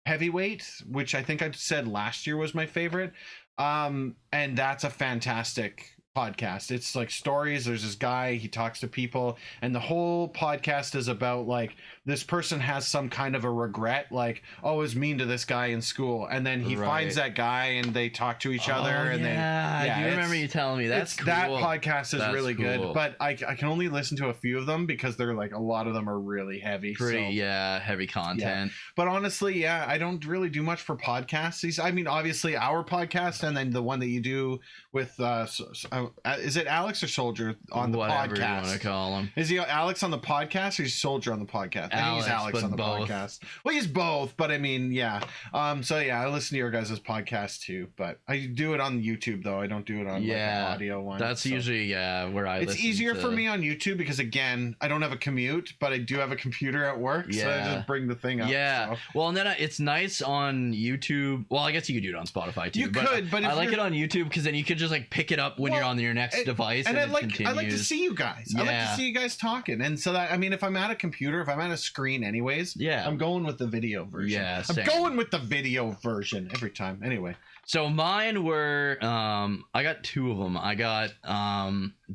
S1: Heavyweight, which I think I said last year was my favorite. And that's a fantastic podcast. It's like stories. There's this guy, he talks to people, and the whole podcast is about like this person has some kind of a regret, like, oh, I was mean to this guy in school, and then he finds that guy and they talk to each other. And
S2: I do remember you telling me that's cool.
S1: That podcast is really
S2: cool.
S1: good, but I can only listen to a few of them because they're like a lot of them are really heavy.
S2: Heavy content.
S1: But honestly, I don't really do much for podcasts. I mean, obviously our podcast, and then the one that you do with is it Alex or Soldier on the
S2: Whatever
S1: podcast?
S2: you want to call him.
S1: Is he Alex on the podcast or is he Soldier on the podcast? I think he's Alex on the
S2: both.
S1: podcast. Well, he's both, but I mean, yeah. So yeah, I listen to your guys' podcast too, but I do it on YouTube though. I don't do it on like an audio one.
S2: That's usually where I.
S1: It's easier for me on YouTube because again, I don't have a commute, but I do have a computer at work, so I just bring the thing up.
S2: Yeah.
S1: So.
S2: Well, and then it's nice on YouTube. Well, I guess you could do it on Spotify too.
S1: But
S2: I like it on YouTube because then you could just like pick it up when you're on your next device, and
S1: I like to see you guys. I like to see you guys talking, and so that I mean, if I'm at a computer, if I'm at a screen, anyways, I'm going with the video version.
S2: Yeah,
S1: I'm going with the video version every time. Anyway,
S2: so mine were I got two of them. I got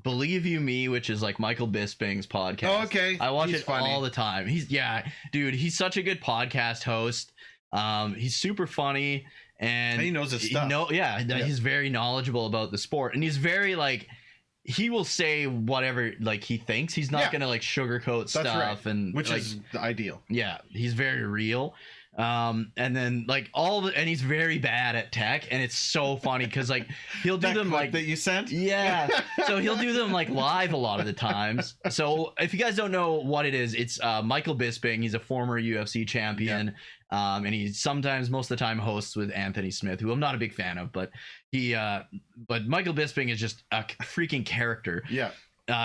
S2: Believe You Me, which is like Michael Bisping's podcast.
S1: Oh, okay.
S2: I watch it all the time. He's such a good podcast host. He's super funny. And
S1: he knows his stuff.
S2: He's very knowledgeable about the sport, and he's very like he will say whatever like he thinks. He's not gonna like sugarcoat stuff, and
S1: which
S2: like,
S1: is ideal.
S2: Yeah, he's very real. And then like and he's very bad at tech, and it's so funny because like he'll do them like
S1: that you sent.
S2: Yeah, so he'll do them like live a lot of the times. So if you guys don't know what it is, it's Michael Bisping. He's a former UFC champion. And he sometimes, most of the time, hosts with Anthony Smith, who I'm not a big fan of, but but Michael Bisping is just a freaking character.
S1: Yeah.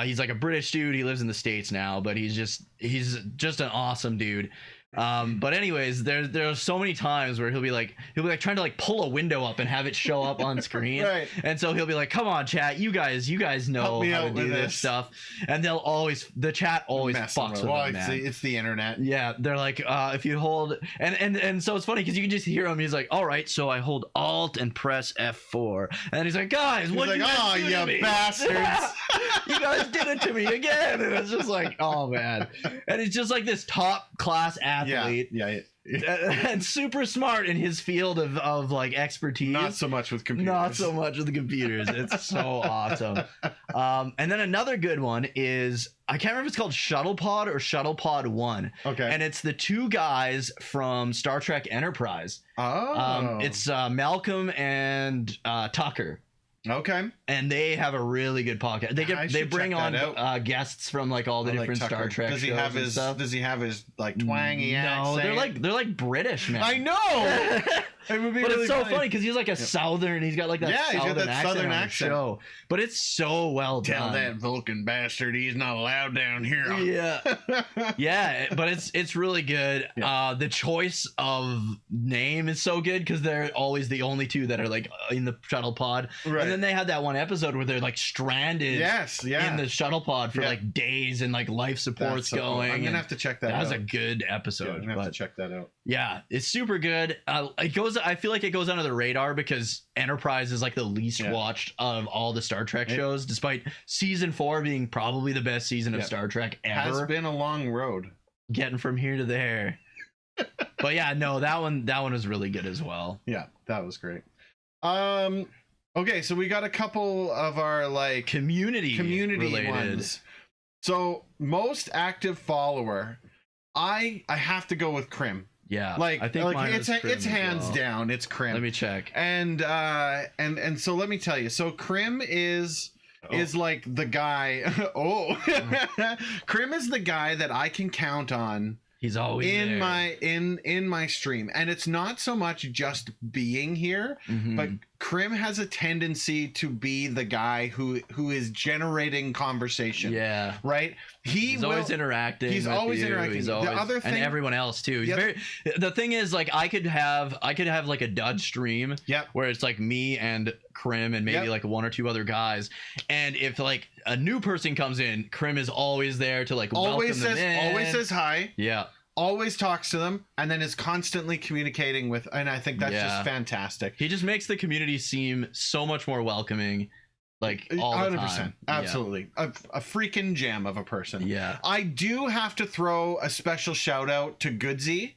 S2: He's like a British dude. He lives in the States now, but he's just an awesome dude. But anyways, there's so many times where he'll be like trying to like pull a window up and have it show up on screen.
S1: Right.
S2: And so he'll be like, come on, chat, you guys know how to do this stuff. And the chat always fucks with them, man.
S1: It's the internet.
S2: Yeah, they're like, if you hold and so it's funny because you can just hear him. He's like, all right, so I hold Alt and press F4, and he's like, guys, what you guys do to me?
S1: Bastards!
S2: You guys did it to me again, and it's just like, oh man, and he's just like this top class athlete.
S1: Yeah.
S2: And super smart in his field of like expertise.
S1: Not so much with computers.
S2: Not so much with the computers. It's so awesome. And then another good one is, I can't remember if it's called Shuttlepod or Shuttlepod 1.
S1: Okay.
S2: And it's the two guys from Star Trek Enterprise.
S1: Oh.
S2: It's Malcolm and Tucker.
S1: Okay.
S2: And they have a really good podcast. They bring on guests from like all the different Star Trek shows.
S1: Does he have his like twangy accent?
S2: No, they're like British, man.
S1: I know. It would be
S2: but
S1: really
S2: it's so funny because he's like a southern. He's got like that southern accent. Show. But it's so well done.
S1: Tell that Vulcan bastard he's not allowed down here.
S2: Yeah, yeah. But it's really good. Yeah. The choice of name is so good because they're always the only two that are like in the shuttle pod. Right. And then they had that one episode where they're like stranded. In the shuttle pod for like days and like life support's going.
S1: I'm gonna have to check that out.
S2: That was a good episode.
S1: I'm gonna have to check that out.
S2: Yeah, it's super good. I feel like it goes under the radar because Enterprise is like the least watched of all the Star Trek shows, despite season 4 being probably the best season of Star Trek ever.
S1: Has been a long road
S2: getting from here to there. But yeah, no, that one was really good as well.
S1: Yeah, that was great. Okay, so we got a couple of our like community related ones. So most active follower, I have to go with Krim.
S2: Yeah,
S1: like
S2: I think
S1: it's hands down. It's Krim.
S2: Let me check.
S1: And so let me tell you. So Krim is like the guy. Krim is the guy that I can count on.
S2: He's always
S1: in
S2: there.
S1: in my stream, and it's not so much just being here,
S2: Mhm.
S1: but Krim has a tendency to be the guy who is generating conversation.
S2: Yeah.
S1: Right.
S2: He's always interacting.
S1: He's
S2: with
S1: always
S2: you.
S1: interacting.
S2: He's
S1: The
S2: always,
S1: other
S2: and
S1: thing-
S2: everyone else too. He's
S1: Yep.
S2: very. The thing is, like, I could have like a dud stream.
S1: Yep.
S2: Where it's like me and Krim and maybe
S1: Yep.
S2: like one or two other guys, and if like a new person comes in, Krim is always there to like
S1: Always
S2: welcome them in.
S1: always says hi.
S2: Yeah.
S1: Always talks to them, and then is constantly communicating with. And I think that's
S2: Yeah.
S1: just fantastic.
S2: He just makes the community seem so much more welcoming, like all the time.
S1: Absolutely, a freaking gem of a person.
S2: Yeah.
S1: I do have to throw a special shout out to Goodsy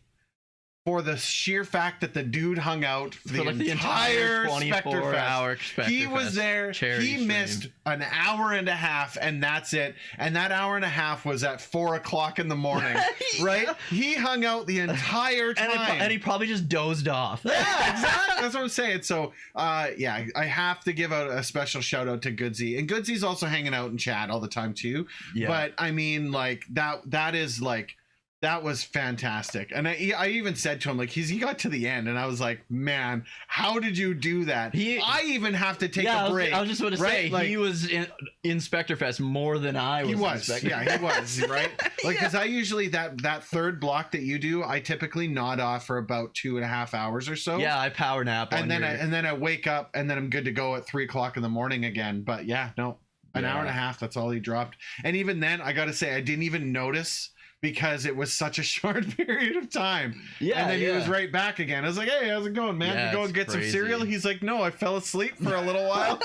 S1: for the sheer fact that the dude hung out
S2: For like the entire
S1: Spectre
S2: 24-hour
S1: Fest. He was there. He missed an hour and a half, and that's it. And that hour and a half was at 4 o'clock in the morning, right? He hung out the entire time.
S2: and he probably just dozed off.
S1: Yeah, exactly. That's what I'm saying. So, yeah, I have to give out a special shout out to Goodsy, and Goodsy's also hanging out in chat all the time too.
S2: Yeah.
S1: But I mean, like that is like. That was fantastic. And I even said to him, like, he got to the end, and I was like, man, how did you do that? I even have to take a break.
S2: I was just about to say,
S1: like,
S2: he was in Spectrefest more than I was.
S1: he was. Yeah, he was, right? Like, because I usually, that third block that you do, I typically nod off for about 2.5 hours or so.
S2: Yeah, I power nap.
S1: And then I wake up, and then I'm good to go at 3 o'clock in the morning again. But yeah, no, an hour and a half, that's all he dropped. And even then, I got to say, I didn't even notice, because it was such a short period of time.
S2: Yeah,
S1: and then he
S2: yeah.
S1: was right back again. I was like, hey, how's it going, man?
S2: Yeah,
S1: You go
S2: it's
S1: and get
S2: crazy.
S1: some cereal? He's like, no, I fell asleep for a little while.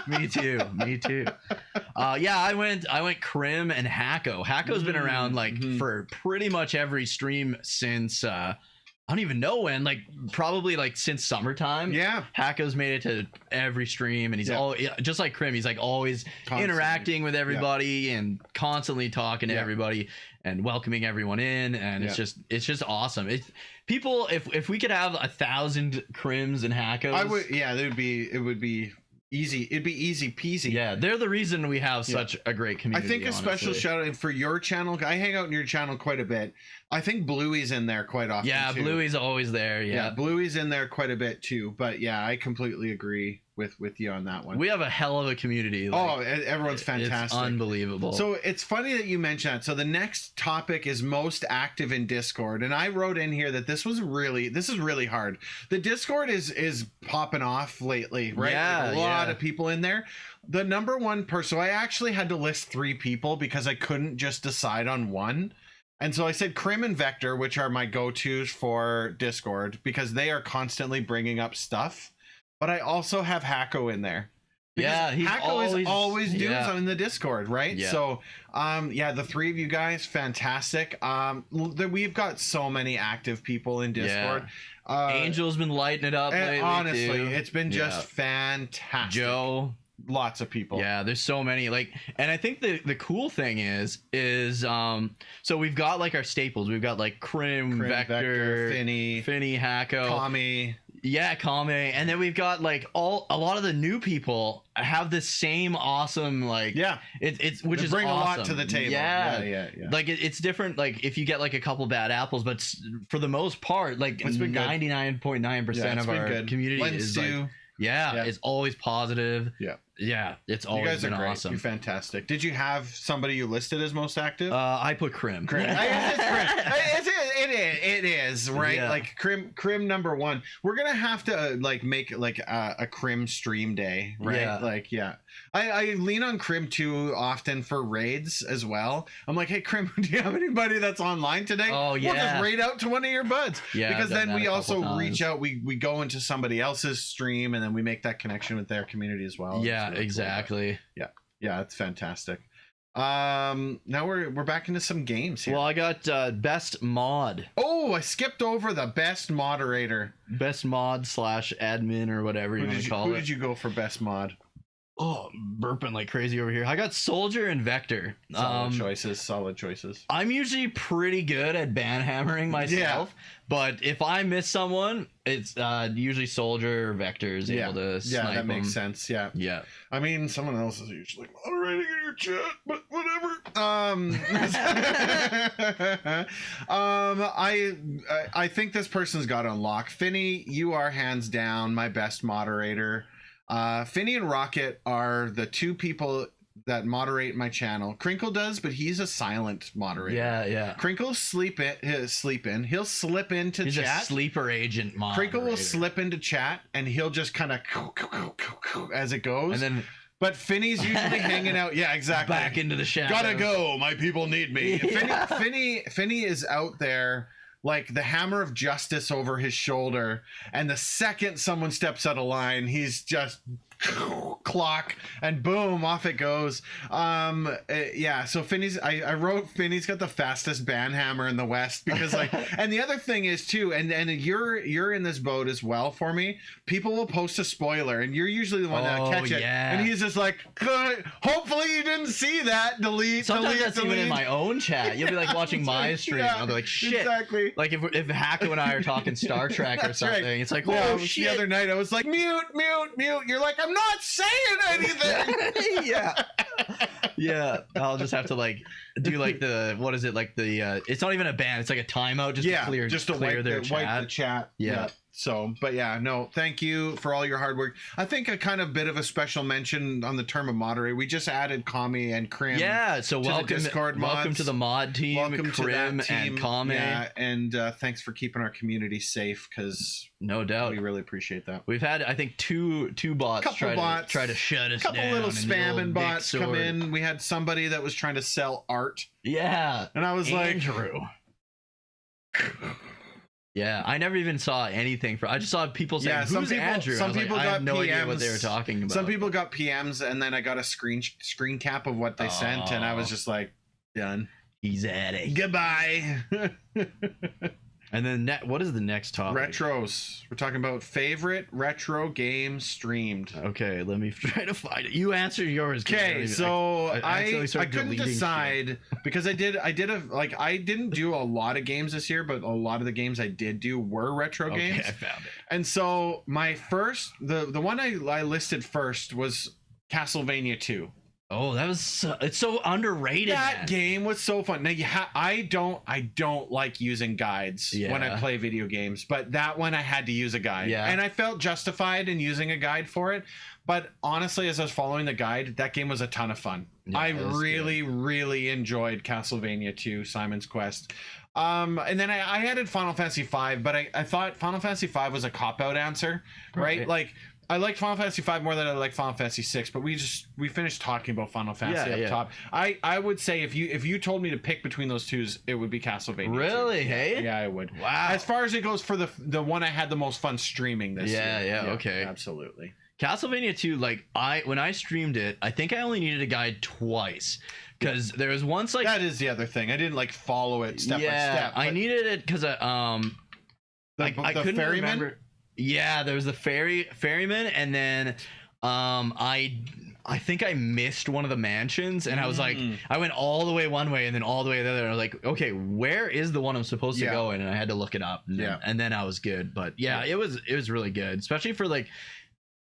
S2: Me too. Yeah, I went Krim and Hacko. Hacko's been around like for pretty much every stream since I don't even know when, like probably like since summertime.
S1: Yeah.
S2: Hacko's made it to every stream, and he's all just like Krim. He's like always
S1: Constantly.
S2: interacting with everybody and constantly talking to everybody and welcoming everyone in, and it's just awesome. People, if we could have 1,000 Krims and Hackos,
S1: I would. Yeah, it would be easy. It'd be easy peasy.
S2: Yeah, they're the reason we have such a great
S1: I
S2: community.
S1: think a special
S2: honestly.
S1: shout out for your channel. I hang out in your channel quite a bit. I think Bluey's in there quite often.
S2: Yeah,
S1: too.
S2: Bluey's always there.
S1: Yeah,
S2: Yeah.
S1: Bluey's in there quite a bit too. But yeah, I completely agree with you on that one.
S2: We have a hell of a community. Like,
S1: Everyone's fantastic.
S2: It's unbelievable.
S1: So it's funny that you mentioned that. So the next topic is most active in Discord, and I wrote in here that this is really hard. The Discord is popping off lately, right?
S2: Yeah,
S1: Like a lot
S2: yeah.
S1: of people in there. The number one person, so I actually had to list 3 people because I couldn't just decide on one. And so I said Krim and Vector, which are my go-tos for Discord, because they are constantly bringing up stuff. But I also have Hacko in there. Because
S2: Yeah, he's
S1: Hacko is always doing
S2: yeah.
S1: something in the Discord, right?
S2: Yeah.
S1: So, the 3 of you guys, fantastic. We've got so many active people in Discord.
S2: Angel's been lighting it up
S1: And
S2: lately,
S1: honestly,
S2: too.
S1: it's been just fantastic.
S2: Joe.
S1: Lots of people.
S2: Yeah, there's so many. Like, and I think the cool thing is so we've got like our staples. We've got like Krim, Vector,
S1: Finny,
S2: Hacko,
S1: Tommy.
S2: Yeah, Kame, and then we've got like a lot of the new people have the same awesome like it's which
S1: They
S2: is
S1: bring
S2: awesome.
S1: a lot to the table.
S2: Yeah.
S1: Yeah.
S2: Like it's different. Like if you get like a couple bad apples, but for the most part, like
S1: It's been good.
S2: 99.9% of
S1: been
S2: our
S1: good.
S2: community
S1: Lens
S2: is
S1: stew.
S2: like it's always positive.
S1: Yeah.
S2: It's
S1: You
S2: always
S1: guys are
S2: been
S1: great.
S2: awesome.
S1: You're fantastic. Did you have somebody you listed as most active?
S2: I put Krim.
S1: It is right.
S2: Yeah.
S1: Like Krim number 1. We're gonna have to make a Krim stream day, right?
S2: Yeah.
S1: I lean on Krim too often for raids as well. I'm like, hey Krim, do you have anybody that's online today?
S2: Oh,
S1: We'll just
S2: yeah.
S1: raid out to one of your buds.
S2: Yeah,
S1: because
S2: I've done
S1: then
S2: that
S1: we
S2: a couple
S1: also
S2: times.
S1: reach out. We go into somebody else's stream, and then we make that connection with their community as well.
S2: Yeah,
S1: It's really cool.
S2: exactly.
S1: Yeah, it's fantastic. Now we're back into some games here.
S2: Well, I got best mod.
S1: Oh, I skipped over the best moderator.
S2: Best mod / admin or whatever you want to call
S1: Who
S2: it.
S1: did you go for best mod?
S2: Oh, burping like crazy over here. I got Soldier and Vector.
S1: Solid choices. Solid choices.
S2: I'm usually pretty good at banhammering myself, but if I miss someone, it's usually Soldier or Vector is able to snipe
S1: that makes
S2: them.
S1: sense. Yeah.
S2: Yeah.
S1: I mean, someone else is usually moderating in your chat, but whatever. I think this person's got to unlock. Finny, you are hands down my best moderator. Finny and Rocket are the two people that moderate my channel. Crinkle does, but he's a silent moderator.
S2: Yeah.
S1: Crinkle sleep in. He'll slip into
S2: He's
S1: chat.
S2: a sleeper agent moderator.
S1: Crinkle will slip into chat and he'll just kind of as it goes.
S2: And then
S1: but Finny's usually hanging out. Yeah, exactly.
S2: back into the shadows.
S1: Gotta go. My people need me.
S2: Yeah.
S1: Finny is out there like the hammer of justice over his shoulder, and the second someone steps out of line, he's just clock and boom, off it goes. Yeah, so Finny's I wrote Finny's got the fastest banhammer in the West because like and the other thing is too, and you're in this boat as well for me. People will post a spoiler and you're usually the one that'll catch it.
S2: Yeah.
S1: And he's just like, good. Hopefully you didn't see that. Delete.
S2: Sometimes
S1: delete,
S2: that's
S1: delete.
S2: even in my own chat. You'll be like watching my stream.
S1: Yeah,
S2: I'll be like, shit.
S1: Exactly.
S2: Like if Hacko and I are talking Star Trek or
S1: That's
S2: something,
S1: right.
S2: it's like,
S1: Yeah,
S2: oh
S1: the
S2: shit.
S1: other night I was like, mute. You're like, I'm not saying anything.
S2: Yeah. I'll just have to like do like the what is it like the it's not even a ban, it's like a timeout just to clear
S1: wipe
S2: their
S1: the,
S2: chat.
S1: wipe the chat.
S2: Yeah.
S1: So, but yeah, no, thank you for all your hard work. I think a kind of bit of a special mention on the term of moderate. We just added Kami and Krim.
S2: Yeah, so
S1: the
S2: welcome
S1: Discord
S2: welcome
S1: mods.
S2: to the mod team,
S1: Welcome
S2: Krim
S1: to that team.
S2: and Kami.
S1: Yeah, and thanks for keeping our community safe because
S2: No doubt.
S1: we really appreciate that.
S2: We've had I think two bots
S1: Couple bots.
S2: try to shut us
S1: Couple
S2: down.
S1: little
S2: and the old
S1: spamming
S2: big
S1: bots come
S2: sword.
S1: in. We had somebody that was trying to sell art,
S2: Yeah.
S1: and I was like,
S2: Andrew. Yeah, I never even saw anything for. I just saw people saying,
S1: Yeah,
S2: "Who's
S1: some people-
S2: Andrew?"
S1: some
S2: I was
S1: people
S2: like, I have
S1: got
S2: no idea what
S1: PMs.
S2: they were talking about.
S1: some people got PMs, and then I got a screen cap of what they sent, and I was
S2: Oh.
S1: just like, done.
S2: He's at it.
S1: Goodbye.
S2: And then what is the next topic?
S1: Retros. We're talking about favorite retro game streamed.
S2: Okay, let me try to find it. You answer yours. 'cause I don't
S1: Okay,
S2: even-
S1: so
S2: I accidentally
S1: I
S2: started
S1: couldn't
S2: deleting shit.
S1: decide because I didn't do a lot of games this year, but a lot of the games I did do were retro
S2: Okay,
S1: games.
S2: I found it.
S1: And so my first, the one I listed first was Castlevania 2.
S2: Oh, it's so underrated.
S1: That
S2: man.
S1: game was so fun. Now I don't like using guides when I
S2: Yeah.
S1: play video games, but that one I had to use a guide.
S2: Yeah.
S1: And I felt justified in using a guide for it. But honestly, as I was following the guide, that game was a ton of fun.
S2: Yeah,
S1: I
S2: it was
S1: really enjoyed Castlevania 2, Simon's Quest. And then I added Final Fantasy 5, but I thought Final Fantasy 5 was a cop-out answer, right?
S2: Right.
S1: Like I liked Final Fantasy 5 more than I like Final Fantasy 6, but we finished talking about Final Fantasy
S2: Yeah,
S1: up
S2: yeah.
S1: top. I would say if you told me to pick between those two, it would be Castlevania 2.
S2: Really? Hey?
S1: Yeah, I would.
S2: Wow.
S1: As far as it goes for the one I had the most fun streaming this
S2: Yeah,
S1: year.
S2: yeah, okay.
S1: Absolutely.
S2: Castlevania 2, like when I streamed it, I think I only needed a guide twice because there was once like
S1: That is the other thing. I didn't like follow it step by step.
S2: I
S1: but
S2: needed it because I
S1: the
S2: couldn't
S1: ferryman?
S2: remember. Yeah, there was the ferryman, and then I think I missed one of the mansions, and I was like, I went all the way one way and then all the way the other. And I was like, okay, where is the one I'm supposed to
S1: Yeah.
S2: go in? And I had to look it up. And
S1: Yeah.
S2: and then I was good. But yeah, it was really good, especially for like.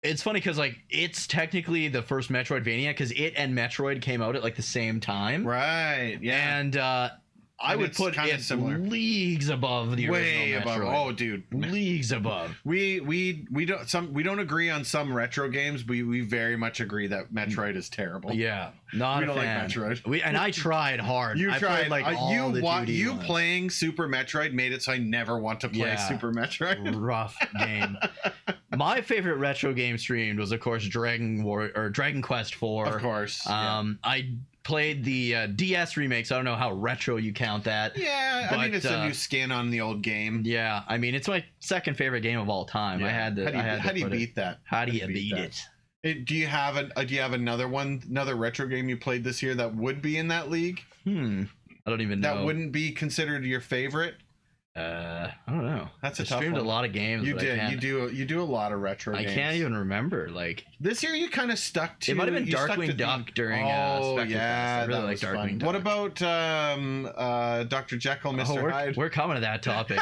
S2: It's funny because like it's technically the first Metroidvania because it and Metroid came out at like the same time,
S1: Right. Yeah.
S2: and I
S1: And
S2: would
S1: it's
S2: put
S1: kinda
S2: it
S1: similar.
S2: leagues above the
S1: Way
S2: original
S1: above.
S2: Metroid.
S1: Oh, dude.
S2: Leagues above.
S1: We don't agree on some retro games, but we very much agree that Metroid is terrible.
S2: Yeah, not
S1: We
S2: a
S1: don't like
S2: fan.
S1: Metroid.
S2: And I tried hard.
S1: You
S2: I
S1: tried
S2: played, like all the 2D
S1: you
S2: ones.
S1: playing Super Metroid made it so I never want to play
S2: Yeah.
S1: Super Metroid.
S2: Rough game. My favorite retro game streamed was of course Dragon Quest 4.
S1: Of course.
S2: I played the DS remakes. I don't know how retro you count that.
S1: Yeah, I mean
S2: But,
S1: it's a new skin on the old game.
S2: Yeah, I mean it's my second favorite game of all time.
S1: Yeah.
S2: I had to.
S1: How do you
S2: put it-
S1: beat that?
S2: How do you beat
S1: that?
S2: it?
S1: Do you have another retro game you played this year that would be in that league?
S2: I don't even know.
S1: That wouldn't be considered your favorite?
S2: I don't know.
S1: That's a
S2: I
S1: tough
S2: streamed
S1: one.
S2: a lot of games.
S1: You
S2: but I
S1: did.
S2: can't-
S1: You do a lot of retro
S2: I
S1: games.
S2: can't even remember. Like
S1: This year, you kind of stuck to.
S2: it might have been
S1: you stuck
S2: Darkwing
S1: to
S2: Duck during
S1: Oh
S2: Spectre Fest.
S1: yeah,
S2: I really
S1: that
S2: like
S1: was
S2: Darkwing
S1: fun.
S2: Duck.
S1: What about Dr. Jekyll, Mr.
S2: we're,
S1: Hyde?
S2: we're coming to that topic.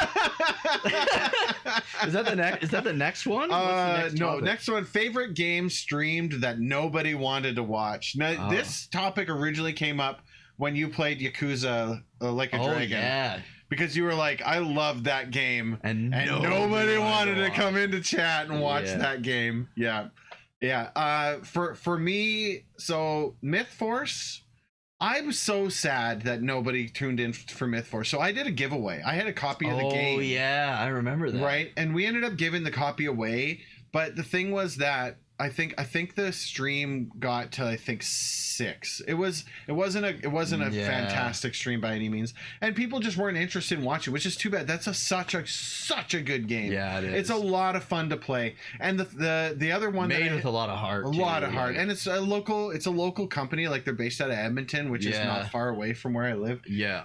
S2: Is that the next? Is that the next one? What's the next
S1: No,
S2: topic?
S1: next one. Favorite game streamed that nobody wanted to watch. Now,
S2: Oh.
S1: this topic originally came up when you played Yakuza Like a
S2: Oh
S1: Dragon,
S2: yeah,
S1: because you were like, "I love that game,"
S2: and
S1: nobody wanted to
S2: watch.
S1: come into chat and watch
S2: Yeah.
S1: that game. Yeah. For me, so Myth Force. I'm so sad that nobody tuned in for Myth Force. So I did a giveaway. I had a copy of the game.
S2: Oh yeah, I remember that.
S1: Right, and we ended up giving the copy away, but the thing was that I think the stream got to 6. It wasn't a
S2: Yeah.
S1: fantastic stream by any means, and people just weren't interested in watching, which is too bad. That's such a good game.
S2: Yeah, it is.
S1: It's a lot of fun to play, and the other one
S2: Made
S1: that
S2: with a lot of heart.
S1: a
S2: too,
S1: lot of heart,
S2: like-
S1: and it's a local company. Like they're based out of Edmonton, which is
S2: Yeah.
S1: not far away from where I live.
S2: yeah.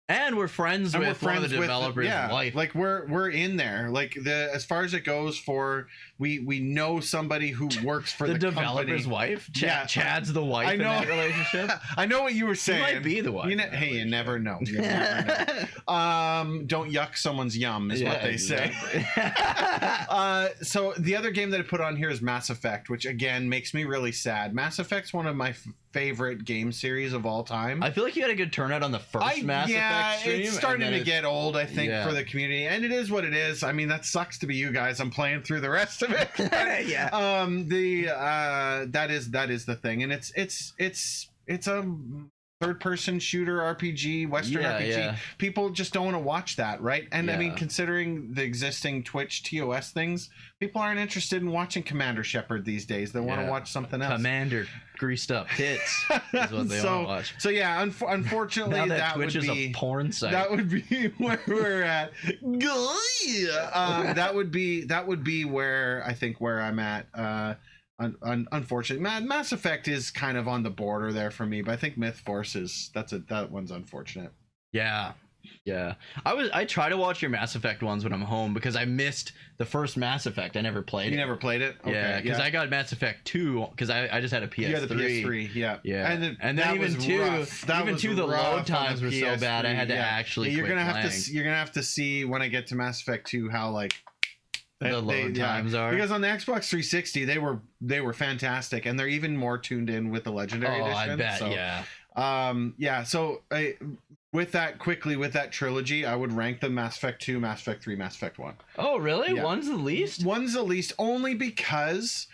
S2: And we're friends
S1: And
S2: with one of the developers' wife.
S1: like we're in there, like as far as it goes for we know somebody who works for
S2: the
S1: the
S2: developer's
S1: company.
S2: wife.
S1: Yeah.
S2: Chad's the wife
S1: I
S2: in
S1: know.
S2: that relationship.
S1: I know what you were
S2: She
S1: saying.
S2: might be the wife.
S1: You
S2: in
S1: know,
S2: that
S1: hey, you
S2: relationship.
S1: never know. You never know. Don't yuck someone's yum is what they say. So the other game that I put on here is Mass Effect, which again makes me really sad. Mass Effect's one of my favorite game series of all time.
S2: I feel like you had a good turnout on the first Mass Effect stream.
S1: it's
S2: and
S1: starting
S2: then
S1: to
S2: it's-
S1: get old, I think,
S2: Yeah.
S1: for the community, and it is what it is. I mean, that sucks to be you guys. I'm playing through the rest of it.
S2: Yeah.
S1: That is the thing, and it's a third-person shooter RPG, Western
S2: Yeah,
S1: RPG.
S2: yeah.
S1: People just don't want to watch that, right? And I mean,
S2: Yeah.
S1: considering the existing Twitch TOS things, people aren't interested in watching Commander Shepard these days. They want to
S2: Yeah.
S1: watch something else.
S2: Commander greased up tits is what they want to watch.
S1: So yeah, unfortunately,
S2: Now that,
S1: that
S2: Twitch
S1: would
S2: is
S1: be
S2: a porn site.
S1: that would be where we're at. That would be where I think where I'm at. Unfortunately, Mass Effect is kind of on the border there for me, but I think Myth Force that one's unfortunate.
S2: Yeah. I try to watch your Mass Effect ones when I'm home because I missed the first Mass Effect. I never played
S1: You
S2: it.
S1: never played it?
S2: Yeah, because I got Mass Effect 2 because I just had a PS3.
S1: You had the PS3, yeah.
S2: Yeah, and then
S1: that
S2: even
S1: was
S2: 2,
S1: rough. That
S2: even
S1: was
S2: 2, the
S1: rough on
S2: load times were so bad. I had to
S1: PS3, yeah.
S2: actually.
S1: You're
S2: quit
S1: gonna
S2: playing.
S1: you're gonna have to see when I get to Mass Effect 2 how like
S2: The load times are.
S1: because on the Xbox 360 they were fantastic, and they're even more tuned in with the Legendary Edition.
S2: I bet.
S1: So,
S2: Yeah.
S1: So with that trilogy, I would rank them Mass Effect 2, Mass Effect 3, Mass Effect 1.
S2: Oh, really?
S1: Yeah.
S2: One's the least.
S1: One's the least, only because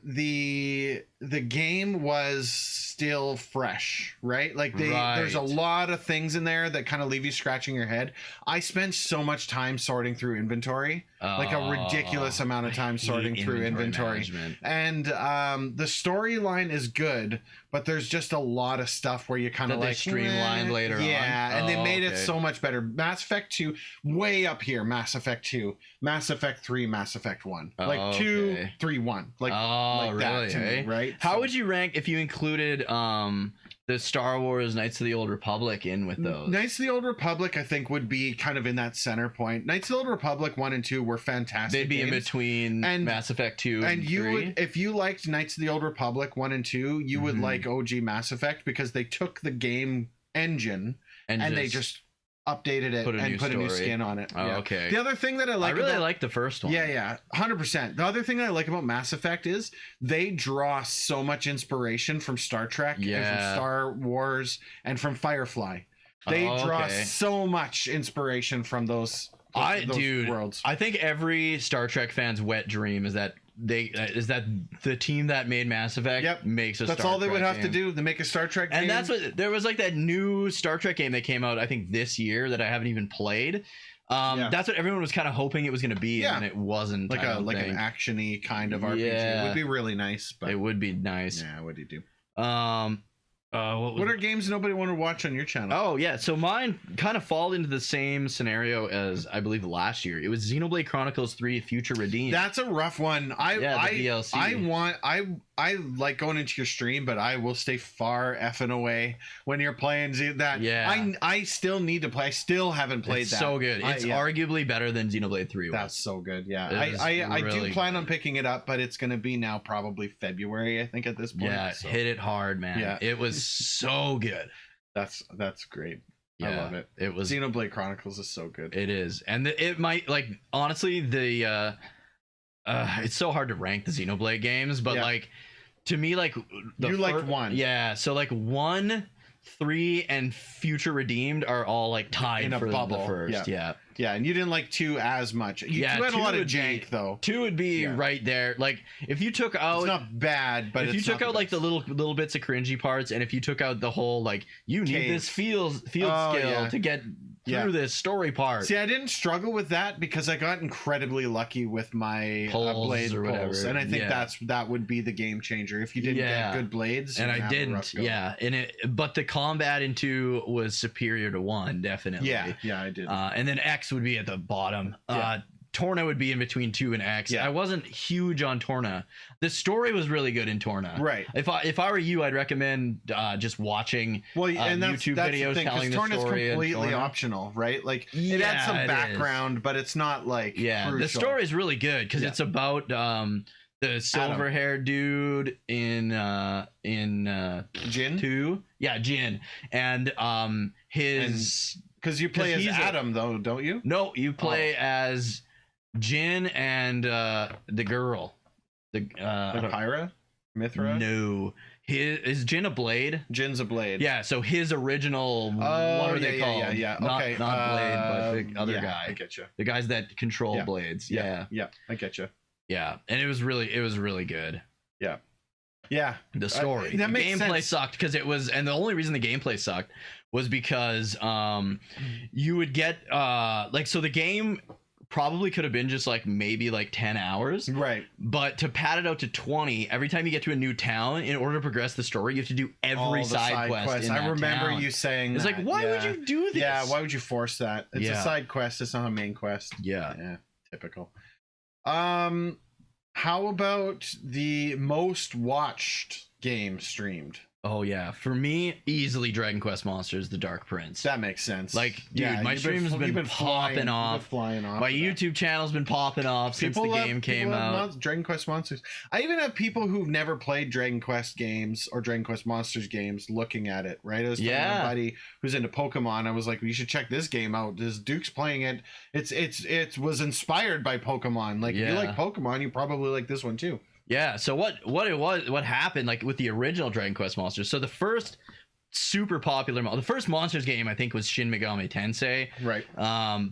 S1: the game was still fresh, right? Like there's a
S2: Right.
S1: lot of things in there that kind of leave you scratching your head. I spent so much time sorting through inventory, like a ridiculous amount of time sorting through inventory.
S2: management.
S1: And the storyline is good, but there's just a lot of stuff where you kind of
S2: That they
S1: like
S2: streamlined later on?
S1: Yeah, and they
S2: Oh,
S1: made it
S2: okay.
S1: so much better. Mass Effect 2, way up here. Mass Effect 2, Mass Effect 3, Mass Effect 1. Like
S2: Oh,
S1: 2,
S2: okay.
S1: 3, 1. Like,
S2: Oh,
S1: like that
S2: really?
S1: to me,
S2: eh?
S1: right?
S2: How
S1: So-
S2: would you rank if you included the Star Wars Knights of the Old Republic in with those?
S1: Knights of the Old Republic, I think, would be kind of in that center point. Knights of the Old Republic 1 and 2 were fantastic.
S2: They'd be in
S1: games.
S2: between
S1: And-
S2: Mass Effect 2
S1: And you
S2: 3.
S1: would, if you liked Knights of the Old Republic 1 and 2, you would
S2: Mhm.
S1: like OG Mass Effect because they took the game engine and they just updated it
S2: put a
S1: and
S2: new
S1: put a new
S2: story.
S1: skin on it.
S2: Oh,
S1: Yeah.
S2: okay.
S1: The other thing that I
S2: I
S1: like
S2: really
S1: about
S2: like the first one.
S1: Yeah, 100%. The other thing that I like about Mass Effect is they draw so much inspiration from Star Trek and from
S2: Yeah.
S1: Star Wars and from Firefly. They
S2: Oh,
S1: draw
S2: okay.
S1: so much inspiration from those
S2: Dude,
S1: worlds.
S2: I think every Star Trek fan's wet dream is that the team that made Mass Effect
S1: Yep.
S2: makes a
S1: That's
S2: Star
S1: all they would
S2: Trek
S1: have to
S2: game.
S1: do. They make a Star Trek
S2: And
S1: game.
S2: that's what there was, like that new Star Trek game that came out I think this year that I haven't even played.
S1: Yeah.
S2: That's what everyone was kind of hoping it was going to be,
S1: Yeah.
S2: and it wasn't.
S1: like
S2: I
S1: a
S2: don't
S1: like an
S2: think.
S1: actiony kind of RPG. It
S2: Yeah.
S1: would be really nice, but
S2: It would be nice.
S1: yeah, what do you do?
S2: What
S1: What are games nobody want to watch on your channel?
S2: Oh yeah, so mine kind of fall into the same scenario as I believe last year. It was Xenoblade Chronicles 3: Future Redeemed.
S1: That's a rough one. I
S2: Yeah, the DLC.
S1: I I like going into your stream, but I will stay far effing away when you're playing that.
S2: Yeah.
S1: I still need to play. I still haven't played
S2: It's
S1: that.
S2: so good. It's arguably better than Xenoblade 3 was.
S1: That's so good. Yeah. I
S2: really
S1: do plan on picking it up, but it's going to be now probably February, I think, at this point.
S2: Yeah,
S1: so
S2: hit it hard, man.
S1: Yeah.
S2: It was so good.
S1: that's great.
S2: Yeah,
S1: I love it.
S2: It was.
S1: Xenoblade Chronicles is so good.
S2: It is, and it might, like, honestly, the it's so hard to rank the Xenoblade games, but
S1: Yeah.
S2: like, to me, like,
S1: You like 1.
S2: Yeah, so like 1, 3, and Future Redeemed are all like tied
S1: In a
S2: for
S1: bubble.
S2: the first. Yeah.
S1: Yeah, and you didn't like 2 as much. You
S2: Yeah,
S1: had a
S2: 2
S1: lot of
S2: would be-
S1: jank though.
S2: 2 would be
S1: Yeah.
S2: right there. Like, if you took out,
S1: It's not bad, but
S2: if you
S1: it's
S2: took
S1: not
S2: out like the
S1: best.
S2: little bits of cringy parts, and if you took out the whole, like, you need
S1: Cave.
S2: this field
S1: Oh,
S2: skill
S1: yeah.
S2: to get
S1: Yeah.
S2: through this story part.
S1: See, I didn't struggle with that because I got incredibly lucky with my
S2: Pulls
S1: blade
S2: or whatever.
S1: pulls, and I think
S2: Yeah.
S1: that would be the game changer if you didn't
S2: Yeah.
S1: get good blades.
S2: And
S1: you'd
S2: I
S1: have a
S2: didn't.
S1: rough go.
S2: Yeah, but the combat in 2 was superior to 1, definitely.
S1: Yeah, I did.
S2: And then X would be at the bottom.
S1: Yeah.
S2: Torna would be in between 2 and X.
S1: Yeah.
S2: I wasn't huge on Torna. The story was really good in Torna.
S1: Right.
S2: If I were you, I'd recommend just watching
S1: Well, and that's
S2: YouTube
S1: that's
S2: videos
S1: the thing, 'cause
S2: telling the
S1: Torna's
S2: story. in
S1: completely
S2: Torna.
S1: optional, right? Like it
S2: Yeah,
S1: adds some
S2: it is.
S1: background, but it's not like
S2: Yeah,
S1: crucial.
S2: the story is really good because
S1: Yeah.
S2: it's about the silver haired dude in
S1: Jin,
S2: 2. Yeah, Jin. And his
S1: because you play
S2: 'cause
S1: as
S2: he's
S1: Adam though, don't you?
S2: no, you play as Jin and the girl. The
S1: Pyra, Mithra,
S2: no, is Jin a blade?
S1: Jin's a blade.
S2: Yeah, so his original what are they called?
S1: Yeah.
S2: Not,
S1: Okay,
S2: not blade, but the other
S1: yeah,
S2: guy,
S1: I get you.
S2: the guys that control
S1: Yeah.
S2: blades. Yeah,
S1: I get you.
S2: yeah, and it was really good.
S1: Yeah,
S2: The story,
S1: that
S2: the
S1: makes
S2: gameplay
S1: sense.
S2: sucked because it was, and the only reason the gameplay sucked was because you would get like, so the game probably could have been just like maybe like 10 hours,
S1: right.
S2: but to pad it out to 20, every time you get to a new town, in order to progress the story, you have to do every
S1: All the
S2: side quest in
S1: I
S2: that
S1: remember
S2: town.
S1: you saying
S2: It's
S1: that.
S2: like, why would
S1: yeah.
S2: you do this?
S1: Yeah, why would you force that? It's
S2: Yeah.
S1: a side quest. It's not a main quest.
S2: Yeah.
S1: Yeah, typical. How about the most watched game streamed?
S2: Oh yeah, for me, easily Dragon Quest Monsters: The Dark Prince.
S1: That makes sense.
S2: Like, dude, my stream's been popping off.
S1: Flying off.
S2: My
S1: of that.
S2: YouTube channel's been popping off since the game came out.
S1: Dragon Quest Monsters. I even have people who've never played Dragon Quest games or Dragon Quest Monsters games looking at it. Right? I was telling
S2: Yeah.
S1: my buddy who's into Pokemon. I was like, "You should check this game out. This Duke's playing it. It was inspired by Pokemon. Like, if you
S2: Yeah.
S1: like Pokemon, you probably like this one too."
S2: Yeah. So what happened, like, with the original Dragon Quest Monsters? So the first super popular, the first Monsters game, I think, was Shin Megami Tensei.
S1: Right.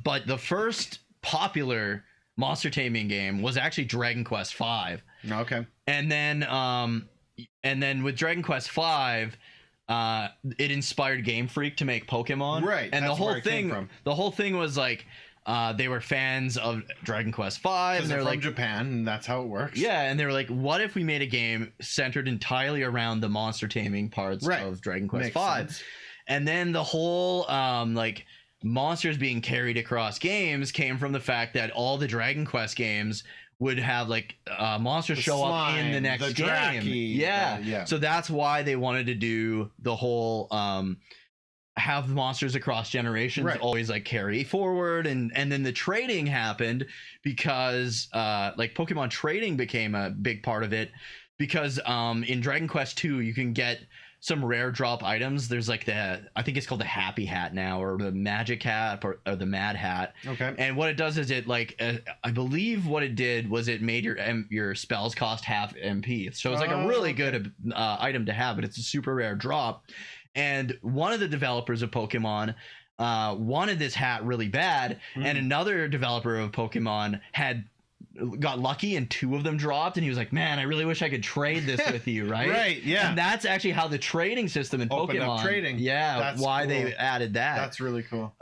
S2: But the first popular monster taming game was actually Dragon Quest V.
S1: Okay.
S2: And then with Dragon Quest V, it inspired Game Freak to make Pokemon.
S1: Right,
S2: And
S1: that's where it came from.
S2: the whole thing was like, they were fans of Dragon Quest V, and
S1: Because
S2: they're
S1: they're
S2: like,
S1: from Japan, and that's how it works.
S2: yeah, and they were like, what if we made a game centered entirely around the monster taming parts
S1: Right.
S2: of Dragon Quest
S1: Makes
S2: V?
S1: sense.
S2: And then the whole like monsters being carried across games came from the fact that all the Dragon Quest games would have like monsters
S1: The
S2: show up in the
S1: slime,
S2: next
S1: the
S2: game.
S1: Draki,
S2: Yeah.
S1: yeah.
S2: So that's why they wanted to do the whole have monsters across generations
S1: Right.
S2: always like carry forward, and then the trading happened because like Pokemon trading became a big part of it, because in Dragon Quest 2 you can get some rare drop items. There's like I think it's called the Happy Hat now, or the Magic Hat, or the Mad Hat.
S1: Okay.
S2: And what it does is it like I believe what it did was it made your spells cost half MP. So it's like a really good item to have, but it's a super rare drop. And one of the developers of Pokemon wanted this hat really bad, and another developer of Pokemon got lucky and 2 of them dropped, and he was like, man, I really wish I could trade this with you, right?
S1: Right, yeah.
S2: And that's actually how the trading system in
S1: Opened
S2: Pokemon,
S1: up trading.
S2: yeah,
S1: That's
S2: why
S1: cool.
S2: they added that.
S1: That's really cool.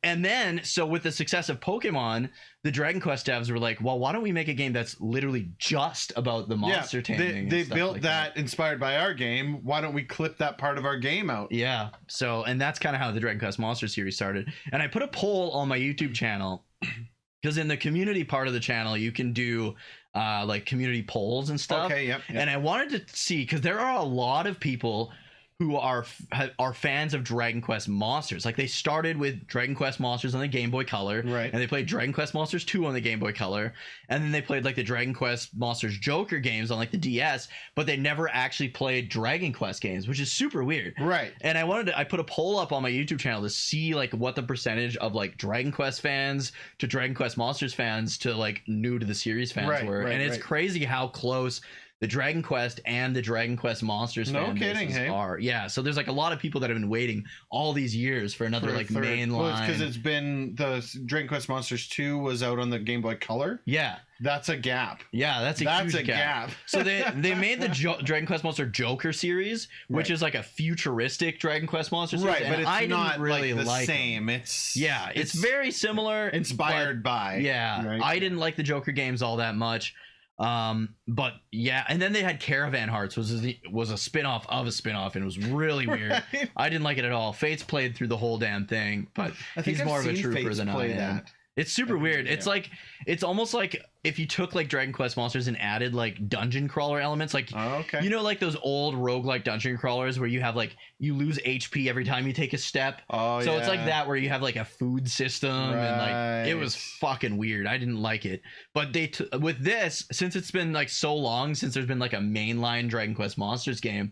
S2: And then, so with the success of Pokemon, the Dragon Quest devs were like, well, why don't we make a game that's literally just about the monster taming?
S1: They
S2: and stuff
S1: built
S2: like
S1: that inspired by our game. Why don't we clip that part of our game out?
S2: Yeah. So, and that's kind of how the Dragon Quest Monster series started. And I put a poll on my YouTube channel, because in the community part of the channel, you can do like community polls and stuff.
S1: Okay, yep.
S2: And I wanted to see, because there are a lot of people who are fans of Dragon Quest Monsters. Like, they started with Dragon Quest Monsters on the Game Boy Color,
S1: Right.
S2: and they played Dragon Quest Monsters 2 on the Game Boy Color, and then they played like the Dragon Quest Monsters Joker games on like the DS, but they never actually played Dragon Quest games, which is super weird.
S1: Right.
S2: And I put a poll up on my YouTube channel to see like what the percentage of like Dragon Quest fans to Dragon Quest Monsters fans to like new to the series fans
S1: Right,
S2: were,
S1: right,
S2: and it's
S1: right.
S2: crazy how close the Dragon Quest and the Dragon Quest Monsters
S1: No
S2: fan
S1: kidding,
S2: bases
S1: hey?
S2: are. Yeah, so there's like a lot of people that have been waiting all these years for another
S1: For a
S2: like
S1: third.
S2: mainline.
S1: Well, it's because it's been the Dragon Quest Monsters 2 was out on the Game Boy Color.
S2: Yeah,
S1: That's a gap.
S2: that's a huge gap. So they made the Dragon Quest Monster Joker series, which
S1: Right.
S2: is like a futuristic Dragon Quest Monster series,
S1: Right, but
S2: and
S1: it's
S2: I didn't
S1: not
S2: really
S1: like the
S2: like 'em.
S1: same. It's
S2: It's very similar,
S1: inspired
S2: but-
S1: by.
S2: Yeah,
S1: right?
S2: I didn't like the Joker games all that much. But yeah, and then they had Caravan Hearts, was a spin-off of a spin-off, and it was really weird.
S1: Right.
S2: I didn't like it at all. Fate's played through the whole damn thing, but
S1: I think
S2: he's
S1: I've
S2: more of a
S1: seen
S2: trooper
S1: Fates
S2: than I
S1: play
S2: am.
S1: that.
S2: It's super
S1: I
S2: weird.
S1: think,
S2: It's like, it's almost like if you took like Dragon Quest Monsters and added like dungeon crawler elements, like
S1: Oh, okay.
S2: you know, like those old roguelike dungeon crawlers where you have like you lose HP every time you take a step.
S1: Oh,
S2: So it's like
S1: yeah.
S2: that where you have like a food system and like it was
S1: Right.
S2: fucking weird. I didn't like it. But with this, since it's been like so long since there's been like a mainline Dragon Quest Monsters game,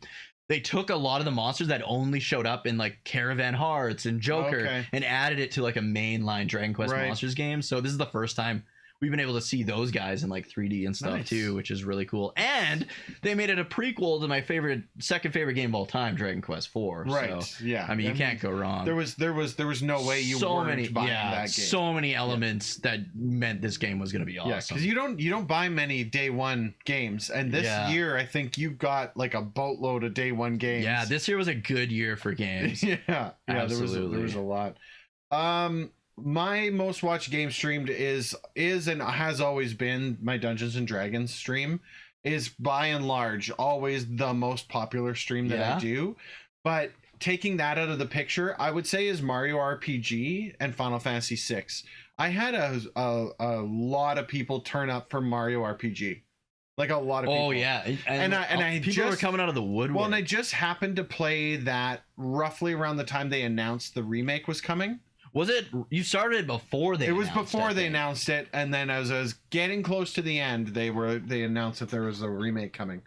S2: they took a lot of the monsters that only showed up in like Caravan Hearts and Joker
S1: Okay.
S2: and added it to like a mainline Dragon Quest
S1: Right.
S2: Monsters game. So this is the first time we've been able to see those guys in like 3D and stuff
S1: Nice.
S2: too, which is really cool. And they made it a prequel to my second favorite game of all time, Dragon Quest 4.
S1: Right.
S2: So,
S1: Yeah.
S2: I mean, you can't go wrong.
S1: There was no way you weren't buying that game.
S2: So many elements that meant this game was going to be awesome.
S1: Yeah, because you don't buy many day one games, and this
S2: Yeah.
S1: year I think you got like a boatload of day one games.
S2: Yeah, this year was a good year for games.
S1: yeah,
S2: Absolutely.
S1: there was a lot. My most watched game streamed is and has always been my Dungeons and Dragons stream. Is by and large always the most popular stream that
S2: Yeah.
S1: I do. But taking that out of the picture, I would say is Mario RPG and Final Fantasy VI. I had a lot of people turn up for Mario RPG. Like a lot of people.
S2: Oh yeah,
S1: And I
S2: people were
S1: just-
S2: coming out of the woodwork.
S1: Well, and I just happened to play that roughly around the time they announced the remake was coming.
S2: Was it? You started before they?
S1: It was
S2: announced
S1: before
S2: it,
S1: they
S2: then.
S1: announced it, and then as I was getting close to the end, they announced that there was a remake coming.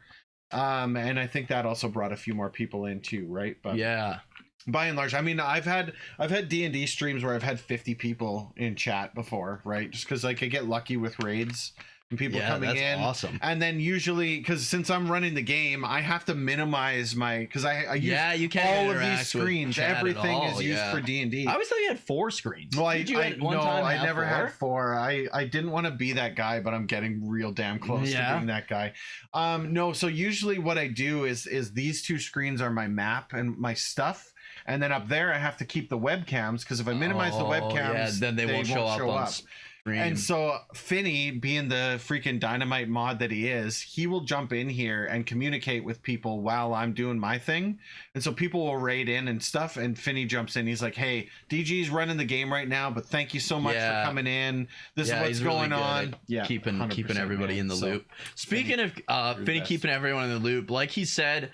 S1: And I think that also brought a few more people in too, right? But
S2: Yeah.
S1: by and large, I mean, I've had D&D streams where I've had 50 people in chat before, right? Just because like I get lucky with raids and people
S2: Yeah,
S1: coming
S2: that's
S1: in.
S2: awesome.
S1: And then usually, because since I'm running the game, I have to minimize because I use
S2: Yeah, you can't
S1: all of these
S2: interact with
S1: screens.
S2: chat at
S1: Everything
S2: all,
S1: is used
S2: yeah.
S1: for D&D.
S2: I always thought you had 4 screens.
S1: Well,
S2: Did you at one
S1: no,
S2: time
S1: I
S2: have
S1: never
S2: 4?
S1: had 4. I didn't want to be that guy, but I'm getting real damn close
S2: Yeah.
S1: to being that guy. No, so usually what I do is these 2 screens are my map and my stuff. And then up there, I have to keep the webcams because if I minimize the
S2: Oh,
S1: webcams,
S2: yeah, then they won't show up on screen.
S1: And so Finney, being the freaking dynamite mod that he is, he will jump in here and communicate with people while I'm doing my thing. And so people will raid in and stuff. And Finney jumps in. He's like, "Hey, DG's running the game right now, but thank you so much
S2: Yeah.
S1: for coming in. This
S2: Yeah,
S1: is what's
S2: he's really
S1: going
S2: good
S1: on."
S2: at
S1: Yeah,
S2: keeping
S1: 100%,
S2: everybody
S1: man.
S2: in the
S1: So,
S2: loop. Speaking of Finney
S1: best.
S2: keeping everyone in the loop, like he said,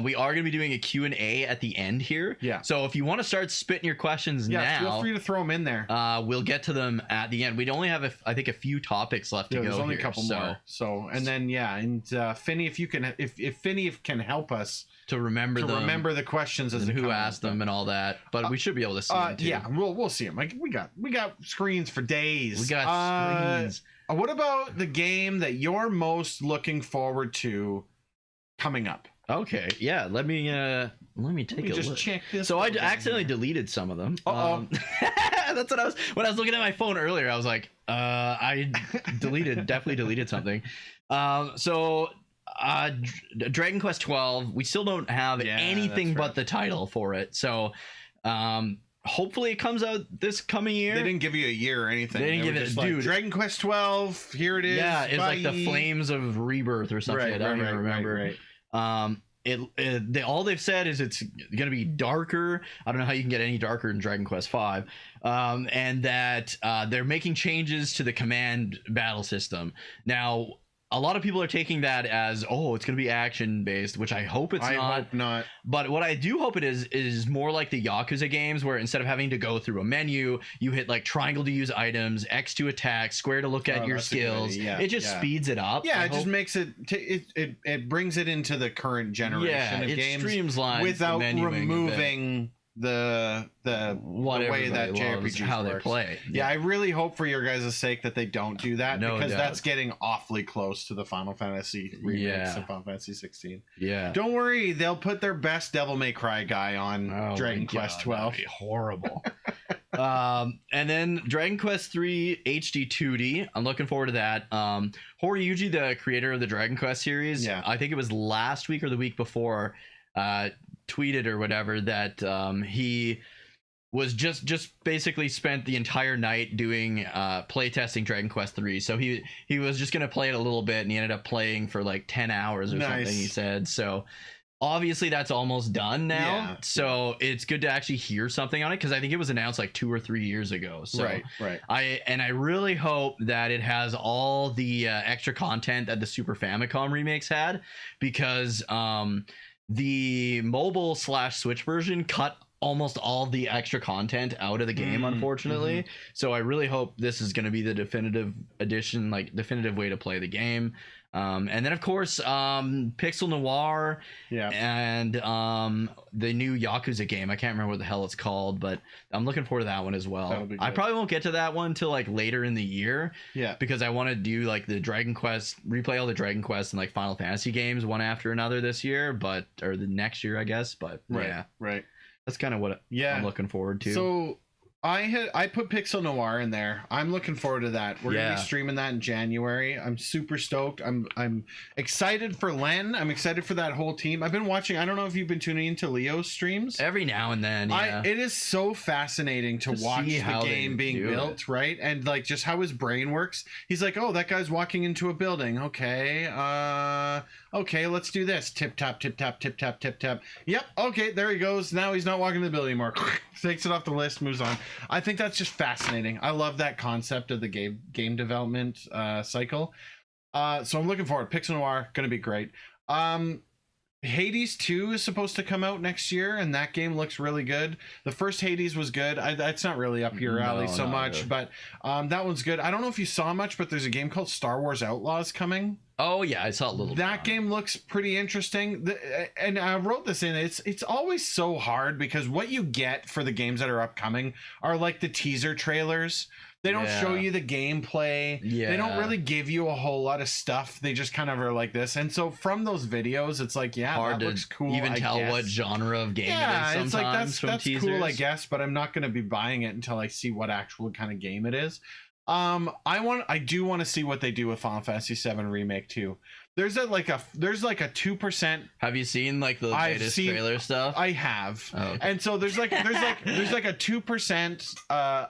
S2: we are going to be doing a Q&A at the end here.
S1: Yeah.
S2: So if you want to start spitting your questions
S1: yeah, feel
S2: now,
S1: free to throw them in there.
S2: we'll get to them at the end. We only have, I think, a few topics left to
S1: Yeah,
S2: go.
S1: there's only
S2: here,
S1: a couple
S2: so
S1: more. So, and then Finney, if you can, if Finney can help us
S2: to remember
S1: to
S2: them,
S1: remember the questions as
S2: and
S1: they
S2: who
S1: come
S2: asked
S1: up.
S2: them and all that, but we should be able to see them too.
S1: Yeah, we'll see them. Like we got screens for days.
S2: We got screens.
S1: What about the game that you're most looking forward to coming up?
S2: Okay, yeah. Let me take
S1: Let me
S2: a
S1: just
S2: look.
S1: check this.
S2: So I
S1: over
S2: accidentally
S1: here.
S2: deleted some of them.
S1: Uh-oh.
S2: That's what I was when I was looking at my phone earlier. I was like, I definitely deleted something. Dragon Quest 12. We still don't have
S1: Yeah,
S2: anything
S1: that's
S2: but
S1: right.
S2: the title for it. So, hopefully it comes out this coming year.
S1: They didn't give you a year or anything.
S2: They didn't give
S1: were
S2: it-
S1: just like,
S2: dude.
S1: Dragon Quest 12. Here it is.
S2: Yeah, it's like the
S1: Bye.
S2: Flames of Rebirth or something.
S1: Right,
S2: I don't
S1: right,
S2: even remember.
S1: right.
S2: All they've said is it's gonna be darker. I don't know how you can get any darker in Dragon Quest V, and that they're making changes to the command battle system. Now, a lot of people are taking that as, oh, it's going to be action based, which I hope it's
S1: I
S2: not.
S1: hope not.
S2: But what I do hope it is more like the Yakuza games, where instead of having to go through a menu, you hit like triangle to use items, X to attack, square to look at your
S1: That's a good
S2: skills.
S1: idea. Yeah,
S2: It just speeds it up.
S1: Yeah,
S2: I
S1: it just
S2: hope-
S1: makes it brings it into the current generation of
S2: it
S1: games
S2: streamlines
S1: without
S2: the menuing a bit.
S1: removing the
S2: what
S1: way that
S2: everybody loves,
S1: JRPGs
S2: how they
S1: works.
S2: play.
S1: Yeah, I really hope for your guys' sake that they don't do that,
S2: No
S1: because
S2: doubt.
S1: that's getting awfully close to the Final Fantasy remakes
S2: Yeah.
S1: of Final Fantasy 16.
S2: Yeah.
S1: Don't worry, they'll put their best Devil May Cry guy on
S2: Oh
S1: Dragon
S2: my
S1: Quest
S2: God,
S1: 12.
S2: that'd be horrible. And then Dragon Quest 3 HD 2D. I'm looking forward to that. Horiyuji, the creator of the Dragon Quest series,
S1: Yeah.
S2: I think it was last week or the week before, tweeted or whatever that he was just basically spent the entire night doing playtesting Dragon Quest 3. So he was just gonna play it a little bit, and he ended up playing for like 10 hours or
S1: Nice.
S2: something, he said. So obviously that's almost done now.
S1: Yeah.
S2: So it's good to actually hear something on it, because I think it was announced like 2 or 3 years ago. So
S1: Right.
S2: I really hope that it has all the extra content that the Super Famicom remakes had, because the mobile / Switch version cut almost all the extra content out of the game, unfortunately. So I really hope this is going to be the definitive edition, like definitive way to play the game. And then of course Pixel Noir
S1: Yeah.
S2: and the new Yakuza game. I can't remember what the hell it's called, but I'm looking forward to that one as well.
S1: That'll be
S2: I
S1: good.
S2: probably won't get to that one till like later in the year,
S1: Yeah.
S2: because I want to do like the Dragon Quest, replay all the Dragon Quest and like Final Fantasy games one after another this year, or the next year, I guess. But
S1: Right.
S2: yeah,
S1: Right.
S2: that's kind of what
S1: Yeah.
S2: I'm looking forward to.
S1: So I put Pixel Noir in there. I'm looking forward to that. We're gonna
S2: Yeah.
S1: be streaming that in January. I'm super stoked. I'm excited for Len. I'm excited for that whole team. I've been watching. I don't know if you've been tuning into Leo's streams.
S2: Every now and then, yeah.
S1: It is so fascinating to
S2: To
S1: watch
S2: see
S1: the
S2: how they
S1: game being
S2: do
S1: built, right? And like just how his brain works. He's like, oh, that guy's walking into a building. Okay, okay, let's do this. Tip tap, tip tap, tip tap, tip tap. Yep, okay, there he goes. Now he's not walking to the building anymore. Takes it off the list, moves on. I think that's just fascinating. I love that concept of the game development cycle. So I'm looking forward. Pixel Noir, gonna be great. Hades 2 is supposed to come out next year, and that game looks really good. The first Hades was good. It's not really up your alley
S2: No,
S1: so
S2: not
S1: much,
S2: really.
S1: but that one's good. I don't know if you saw much, but there's a game called Star Wars Outlaws coming.
S2: Oh yeah, I saw a little.
S1: That
S2: bit on it.
S1: game looks pretty interesting. And I wrote this in. It's always so hard, because what you get for the games that are upcoming are like the teaser trailers. They don't show
S2: Yeah.
S1: you the gameplay. They don't
S2: Yeah.
S1: really give you a whole lot of stuff. They just kind of are like this. And so from those videos, it's like, yeah,
S2: Hard
S1: that
S2: to
S1: looks cool.
S2: even
S1: I
S2: tell
S1: guess.
S2: what genre of game it is sometimes
S1: it's like that's
S2: from
S1: that's
S2: teasers.
S1: cool, I guess, but I'm not going to be buying it until I see what actual kind of game it is. I do want to see what they do with Final Fantasy VII Remake 2. There's like a 2%.
S2: Have you seen like the
S1: I've
S2: latest
S1: seen-
S2: trailer stuff?
S1: I have.
S2: Oh, okay.
S1: And so there's like a 2%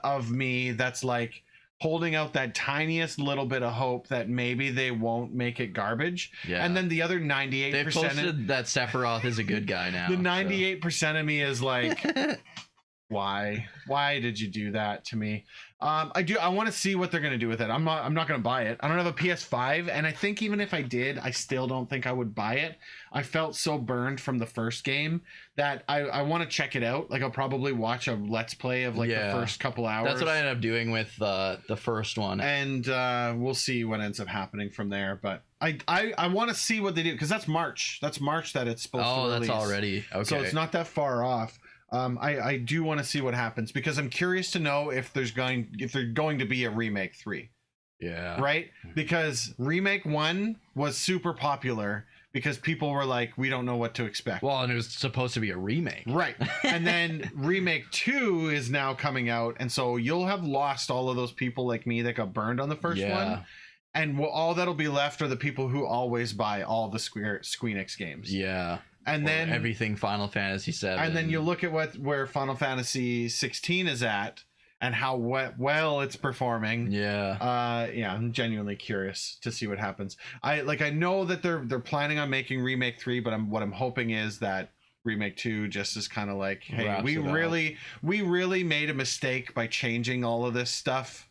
S1: of me that's like holding out that tiniest little bit of hope that maybe they won't make it garbage.
S2: Yeah.
S1: And then the other
S2: They've
S1: 98%,
S2: posted that Sephiroth is a good guy now.
S1: the
S2: so.
S1: 98% of me is like, why did you do that to me? I want to see what they're going to do with it. I'm not going to buy it. I don't have a PS5, and I think even if I did, I still don't think I would buy it. I felt so burned from the first game that I want to check it out. Like I'll probably watch a let's play of like
S2: Yeah.
S1: the first couple hours.
S2: That's what I ended up doing with the first one.
S1: And we'll see what ends up happening from there. But I want to see what they do, because that's March. That's March that it's supposed to
S2: Oh,
S1: release.
S2: that's already okay.
S1: So it's not that far off. I do want to see what happens, because I'm curious to know if they're going to be a remake 3,
S2: yeah.
S1: right? Because remake 1 was super popular because people were like, we don't know what to expect.
S2: Well, and it was supposed to be a remake.
S1: Right. And then remake 2 is now coming out, and so you'll have lost all of those people like me that got burned on the first
S2: Yeah.
S1: one. And all that'll be left are the people who always buy all the Squeenix games.
S2: Yeah.
S1: And
S2: Or
S1: then
S2: everything Final Fantasy 7.
S1: and then you look at where Final Fantasy 16 is at and how well it's performing.
S2: Yeah.
S1: Yeah, I'm genuinely curious to see what happens. I know that they're planning on making remake 3, but what I'm hoping is that remake 2 just is kind of like, hey,
S2: Wraps
S1: we
S2: it up.
S1: really made a mistake by changing all of this stuff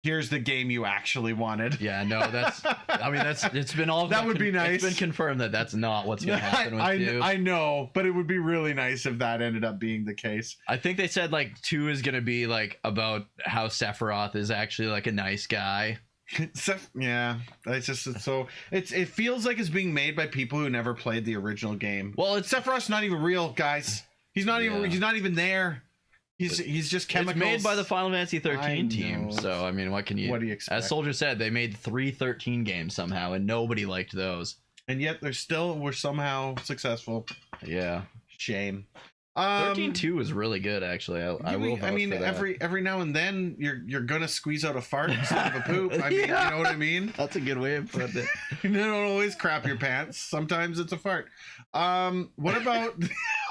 S1: here's the game you actually wanted.
S2: Yeah, no, it's been all
S1: That would be nice.
S2: It's been confirmed that that's not what's gonna happen with 2.
S1: I know, but it would be really nice if that ended up being the case.
S2: I think they said like 2 is gonna be like about how Sephiroth is actually like a nice guy.
S1: Yeah, it feels like it's being made by people who never played the original game.
S2: Well, it's
S1: Sephiroth's not even real, guys. He's not even there. He's just chemicals.
S2: It's made by the Final Fantasy 13 team.
S1: know.
S2: So I mean, what do you expect? As Soldier said, they made 3 13 games somehow, and nobody liked those.
S1: And yet we're somehow successful.
S2: Yeah,
S1: shame.
S2: 13-2 was really good, actually. I will vouch for that.
S1: every now and then you're gonna squeeze out a fart instead of a poop. I mean,
S2: Yeah.
S1: you know what I mean?
S2: That's a good way of putting it.
S1: You don't always crap your pants. Sometimes it's a fart. What about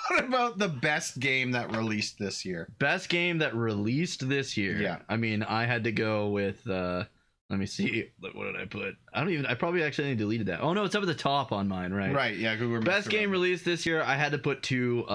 S1: what about the best game that released this year?
S2: Best game that released this year.
S1: Yeah.
S2: I mean, I had to go with. Let me see. What did I put? I probably actually deleted that. Oh no, it's up at the top on mine, right?
S1: Right. Yeah. Google
S2: Best game released this year. I had to put 2.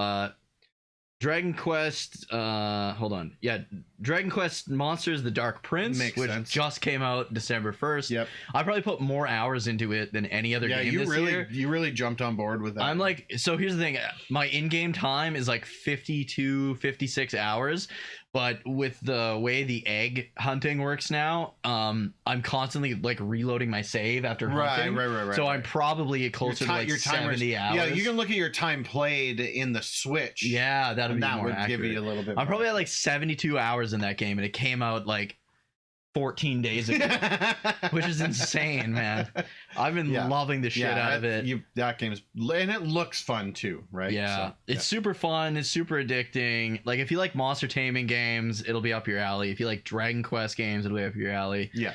S2: Dragon Quest. Hold on. Yeah, Dragon Quest Monsters: The Dark Prince,
S1: Makes
S2: which
S1: sense.
S2: just came out December 1st.
S1: Yep.
S2: I probably put more hours into it than any other game this year.
S1: You really jumped on board with that.
S2: I'm like, so here's the thing. My in-game time is like 52, 56 hours. But with the way the egg hunting works now, I'm constantly like reloading my save after hunting.
S1: Right.
S2: So I'm probably closer to like 70 hours.
S1: Yeah, you can look at your time played in the Switch.
S2: Yeah, that'll be
S1: that
S2: more
S1: would
S2: accurate.
S1: give you a little bit.
S2: I'm probably at like 72 hours in that game, and it came out like 14 days ago, which is insane, man. I've been loving the shit out of it.
S1: That game is, and it looks fun too, right?
S2: Yeah,
S1: So,
S2: it's super fun. It's super addicting. Like if you like monster taming games, it'll be up your alley. If you like Dragon Quest games, it'll be up your alley.
S1: Yeah.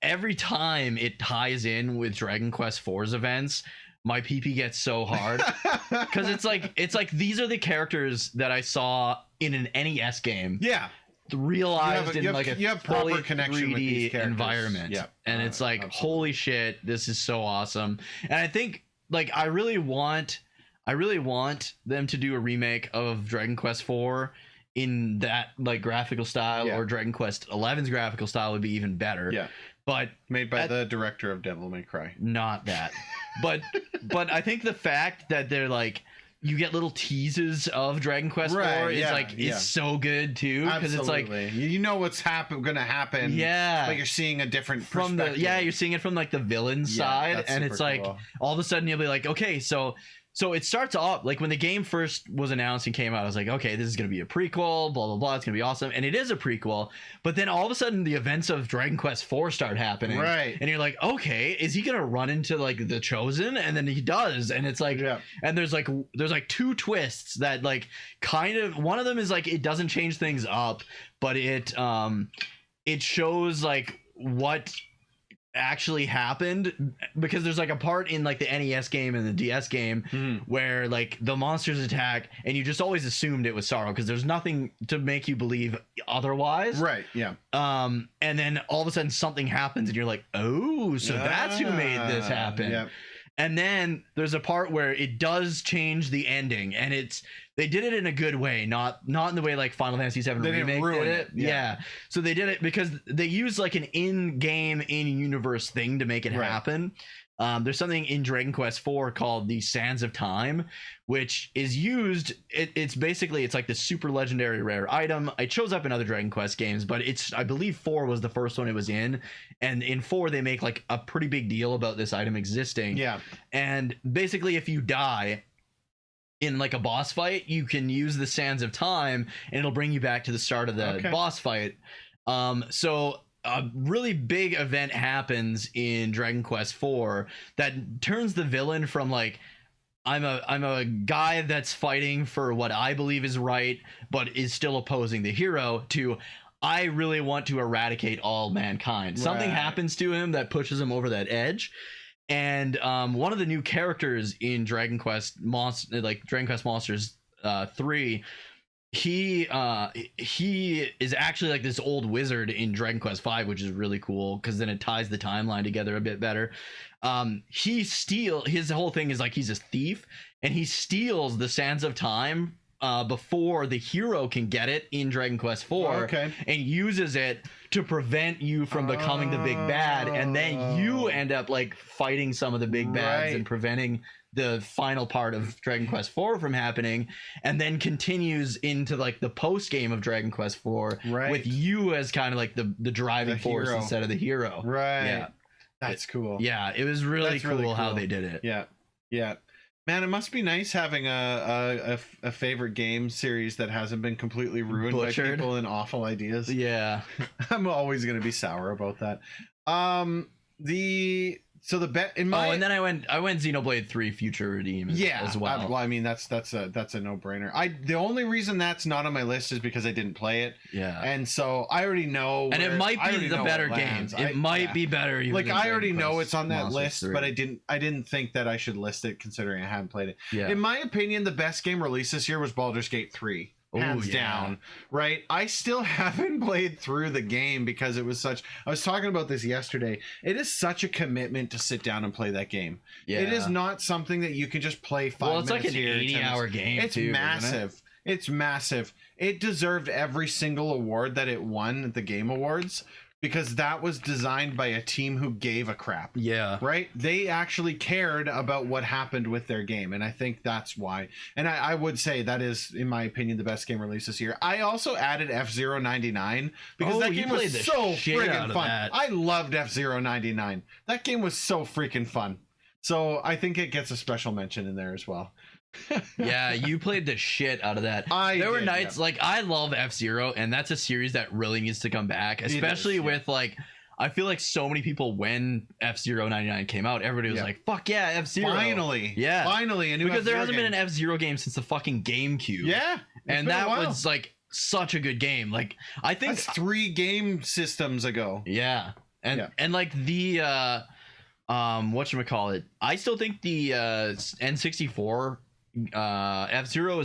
S2: Every time it ties in with Dragon Quest 4's events, my PP gets so hard because it's like these are the characters that I saw in an NES game.
S1: Yeah.
S2: Realized in like a fully
S1: proper connection with these
S2: 3D
S1: characters.
S2: environment.
S1: Yeah.
S2: And it's like,
S1: absolutely.
S2: holy shit, this is so awesome. And I think like I really want them to do a remake of Dragon Quest 4 in that like graphical style, or Dragon Quest 11's graphical style would be even better.
S1: Yeah.
S2: But
S1: made by the director of Devil May Cry.
S2: not that. but I think the fact that they're like you get little teases of Dragon Quest 4 is so good too, because it's like
S1: you know what's gonna happen.
S2: Yeah,
S1: but you're seeing a different
S2: from
S1: perspective.
S2: you're seeing it from like the villain side, and it's like all of a sudden you'll be like, okay, so it starts off like when the game first was announced and came out, I was like, okay, this is gonna be a prequel, blah blah blah, it's gonna be awesome, and it is a prequel. But then all of a sudden the events of Dragon Quest 4 start happening,
S1: right?
S2: And you're like, okay, is he gonna run into like the Chosen? And then he does, and it's like, and there's like 2 twists that like kind of, one of them is like it doesn't change things up, but it shows like what actually happened, because there's like a part in like the NES game and the DS game where like the monsters attack and you just always assumed it was Sorrow because there's nothing to make you believe otherwise,
S1: right? Yeah.
S2: And then all of a sudden something happens and you're like, oh, so that's who made this happen.
S1: Yep.
S2: And then there's a part where it does change the ending, and they did it in a good way, not in the way like Final Fantasy VII Remake did it. Yeah. So they did it because they used like an in-game, in-universe thing to make it happen. There's something in Dragon Quest 4 called the Sands of Time, which is used. It's basically, it's like this super legendary rare item. It shows up in other Dragon Quest games, but I believe 4 was the first one it was in. And in 4, they make like a pretty big deal about this item existing. Yeah. And basically, if you die in like a boss fight, you can use the Sands of Time and it'll bring you back to the start of the boss fight. So a really big event happens in Dragon Quest 4 that turns the villain from like, I'm a guy that's fighting for what I believe is right, but is still opposing the hero, to I really want to eradicate all mankind. Something happens to him that pushes him over that edge. And one of the new characters in Dragon Quest Monsters 3, he is actually like this old wizard in Dragon Quest 5, which is really cool because then it ties the timeline together a bit better. His whole thing is like he's a thief, and he steals the Sands of Time before the hero can get it in Dragon Quest IV,
S1: Okay.
S2: and uses it to prevent you from becoming the big bad, and then you end up like fighting some of the big bads
S1: Right.
S2: and preventing the final part of Dragon Quest IV from happening, and then continues into like the post game of Dragon Quest IV
S1: Right.
S2: with you as kind of like the driving
S1: The
S2: force
S1: hero.
S2: instead of the hero.
S1: Right.
S2: Yeah.
S1: That's cool.
S2: Yeah, it was really
S1: That's
S2: cool,
S1: really
S2: how
S1: cool.
S2: they did it.
S1: Yeah. Yeah. Man, it must be nice having a favorite game series that hasn't been completely ruined
S2: Butchered.
S1: by people and awful ideas.
S2: Yeah.
S1: I'm always going to be sour about that. The bet in my
S2: And then I went Xenoblade 3 Future Redeem as well.
S1: I mean that's a no-brainer. The only reason that's not on my list is because I didn't play it,
S2: Yeah.
S1: and so I already know.
S2: And it might
S1: I
S2: be
S1: already
S2: the
S1: know
S2: better
S1: where it
S2: game.
S1: lands.
S2: It might be better. Even
S1: Like
S2: than
S1: I already
S2: Dragon
S1: know
S2: Quest
S1: it's on that
S2: Monsters
S1: list,
S2: 3.
S1: but I didn't think that I should list it considering I hadn't played it.
S2: Yeah.
S1: In my opinion, the best game released this year was Baldur's Gate 3.
S2: Oh,
S1: Hands
S2: yeah.
S1: down, right? I still haven't played through the game because it was such. I was talking about this yesterday. It is such a commitment to sit down and play that game.
S2: Yeah.
S1: It is not something that you can just play 5
S2: Well, it's
S1: minutes
S2: like an
S1: here, 10
S2: 80-hour
S1: minutes.
S2: game.
S1: It's
S2: too, isn't it?
S1: massive. It's massive. It deserved every single award that it won at the Game Awards because that was designed by a team who gave a crap.
S2: Yeah.
S1: Right? They actually cared about what happened with their game, and I think that's why. And I would say that is, in my opinion, the best game released this year. I also added F-Zero 99 because
S2: Oh,
S1: that
S2: you
S1: game
S2: played
S1: was
S2: the
S1: so
S2: shit out
S1: friggin'
S2: of
S1: fun.
S2: that.
S1: I loved F-Zero 99. That game was so freaking fun. So I think it gets a special mention in there as well.
S2: Yeah, you played the shit out of that. There were
S1: did,
S2: nights
S1: yeah.
S2: like I love F-Zero, and that's a series that really needs to come back, especially
S1: yeah.
S2: with like I feel like so many people when F-Zero 99 came out, everybody was
S1: Yeah.
S2: like, "Fuck yeah, F-Zero!"
S1: Finally.
S2: Yeah.
S1: Finally, a new
S2: because there
S1: F-Zero
S2: hasn't been
S1: game.
S2: an F-Zero game since the fucking GameCube.
S1: Yeah. it's
S2: and
S1: been a
S2: that
S1: while.
S2: was like such a good game. Like I think
S1: That's 3 game systems ago.
S2: Yeah. And
S1: Yeah.
S2: and like the whatchamacallit, I still think the N64 F-Zero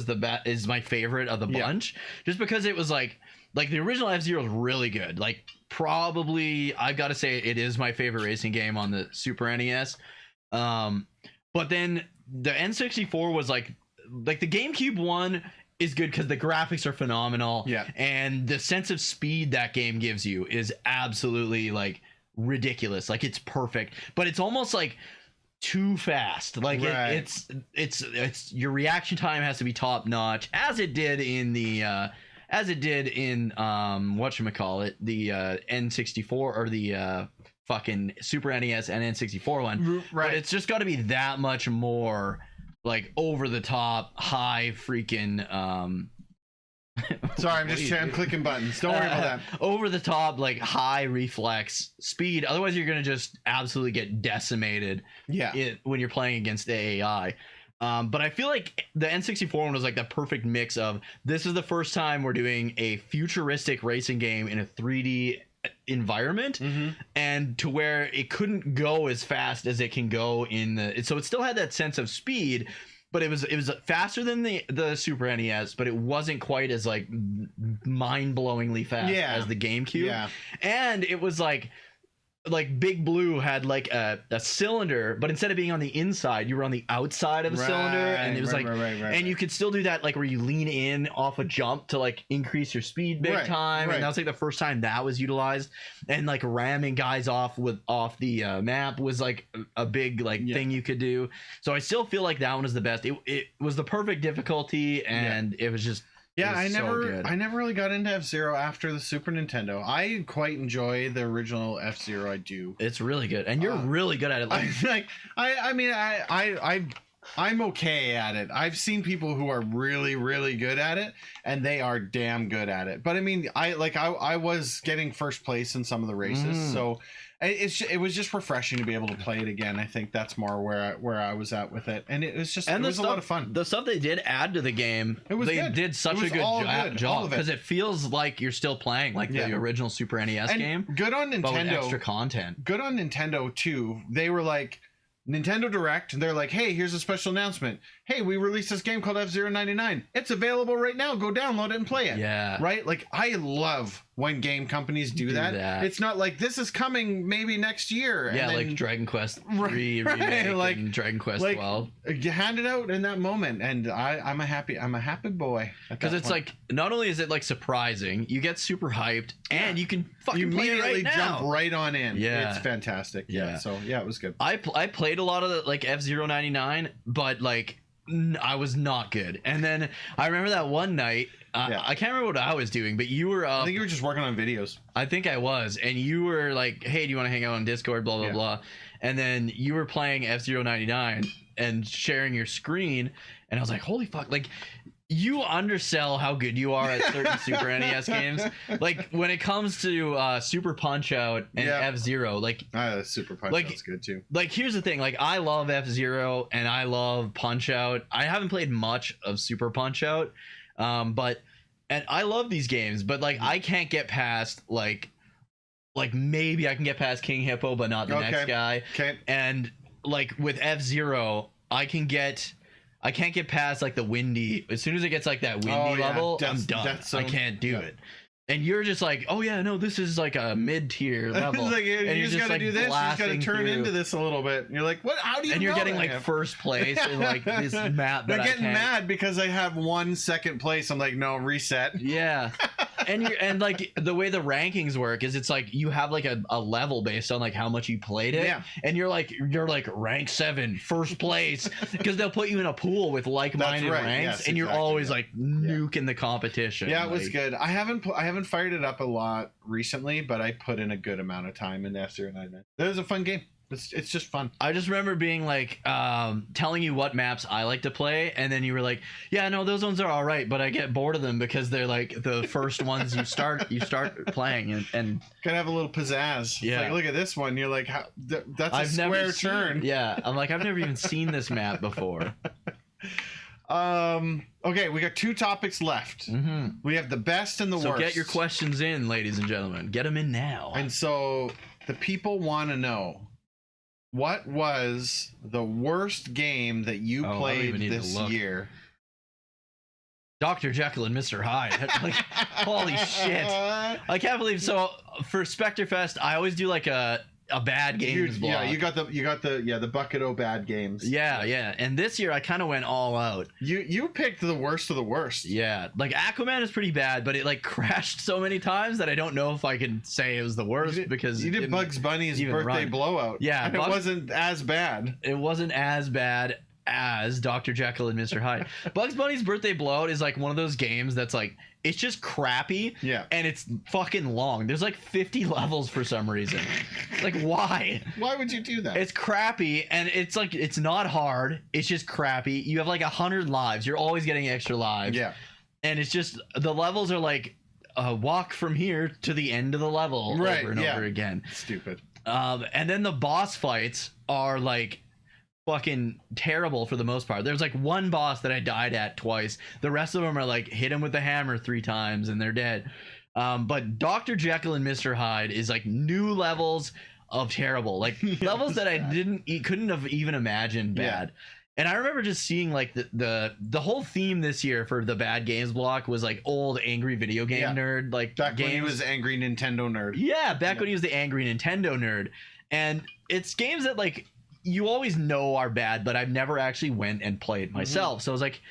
S2: is my favorite of the
S1: Yeah.
S2: bunch, just because it was like the original F-Zero is really good. Like probably I've got to say it is my favorite racing game on the Super NES. But then the N64 was like the GameCube one is good because the graphics are phenomenal.
S1: Yeah.
S2: And the sense of speed that game gives you is absolutely like ridiculous. Like it's perfect, but it's almost like too fast. Like
S1: Right.
S2: it's your reaction time has to be top notch, as it did in whatchamacallit, the N64 or the fucking Super NES and N64 one.
S1: Right.
S2: But it's just got to be that much more like over the top, high freaking
S1: Sorry, I'm
S2: What
S1: just
S2: do you
S1: I'm
S2: do?
S1: clicking buttons. Don't worry about that.
S2: over the top, like high reflex speed. Otherwise, you're gonna just absolutely get decimated
S1: Yeah.
S2: when you're playing against the AI. But I feel like the N64 one was like the perfect mix of this is the first time we're doing a futuristic racing game in a 3D environment, and to where it couldn't go as fast as it can go in the. So it still had that sense of speed, but it was faster than the Super NES, but it wasn't quite as like mind-blowingly fast
S1: Yeah.
S2: as the GameCube.
S1: Yeah.
S2: And it was like Big Blue had like a cylinder, but instead of being on the inside, you were on the outside of the cylinder, and it was
S1: Right,
S2: like,
S1: right,
S2: and you could still do that like where you lean in off a jump to like increase your speed big
S1: Right,
S2: time,
S1: right.
S2: and that was like the first time that was utilized, and like ramming guys off the map was like a big like
S1: Yeah.
S2: thing you could do. So I still feel like that one is the best. It was the perfect difficulty, and it was just.
S1: Yeah,
S2: it was so good.
S1: I never really got into F-Zero after the Super Nintendo. I quite enjoy the original F-Zero. I do.
S2: It's really good, and you're really good at it. Like,
S1: I'm okay at it. I've seen people who are really, really good at it, and they are damn good at it. But I mean, I was getting first place in some of the races, so it was just refreshing to be able to play it again. I think that's more where I was at with it, and it was just a lot of fun.
S2: The stuff they did add to the game,
S1: It was
S2: they
S1: good.
S2: did such
S1: It
S2: a
S1: was
S2: good
S1: all good, all
S2: job
S1: of it.
S2: because it feels like you're still playing like
S1: Yeah.
S2: the original Super NES
S1: And
S2: game,
S1: good on
S2: but with
S1: Nintendo.
S2: extra content.
S1: Good on Nintendo too. They were like Nintendo Direct. They're like, hey, here's a special announcement. hey, we released this game called F-Zero 99. It's available right now. Go download it and play it.
S2: Yeah.
S1: Right? Like, I love when game companies do that. It's not like, this is coming maybe next year.
S2: Yeah,
S1: and then,
S2: like Dragon Quest 3
S1: right,
S2: remake
S1: like-
S2: and Dragon Quest
S1: like,
S2: 12.
S1: you hand it out in that moment, and I'm a happy boy.
S2: Because it's like, not only is it like surprising, you get super hyped, and you can fucking
S1: you
S2: play it
S1: immediately
S2: right now.
S1: jump right on in.
S2: Yeah.
S1: It's fantastic.
S2: Yeah.
S1: So yeah, it was good.
S2: I played a lot of the, like F-Zero 99, but like I was not good. And then I remember that one night, I can't remember what I was doing, but you were
S1: I think you were just working on videos.
S2: I think I was, and you were like, hey, do you want to hang out on Discord, blah blah blah, and then you were playing F-Zero 99 and sharing your screen, and I was like, holy fuck, like, you undersell how good you are at certain Super NES games. Like, when it comes to Super Punch-Out and F-Zero, like,
S1: Super Punch
S2: like,
S1: Out's good too.
S2: like, here's the thing, like, I love F-Zero and I love Punch-Out. I haven't played much of Super Punch-Out, but and I love these games, but like, I can't get past like maybe I can get past King Hippo, but not the next guy.
S1: Okay.
S2: And like with F-Zero, I can't get past like the windy. As soon as it gets like that windy level, I'm done. I can't do it. And you're just like, oh yeah, no, this is like a mid-tier level.
S1: Like,
S2: and
S1: you just gotta do this. You just gotta turn
S2: through.
S1: into this a little bit. And you're like, what? How do you?
S2: And you're
S1: know
S2: getting
S1: that?
S2: like first place in like this map.
S1: They're
S2: That
S1: getting
S2: I can't.
S1: mad because I have 1 second place. I'm like, no, reset.
S2: Yeah. and like the way the rankings work is it's like you have like a level based on like how much you played it.
S1: Yeah.
S2: And you're like rank 7, first place, because they'll put you in a pool with like-minded
S1: right.
S2: ranks,
S1: Yes,
S2: and you're
S1: exactly,
S2: always like nuking the competition.
S1: Yeah, it was
S2: like,
S1: good. I haven't fired it up a lot recently, but I put in a good amount of time in F-Zero 99. It was a fun game. It's just fun.
S2: I just remember being like telling you what maps I like to play, and then you were like, yeah, no, those ones are all right, but I get bored of them because they're like the first ones you start playing, and
S1: Gotta have a little pizzazz.
S2: Yeah.
S1: Like, look at this one. You're like, that's a
S2: I've never
S1: square turn.
S2: Yeah, I'm like, I've never even seen this map before.
S1: Okay, we got 2 topics left.
S2: Mm-hmm.
S1: We have the best and the
S2: So
S1: worst.
S2: get your questions in, ladies and gentlemen. Get them in now.
S1: And so the people want to know, what was the worst game that you
S2: I don't
S1: played
S2: even need to
S1: this
S2: look.
S1: year?
S2: Dr. Jekyll and Mr. Hyde. Like, holy shit. I can't believe. So for Spectrefest, I always do like a bad games block.
S1: Yeah, you got the bucket o' bad games.
S2: Yeah. And this year I kind of went all out.
S1: You picked the worst of the worst.
S2: Yeah, like Aquaman is pretty bad, but it like crashed so many times that I don't know if I can say it was the worst because
S1: you
S2: it
S1: did
S2: didn't
S1: Bugs Bunny's
S2: even
S1: birthday
S2: run.
S1: blowout.
S2: Yeah,
S1: and it wasn't as bad.
S2: It wasn't as bad as Dr. Jekyll and Mr. Hyde. Bugs Bunny's birthday blowout is like one of those games that's like, it's just crappy.
S1: Yeah.
S2: And it's fucking long. There's like 50 levels for some reason. Like, why?
S1: Why would you do that?
S2: It's crappy, and it's like, it's not hard. It's just crappy. You have like 100 lives. You're always getting extra lives.
S1: Yeah.
S2: And it's just, the levels are like, walk from here to the end of the level over and over again.
S1: Stupid.
S2: And then the boss fights are like fucking terrible for the most part. There's like one boss that I died at twice. The rest of them are like, hit him with the hammer 3 times and they're dead. But Dr. Jekyll and Mr. Hyde is like new levels of terrible, like levels that I couldn't have even imagined bad. And I remember just seeing like the whole theme this year for the bad games block was like old angry video game nerd, like
S1: back
S2: games.
S1: when he was angry Nintendo nerd.
S2: Yeah, back when he was the angry Nintendo nerd. And it's games that like you always know are bad, but I've never actually went and played myself. So I was like,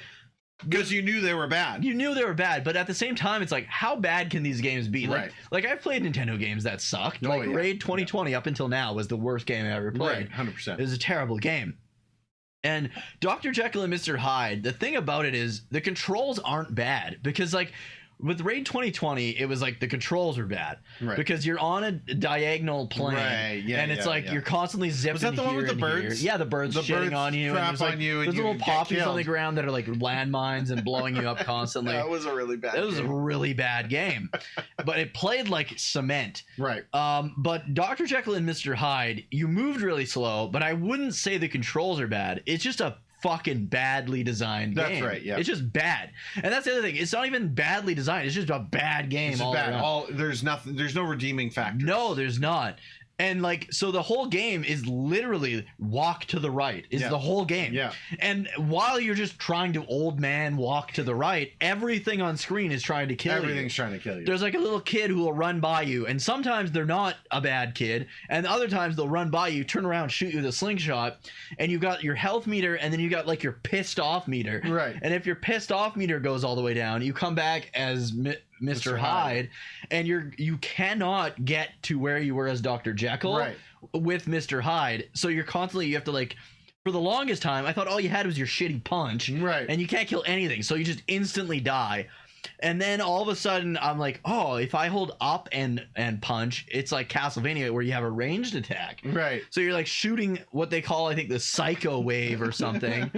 S1: because you knew they were bad.
S2: you knew they were bad, but at the same time, it's like, how bad can these games be?
S1: Right.
S2: Like I've played Nintendo games that sucked. Like Raid 2020 up until now was the worst game I ever played.
S1: Right, 100%.
S2: It was a terrible game. And Dr. Jekyll and Mr. Hyde, the thing about it is the controls aren't bad, because like with Raid 2020, it was like the controls were bad because you're on a diagonal plane, and it's like you're constantly zipping.
S1: Was that the one with the birds?
S2: Here. Yeah, the birds shitting on you.
S1: Crap
S2: and there's like,
S1: on you, and
S2: there's little
S1: you get
S2: poppies on
S1: killed.
S2: the ground that are like landmines and blowing you up constantly.
S1: That was a really bad.
S2: It was a really bad game, but it played like cement.
S1: Right.
S2: But Dr. Jekyll and Mr. Hyde, you moved really slow, but I wouldn't say the controls are bad. It's just a fucking badly designed game.
S1: That's right, yeah.
S2: It's just bad. And that's the other thing. It's not even badly designed. It's just a bad game
S1: It's
S2: all
S1: bad.
S2: around.
S1: There's no redeeming factor.
S2: No, there's not. And like, so the whole game is literally walk to the right is
S1: Yeah.
S2: the whole game.
S1: Yeah.
S2: And while you're just trying to old man walk to the right, everything on screen is trying to kill you.
S1: Everything's trying to kill you.
S2: There's like a little kid who will run by you, and sometimes they're not a bad kid, and other times they'll run by you, turn around, shoot you with a slingshot, and you got your health meter, and then you got like your pissed off meter.
S1: Right.
S2: And if your pissed off meter goes all the way down, you come back as Mr. Hyde, and you cannot get to where you were as Dr. Jekyll
S1: Right.
S2: with Mr. Hyde. So you have to like, for the longest time, I thought all you had was your shitty punch,
S1: Right.
S2: and you can't kill anything, so you just instantly die. And then all of a sudden, I'm like, oh, if I hold up and punch, it's like Castlevania where you have a ranged attack.
S1: Right.
S2: So you're like shooting what they call, I think, the psycho wave or something.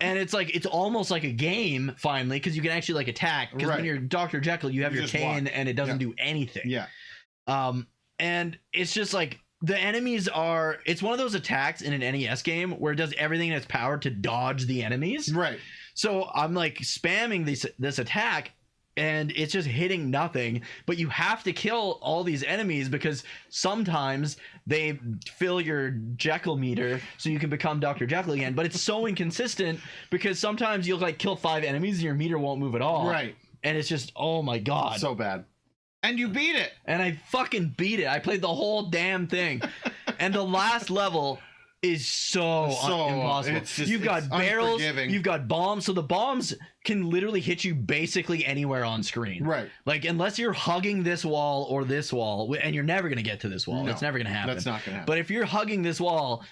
S2: And it's like, it's almost like a game finally, because you can actually like attack. Because
S1: Right.
S2: when you're Dr. Jekyll, you have
S1: You
S2: your
S1: just
S2: cane
S1: walk.
S2: and it doesn't
S1: Yeah.
S2: do anything.
S1: Yeah.
S2: And it's just like, the enemies are, it's one of those attacks in an NES game where it does everything in its power to dodge the enemies.
S1: Right.
S2: So I'm like spamming this attack, and it's just hitting nothing. But you have to kill all these enemies because sometimes they fill your Jekyll meter so you can become Dr. Jekyll again. But it's so inconsistent because sometimes you'll like kill 5 enemies and your meter won't move at all.
S1: Right.
S2: And it's just, oh my god.
S1: So bad. And you beat it.
S2: And I fucking beat it. I played the whole damn thing. And the last level is so impossible.
S1: it's just-
S2: You've got
S1: it's
S2: barrels,
S1: unforgiving.
S2: you've got bombs. So the bombs can literally hit you basically anywhere on screen.
S1: Right.
S2: Like, unless you're hugging this wall or this wall, and you're never going to get to this wall.
S1: No,
S2: It's never going to happen.
S1: That's not gonna happen.
S2: But if you're hugging this wall,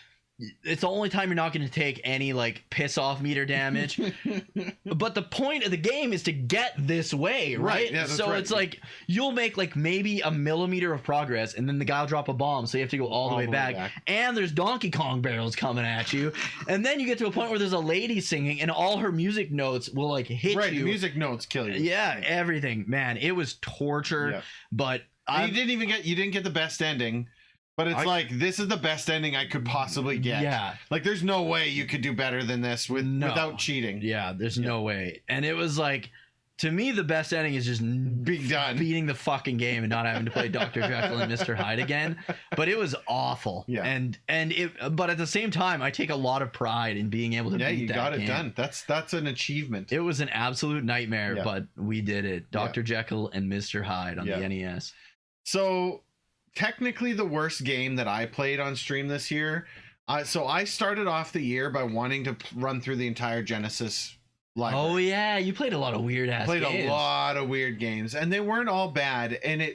S2: it's the only time you're not going to take any like piss off meter damage. But the point of the game is to get this way, right?
S1: Yeah, that's
S2: so
S1: right.
S2: it's like you'll make like maybe a millimeter of progress, and then the guy will drop a bomb, so you have to go all the way back. And there's Donkey Kong barrels coming at you, and then you get to a point where there's a lady singing, and all her music notes will like hit
S1: Right.
S2: you.
S1: The music notes kill you.
S2: Yeah, everything, man. It was torture,
S1: Yeah.
S2: but
S1: You didn't get the best ending. But it's like, this is the best ending I could possibly get.
S2: Yeah.
S1: Like, there's no way you could do better than this without cheating.
S2: Yeah, there's no way. And it was like, to me, the best ending is just
S1: Being done.
S2: beating the fucking game and not having to play Dr. Jekyll and Mr. Hyde again. But it was awful.
S1: Yeah.
S2: But at the same time, I take a lot of pride in being able to
S1: Yeah,
S2: beat
S1: you
S2: that
S1: got it
S2: game.
S1: done. That's an achievement.
S2: It was an absolute nightmare,
S1: Yeah.
S2: but we did it. Dr. Jekyll and Mr. Hyde on
S1: Yeah.
S2: the NES.
S1: So, technically, the worst game that I played on stream this year. So I started off the year by wanting to run through the entire Genesis library.
S2: Oh yeah, you played a lot of weird ass
S1: Played
S2: games.
S1: a lot of weird games, and they weren't all bad. And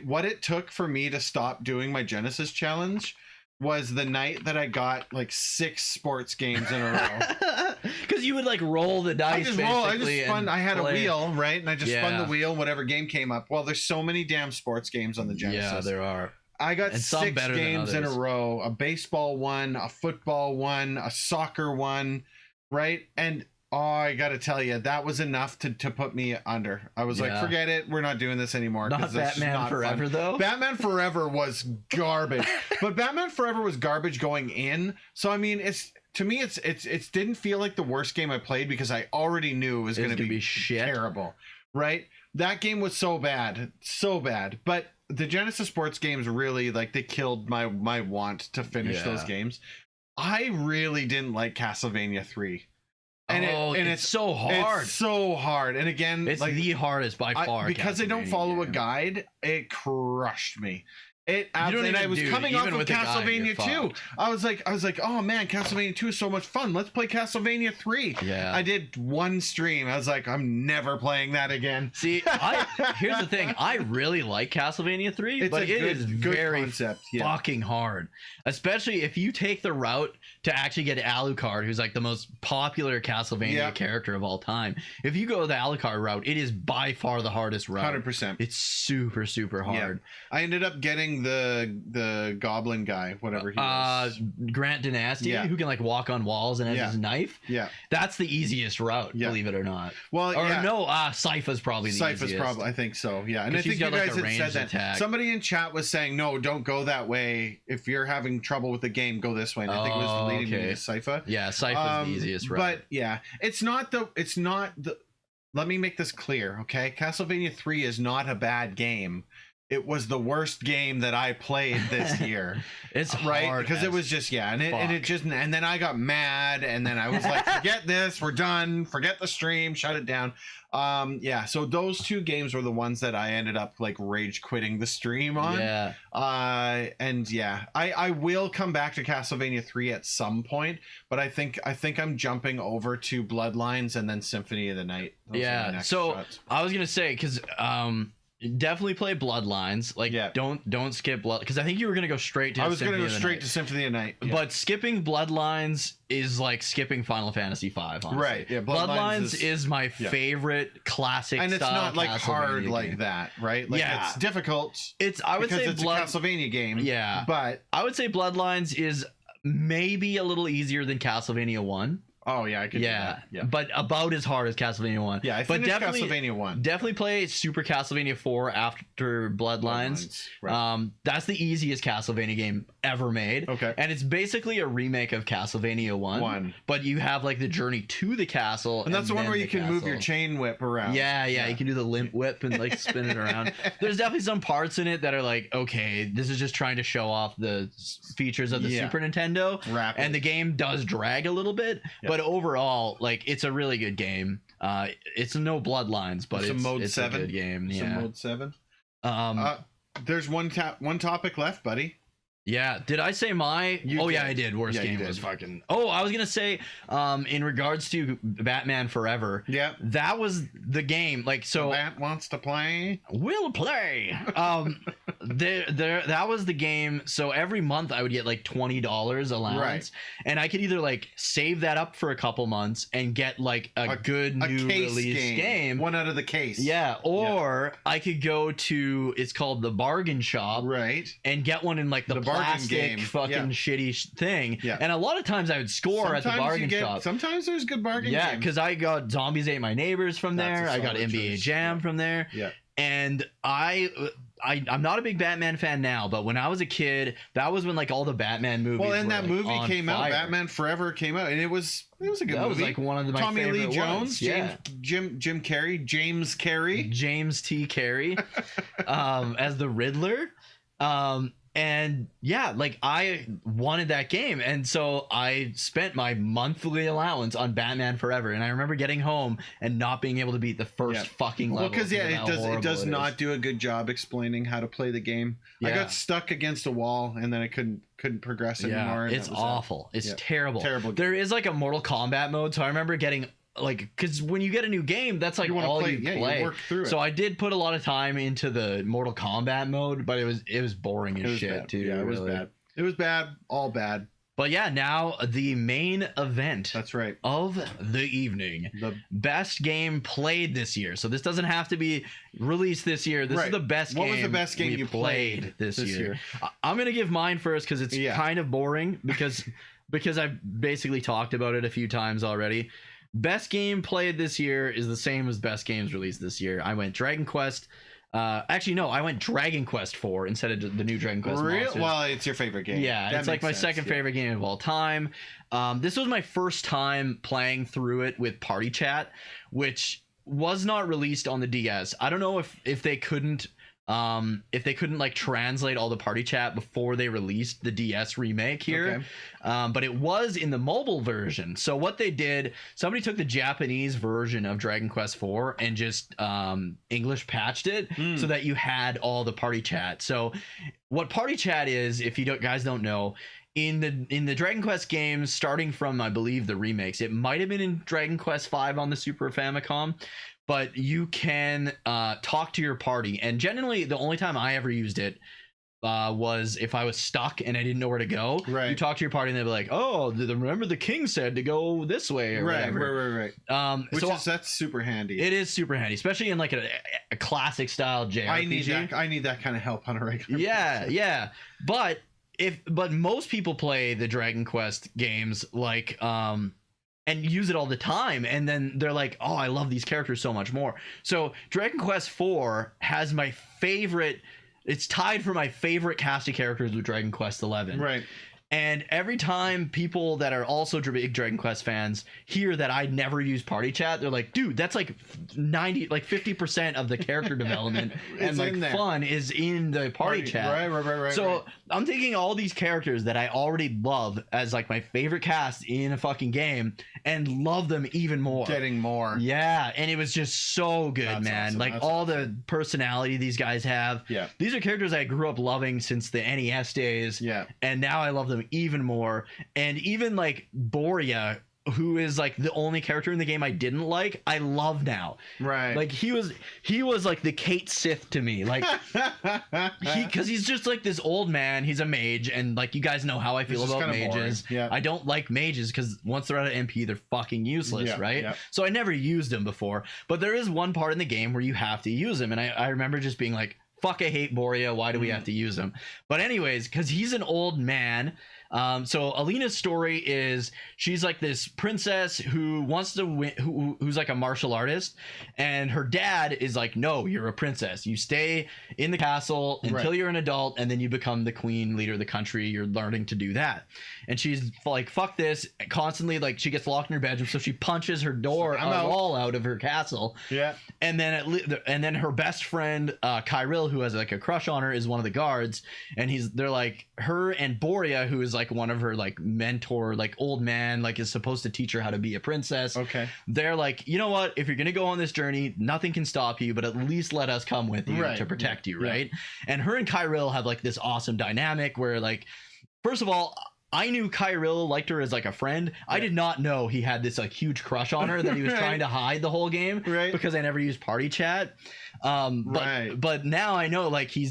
S1: what it took for me to stop doing my Genesis challenge was the night that I got like 6 sports games in a row.
S2: Because you would like roll the dice.
S1: I just spun. I had a
S2: play.
S1: wheel, right, and I just spun
S2: Yeah.
S1: the wheel. Whatever game came up. Well, there's so many damn sports games on the Genesis.
S2: Yeah, there are.
S1: I got
S2: And some
S1: 6
S2: better than
S1: games in a
S2: others.
S1: row: a baseball one, a football one, a soccer one, right? And I got to tell you, that was enough to put me under. I was like,
S2: Yeah.
S1: forget it, we're not doing this anymore.
S2: Not
S1: 'cause it's just
S2: Batman
S1: not
S2: Forever
S1: fun.
S2: though.
S1: Batman Forever was garbage, but Batman Forever was garbage going in. So I mean, it's didn't feel like the worst game I played because I already knew it was going to be
S2: shit.
S1: terrible, right? That game was so bad. But the Genesis sports games really, like, they killed my want to finish those
S2: Yeah.
S1: games. I really didn't like Castlevania 3. And
S2: it's so hard.
S1: It's so hard. And again,
S2: It's
S1: like,
S2: the hardest by far.
S1: because they don't follow a
S2: Castlevania.
S1: guide, it crushed me. And I
S2: even
S1: was
S2: do it.
S1: coming off
S2: Even
S1: of
S2: with a guide,
S1: Castlevania
S2: you're
S1: 2.
S2: fucked.
S1: I was like, oh man, Castlevania 2 is so much fun. Let's play Castlevania 3.
S2: Yeah.
S1: I did one stream. I was like, I'm never playing that again.
S2: See, here's the thing. I really like Castlevania 3,
S1: It's
S2: but
S1: a
S2: it is
S1: good
S2: very
S1: concept. Yeah.
S2: fucking hard. Especially if you take the route to actually get Alucard, who's like the most popular Castlevania
S1: Yeah.
S2: character of all time. If you go the Alucard route, it is by far the hardest route.
S1: 100%.
S2: It's super, super hard.
S1: I ended up getting the goblin guy, whatever he was.
S2: Grant Dynasty,
S1: Yeah.
S2: who can like walk on walls and has
S1: Yeah.
S2: his knife.
S1: Yeah.
S2: That's the easiest route,
S1: Yeah.
S2: believe it or not.
S1: Well,
S2: Or
S1: yeah.
S2: no, Sypha's probably the
S1: Sypha's
S2: easiest.
S1: probably, I think so. Yeah, and I
S2: 'Cause she's
S1: think you
S2: got, like,
S1: guys
S2: a
S1: had said
S2: ranged
S1: that.
S2: attack.
S1: Somebody in chat was saying, "No, don't go that way. If you're having trouble with the game, go this way." And I think it was
S2: Oh,
S1: leading me
S2: okay.
S1: to Sypha.
S2: Yeah, Sypha's the easiest route.
S1: But yeah, it's not the. Let me make this clear, okay? Castlevania 3 is not a bad game. it was the worst game that I played this year.
S2: It's
S1: right,
S2: hard
S1: because it
S2: as
S1: was just and it
S2: fuck.
S1: just and then I got mad, and then I was like, forget this, we're done, forget the stream, shut it down. So those two games were the ones that I ended up like rage quitting the stream on.
S2: Yeah.
S1: I will come back to Castlevania 3 at some point, but I think I'm jumping over to Bloodlines and then Symphony of the Night. Those are my
S2: Yeah.
S1: next
S2: So
S1: shots.
S2: I was gonna say, because definitely play Bloodlines. Like,
S1: Yeah.
S2: don't skip Blood, because I think you were gonna go straight to.
S1: I was going to
S2: Symphony
S1: go
S2: of the
S1: straight
S2: Night.
S1: to Symphony of the Night. Yeah.
S2: But skipping Bloodlines is like skipping Final Fantasy V. Honestly.
S1: Right, yeah,
S2: Bloodlines
S1: Bloodlines
S2: is my
S1: yeah.
S2: favorite classic.
S1: and it's
S2: style
S1: not like hard
S2: Castlevania
S1: like
S2: game.
S1: that, right? Like
S2: Yeah.
S1: it's difficult
S2: I would
S1: because
S2: say
S1: it's a Castlevania game.
S2: Yeah.
S1: But
S2: I would say Bloodlines is maybe a little easier than Castlevania 1.
S1: oh yeah, I could do that. Yeah.
S2: But about as hard as Castlevania 1.
S1: Yeah, I
S2: but
S1: finished
S2: definitely
S1: Castlevania 1.
S2: Definitely play Super Castlevania 4 after Bloodlines.
S1: Right.
S2: That's the easiest Castlevania game ever made.
S1: Okay.
S2: And it's basically a remake of Castlevania 1. But you have like the journey to the castle.
S1: And that's the one
S2: then
S1: where you can move your
S2: castle.
S1: chain whip around.
S2: Yeah, you can do the limp whip and like spin it around. There's definitely some parts in it that are like, okay, this is just trying to show off the features of the
S1: Yeah.
S2: Super Nintendo.
S1: Rapid.
S2: And the game does drag a little bit,
S1: Yeah.
S2: but overall, like, it's a really good game. It's no Bloodlines, but
S1: Some
S2: it's
S1: mode
S2: it's
S1: 7?
S2: a good game.
S1: Some
S2: Yeah.
S1: mode 7.
S2: Um.
S1: There's one topic left, buddy.
S2: Yeah. Did I say my?
S1: You
S2: Yeah,
S1: did.
S2: I did. Worst
S1: Yeah, you
S2: game
S1: did.
S2: was fucking. Oh, I was gonna say, in regards to Batman Forever.
S1: Yeah.
S2: That was the game. Like, so
S1: Matt wants to play.
S2: we'll play. That was the game. So every month I would get like $20 allowance,
S1: Right.
S2: and I could either like save that up for a couple months and get like a good
S1: A
S2: new
S1: case
S2: release game.
S1: One out of the case.
S2: Yeah, or I could go to, it's called the bargain shop,
S1: Right.
S2: and get one in like the
S1: bargain
S2: plastic
S1: game.
S2: fucking
S1: Yeah.
S2: shitty thing.
S1: Yeah.
S2: And a lot of times I would score at the bargain shop.
S1: Sometimes there's good bargain
S2: Yeah,
S1: games.
S2: because I got Zombies Ate My Neighbors from
S1: That's
S2: there.
S1: a
S2: I got
S1: solid
S2: NBA
S1: choice.
S2: Jam
S1: Yeah.
S2: from there.
S1: Yeah.
S2: And I'm not a big Batman fan now, but when I was a kid, that was when like all the Batman movies.
S1: Well, and
S2: were,
S1: that
S2: like,
S1: movie
S2: on
S1: came out.
S2: fire.
S1: Batman Forever came out, and it was a good
S2: That
S1: movie.
S2: was like one of my
S1: Tommy
S2: favorite
S1: Lee Jones,
S2: ones. Yeah.
S1: Jim Carrey, James Carrey.
S2: James T. Carey as the Riddler. And yeah, like I wanted that game, and so I spent my monthly allowance on Batman Forever. And I remember getting home and not being able to beat the first fucking level.
S1: Well, because
S2: of how
S1: it
S2: horrible
S1: does
S2: is.
S1: not do a good job explaining how to play the game. I
S2: Yeah.
S1: got stuck against a wall, and then I couldn't progress anymore. and
S2: It's
S1: that was it.
S2: awful. It's
S1: Yeah.
S2: terrible.
S1: Terrible.
S2: There is like a Mortal Kombat mode, so I remember getting like, because when you get a new game, that's like
S1: You wanna
S2: all
S1: play-
S2: you
S1: yeah, you
S2: play.
S1: work through it.
S2: So I did put a lot of time into the Mortal Kombat mode, but it was boring
S1: It
S2: as
S1: was
S2: shit
S1: bad.
S2: too.
S1: Yeah, it was
S2: really.
S1: bad. It was bad. All bad.
S2: But yeah, now the main event
S1: That's right.
S2: of the evening.
S1: The
S2: Best game played this year. So this doesn't have to be released this year. This is
S1: Right.
S2: the best
S1: What
S2: game.
S1: was the best game
S2: we
S1: you played
S2: this
S1: this
S2: year?
S1: year?
S2: I'm gonna give mine first because it's
S1: Yeah.
S2: kind of boring because I've basically talked about it a few times already. Best game played this year is the same as best games released this year. I went Dragon Quest. Actually, no, I went Dragon Quest 4 instead of the new Dragon Quest Monsters.
S1: Well, it's your favorite game.
S2: Yeah,
S1: That
S2: it's like
S1: makes
S2: my
S1: sense,
S2: second
S1: yeah.
S2: favorite game of all time. This was my first time playing through it with Party Chat, which was not released on the DS. I don't know if they couldn't like translate all the Party Chat before they released the DS remake here.
S1: Okay.
S2: But it was in the mobile version. So what they did, somebody took the Japanese version of Dragon Quest 4 and just English patched it so that you had all the Party Chat. So what Party Chat is, if you guys don't know, in the Dragon Quest games, starting from I believe the remakes, it might have been in Dragon Quest 5 on the Super Famicom, but you can talk to your party. And generally, the only time I ever used it was if I was stuck and I didn't know where to go.
S1: Right.
S2: You talk to your party and they'd be like, "Oh, remember the king said to go this way or whatever."
S1: Right.
S2: So
S1: That's super handy.
S2: it is super handy, especially in like a classic style JRPG.
S1: I need that kind of help on a regular.
S2: Yeah. But most people play the Dragon Quest games like and use it all the time, and then they're like, "Oh, I love these characters so much more." So Dragon Quest 4 has my favorite. It's tied for my favorite cast of characters with Dragon Quest 11.
S1: Right.
S2: And every time people that are also big Dragon Quest fans hear that I never use party chat, they're like, dude, that's like 50% of the character development and like fun is in the party chat.
S1: Right.
S2: So I'm taking all these characters that I already love as like my favorite cast in a fucking game and love them even more.
S1: Getting more.
S2: Yeah, and it was just so good,
S1: That's
S2: man.
S1: awesome.
S2: Like
S1: That's
S2: all the personality these guys have.
S1: Yeah.
S2: These are characters I grew up loving since the NES days.
S1: Yeah.
S2: And now I love them even more. And even like Boria, who is like the only character in the game I didn't like, I love now.
S1: Right.
S2: Like he was like the Kate Sith to me. Like because he's just like this old man. He's a mage, and like you guys know how I feel about mages.
S1: Yeah.
S2: I don't like mages because once they're out of MP, they're fucking useless,
S1: Yeah,
S2: right?
S1: yeah.
S2: So I never used them before. But there is one part in the game where you have to use them, and I remember just being like, fuck, I hate Boria. Why do we have to use him? But anyways, because he's an old man. So Alina's story is she's like this princess who wants to win, who's like a martial artist, and her dad is like, no, you're a princess. You stay in the castle until you're an adult, and then you become the queen, leader of the country. You're learning to do that. And she's like, fuck this, constantly. Like she gets locked in her bedroom, so she punches her door, wall out of her castle.
S1: Yeah.
S2: And then her best friend Kyril, who has like a crush on her, is one of the guards, and they're like her and Boria, who is like one of her like mentor, like old man, like is supposed to teach her how to be a princess.
S1: Okay.
S2: They're like, you know what? If you're gonna go on this journey, nothing can stop you, but at least let us come with you to protect you, right? And her and Kyril have like this awesome dynamic where like, first of all, I knew Kyril liked her as like a friend. I did not know he had this like huge crush on her that he was trying to hide the whole game because I never used party chat. But now I know like he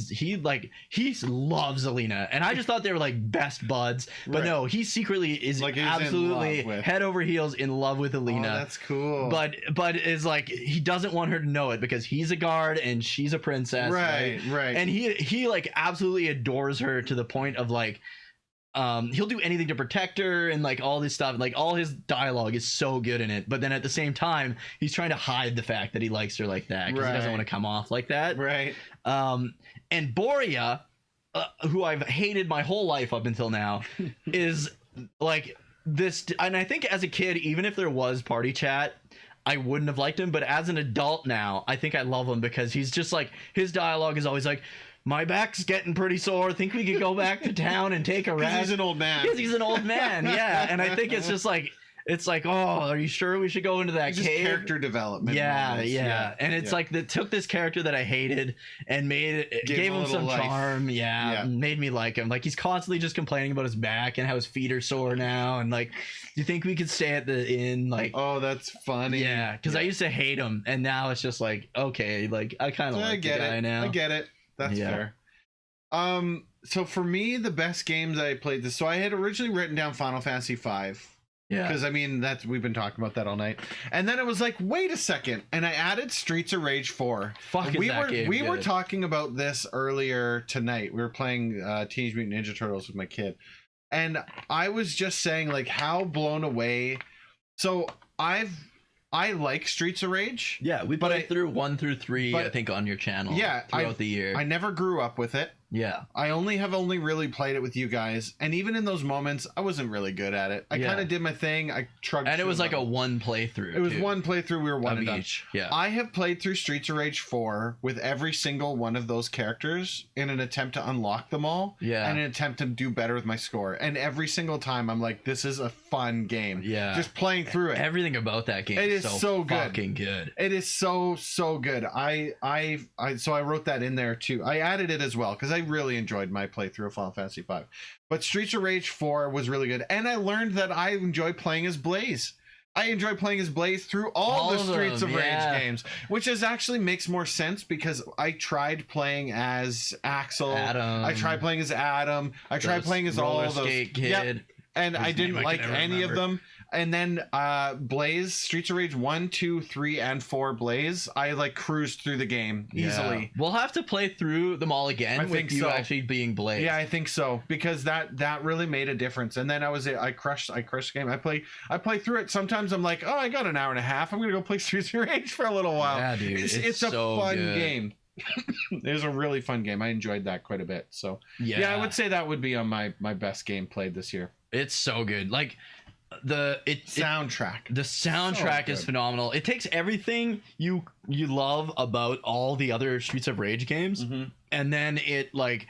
S2: loves Alina, and I just thought they were like best buds. But no, he secretly is like absolutely head over heels in love with Alina.
S1: Oh, that's cool.
S2: But is like he doesn't want her to know it because he's a guard and she's a princess. Right. And he like absolutely adores her to the point of like, he'll do anything to protect her and like all this stuff. Like all his dialogue is so good in it, but then at the same time he's trying to hide the fact that he likes her like that because he doesn't want to come off like that. And Boria, who I've hated my whole life up until now, is like this. And I think as a kid, even if there was party chat, I wouldn't have liked him, but as an adult now, I think I love him because he's just like, his dialogue is always like, my back's getting pretty sore. Think we could go back to town and take a rest?
S1: He's an old man.
S2: Because he's an old man, yeah. And I think it's just like, it's like, oh, are you sure we should go into that
S1: Just
S2: cave?
S1: character development.
S2: Yeah. And it's like that took this character that I hated and gave him some charm. Made me like him. Like he's constantly just complaining about his back and how his feet are sore now. And like, do you think we could stay at the inn? Like,
S1: oh, that's funny.
S2: Yeah, because I used to hate him, and now it's just like, okay, like I kind of like the guy now.
S1: I get it. That's fair. So for me, the best games I played this. So I had originally written down Final Fantasy V. Yeah. Because I mean, we've been talking about that all night. And then it was like, wait a second, and I added Streets of Rage 4. We were talking about this earlier tonight. We were playing Teenage Mutant Ninja Turtles with my kid, and I was just saying like how blown away. So I like Streets of Rage.
S2: Yeah, we played through 1 through 3, I think, on your channel.
S1: Yeah,
S2: throughout the year.
S1: I never grew up with it.
S2: Yeah.
S1: I only really played it with you guys, and even in those moments, I wasn't really good at it. I kind of did my thing. I trugged.
S2: And it was like a one playthrough.
S1: It was one playthrough. We were one and done.
S2: Yeah.
S1: I have played through Streets of Rage 4 with every single one of those characters in an attempt to unlock them all.
S2: Yeah.
S1: And an attempt to do better with my score. And every single time, I'm like, this is a fun game.
S2: Yeah.
S1: Just playing through it.
S2: Everything about that game is so good. Fucking good.
S1: It is so good. So I wrote that in there too. I added it as well because I really enjoyed my playthrough of Final Fantasy V. But Streets of Rage 4 was really good, and I learned that I enjoy playing as Blaze. I enjoy playing as Blaze through all the Streets of Rage games, which actually makes more sense because I tried playing as Axel. I tried playing as Adam. I tried playing as all of those.
S2: Kid.
S1: Yep. And I didn't like any of them. And then Blaze, Streets of Rage 1, 2, 3, and 4 Blaze, I like cruised through the game easily.
S2: We'll have to play through them all again with you actually being Blaze.
S1: Yeah, I think so, because that really made a difference. And then I crushed the game. I play through it. Sometimes I'm like, oh, I got an hour and a half. I'm gonna go play Streets of Rage for a little while.
S2: Yeah, dude,
S1: it's a fun game. It was a really fun game. I enjoyed that quite a bit. So yeah, I would say that would be on my best game played this year.
S2: It's so good. Like
S1: Soundtrack.
S2: the soundtrack
S1: So
S2: is
S1: good.
S2: phenomenal. It takes everything you love about all the other Streets of Rage games,
S1: Mhm.
S2: and then it like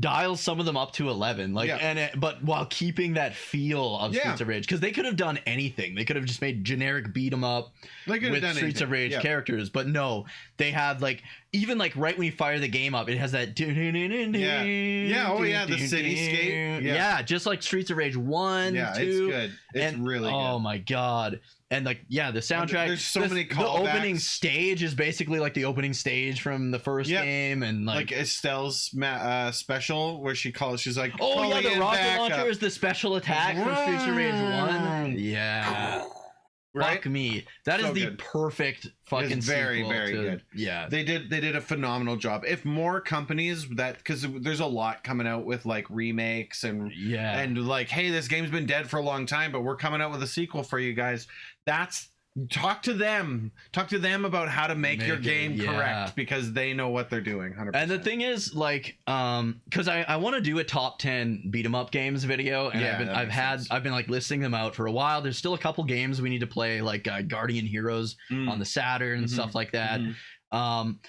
S2: dials some of them up to 11, like,
S1: Yeah.
S2: but while keeping that feel of
S1: Yeah.
S2: Streets of Rage, because they could have done anything. They could have just made generic beat 'em up
S1: They could have
S2: with
S1: done
S2: Streets of
S1: anything.
S2: Rage
S1: Yeah.
S2: characters, but no, they had like, even like right when you fire the game up, it has that
S1: Yeah, oh yeah, the cityscape.
S2: yeah, just like Streets of Rage 1,
S1: Yeah,
S2: 2,
S1: it's good. It's
S2: and
S1: really
S2: oh
S1: good.
S2: my god. And like, yeah, the soundtrack,
S1: there's so many
S2: the opening
S1: callbacks.
S2: stage is basically like the opening stage from the first
S1: Yeah.
S2: game, and
S1: Like Estelle's special where she's like,
S2: oh yeah,
S1: "Fully
S2: the
S1: in
S2: rocket
S1: backup,"
S2: launcher is the special attack from Streets of Rage 1. Yeah.
S1: right?
S2: Fuck me. That is
S1: So
S2: the
S1: good.
S2: perfect fucking
S1: It's very,
S2: sequel
S1: very
S2: to-
S1: good.
S2: Yeah.
S1: They did a phenomenal job. If more companies because there's a lot coming out with like remakes and
S2: Yeah.
S1: like, hey, this game's been dead for a long time, but we're coming out with a sequel for you guys. Talk to them about how to make your
S2: Make it,
S1: game
S2: yeah.
S1: correct, because they know what they're doing. 100%.
S2: And the thing is, like, because I want to do a top 10 beat 'em up games video, and
S1: Yeah, that makes sense.
S2: I've been like listing them out for a while. There's still a couple games we need to play, like Guardian Heroes
S1: Mm.
S2: on the Saturn and
S1: Mhm.
S2: stuff like that.
S1: Mhm.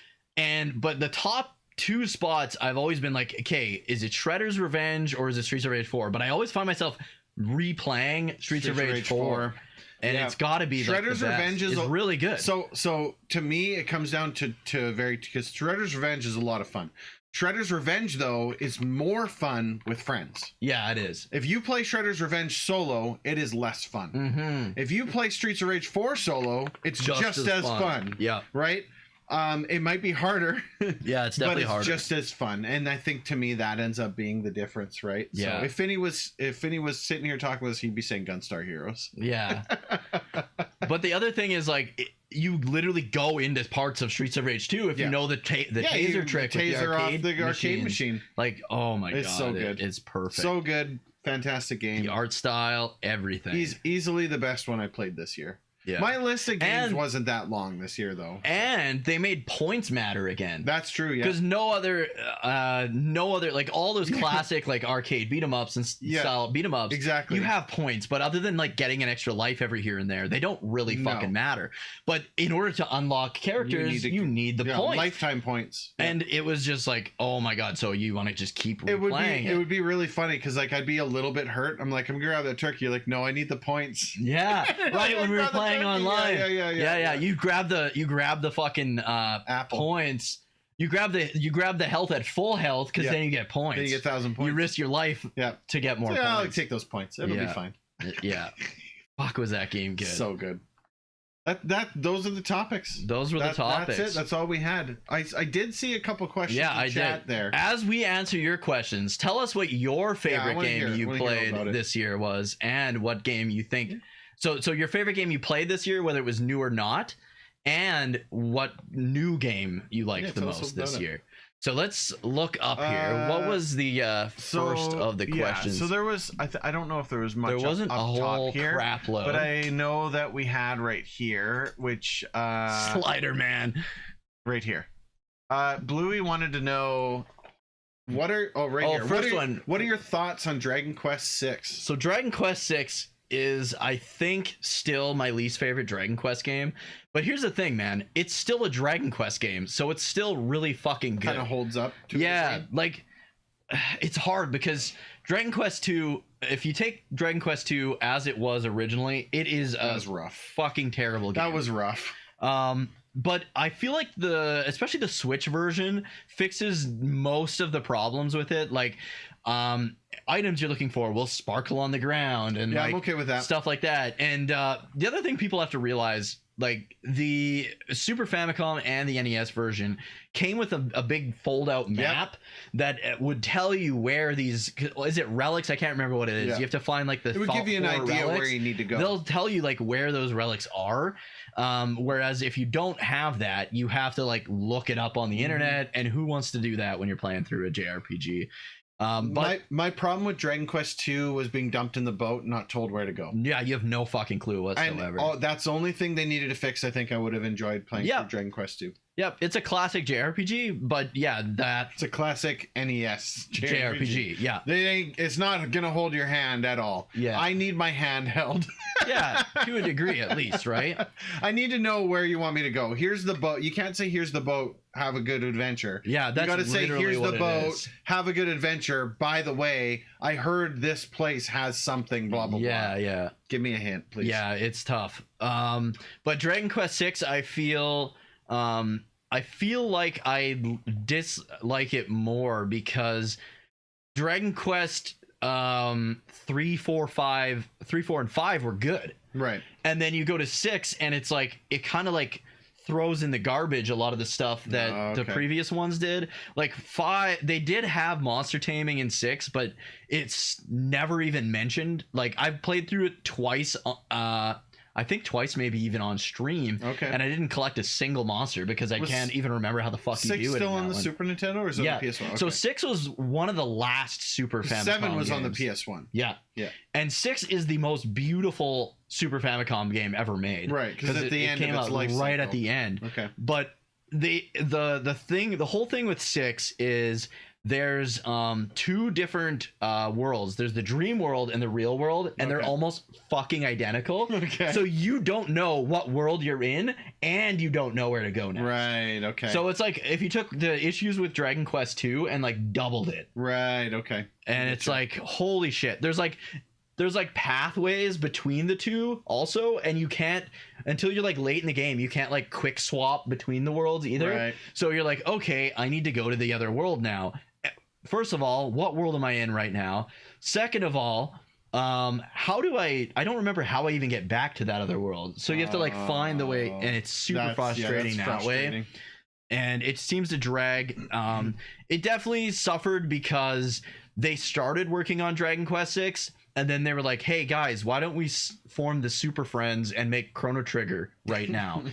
S2: But the top 2 spots, I've always been like, okay, is it Shredder's Revenge or is it Streets of Rage 4? But I always find myself replaying Streets of Rage 4. And
S1: Yeah.
S2: it's got to be like,
S1: Shredder's
S2: the best.
S1: Revenge is
S2: It's
S1: a-
S2: really good.
S1: So to me, it comes down to because Shredder's Revenge is a lot of fun. Shredder's Revenge, though, is more fun with friends.
S2: Yeah, it is.
S1: If you play Shredder's Revenge solo, it is less fun.
S2: Mm-hmm.
S1: If you play Streets of Rage 4 solo, it's just as fun.
S2: Yeah,
S1: Right? It might be harder,
S2: yeah, it's
S1: but
S2: definitely
S1: it's
S2: harder.
S1: just as fun. And I think to me that ends up being the difference, right?
S2: Yeah.
S1: So if Finney was sitting here talking with us, he'd be saying Gunstar Heroes.
S2: Yeah. But the other thing is, like, you literally go into parts of Streets of Rage 2 if
S1: Yeah.
S2: you know the taser trick with the
S1: taser off
S2: arcade
S1: the arcade machine.
S2: Like, oh my
S1: It's
S2: god,
S1: so good.
S2: it's perfect.
S1: So good, fantastic game.
S2: the art style, everything.
S1: He's easily the best one I played this year.
S2: yeah.
S1: My list of games
S2: And-
S1: wasn't that long this year, though.
S2: And they made points matter again.
S1: That's true. Yeah.
S2: Because no other, like all those classic like arcade beat 'em ups and
S1: Yeah.
S2: style beat 'em ups,
S1: Exactly.
S2: you have points, but other than like getting an extra life every here and there, they don't really
S1: No.
S2: fucking matter. But in order to unlock characters, you need the points.
S1: lifetime points. Yeah.
S2: And it was just like, oh my god! So you want to just keep
S1: it would
S2: playing
S1: be
S2: it?
S1: it would be really funny because like I'd be a little bit hurt. I'm like, I'm gonna grab that turkey. You're like, no, I need the points.
S2: Yeah, right. When we were
S1: Grab the
S2: playing
S1: turkey.
S2: online,
S1: Yeah.
S2: You grab the fucking
S1: Apple.
S2: points. You grab the health at full health because
S1: Yeah.
S2: then you get points.
S1: Then you get 1,000 points.
S2: You risk your life
S1: Yeah.
S2: to get more
S1: So, yeah, I'll
S2: points.
S1: take those points. It'll be
S2: Yeah.
S1: fine.
S2: Yeah. Fuck, was that game good?
S1: So good. Those are the topics.
S2: Those were the topics.
S1: That's it. That's all we had. I did see a couple questions.
S2: Yeah,
S1: in
S2: I
S1: chat
S2: did.
S1: there.
S2: As we answer your questions, tell us what your favorite
S1: wanna
S2: game
S1: hear it.
S2: you
S1: Wanna hear all
S2: played
S1: about it.
S2: this year was, and what game you think. So your favorite game you played this year, whether it was new or not, and what new game you liked
S1: Yeah,
S2: the
S1: tell us
S2: most
S1: about
S2: this
S1: it.
S2: year. So let's look up here. What was the first of the questions?
S1: So there was. I don't know if there was much.
S2: There wasn't
S1: up
S2: a whole
S1: top here,
S2: crap load.
S1: but I know that we had right here, which
S2: Slider Man.
S1: right here. Bluey wanted to know what are here.
S2: First one.
S1: What are your thoughts on Dragon Quest 6?
S2: So Dragon Quest 6 is, I think, still my least favorite Dragon Quest game. But here's the thing, man. It's still a Dragon Quest game, so it's still really fucking good.
S1: Kind of holds up. To
S2: Yeah,
S1: the game?
S2: like it's hard because Dragon Quest 2, if you take Dragon Quest 2 as it was originally, it is
S1: That
S2: a
S1: was rough.
S2: fucking terrible game.
S1: That was rough.
S2: But I feel like especially the Switch version fixes most of the problems with it. Like items you're looking for will sparkle on the ground and
S1: Yeah,
S2: like
S1: I'm okay with that.
S2: stuff like that. And the other thing people have to realize, like the Super Famicom and the NES version came with a big fold-out map that would tell you where these, is it relics? I can't remember what it is.
S1: Yeah.
S2: You have to find like the
S1: It would give you an
S2: four
S1: idea
S2: relics.
S1: where you need to go.
S2: They'll tell you like where those relics are. Whereas if you don't have that, you have to like look it up on the
S1: Mm-hmm.
S2: internet, and who wants to do that when you're playing through a JRPG? But
S1: my problem with Dragon Quest 2 was being dumped in the boat, not told where to go.
S2: yeah, you have no fucking clue whatsoever.
S1: And that's the only thing they needed to fix. I think I would have enjoyed playing
S2: Yeah.
S1: through Dragon Quest 2.
S2: Yep, it's a classic JRPG, but yeah,
S1: It's a classic NES
S2: JRPG. Yeah,
S1: It's not gonna hold your hand at all.
S2: Yeah.
S1: I need my hand held.
S2: yeah, to a degree at least, right?
S1: I need to know where you want me to go. Here's the boat. You can't say here's the boat. Have a good adventure.
S2: Yeah, that's
S1: you got to say
S2: literally
S1: here's
S2: what
S1: the
S2: it
S1: boat.
S2: is.
S1: Have a good adventure. By the way, I heard this place has something. Blah blah
S2: Yeah,
S1: blah.
S2: yeah.
S1: Give me a hint, please.
S2: Yeah, it's tough. But Dragon Quest 6, I feel like I dislike it more because Dragon Quest 3, 4, and 5 were good.
S1: Right.
S2: And then you go to 6 and it's like it kind of like throws in the garbage a lot of the stuff that the previous ones did. Like 5, they did have monster taming in 6, but it's never even mentioned. Like I've played through it twice, I think twice, maybe even on stream.
S1: Okay.
S2: And I didn't collect a single monster because I can't even remember how the fuck you
S1: 6
S2: do it.
S1: still
S2: in
S1: on
S2: that
S1: the
S2: one.
S1: Super Nintendo, or is it
S2: Yeah.
S1: on the PS1? Okay.
S2: So 6 was one of the last Super Famicom
S1: 7 was on the
S2: games.
S1: PS1.
S2: Yeah.
S1: Yeah.
S2: And 6 is the most beautiful Super Famicom game ever made.
S1: Right, because at the end
S2: it came
S1: of its
S2: out
S1: life
S2: right
S1: cycle.
S2: at the end.
S1: Okay.
S2: But the whole thing with 6 is there's 2 different worlds. There's the dream world and the real world, and they're
S1: Okay.
S2: almost fucking identical.
S1: Okay.
S2: So you don't know what world you're in, and you don't know where to go next.
S1: Right. Okay.
S2: So it's like if you took the issues with Dragon Quest 2 and like doubled it.
S1: Right. Okay.
S2: And it's like, holy shit. There's like pathways between the two also, and you can't, until you're like late in the game, you can't like quick swap between the worlds either.
S1: Right.
S2: So you're like, okay, I need to go to the other world now. First of all, what world am I in right now? Second of all, how do I don't remember how I even get back to that other world. So you have to like find the way, and it's super frustrating that way. And it seems to drag. It definitely suffered because they started working on Dragon Quest 6, and then they were like, hey guys, why don't we form the Super Friends and make Chrono Trigger right now?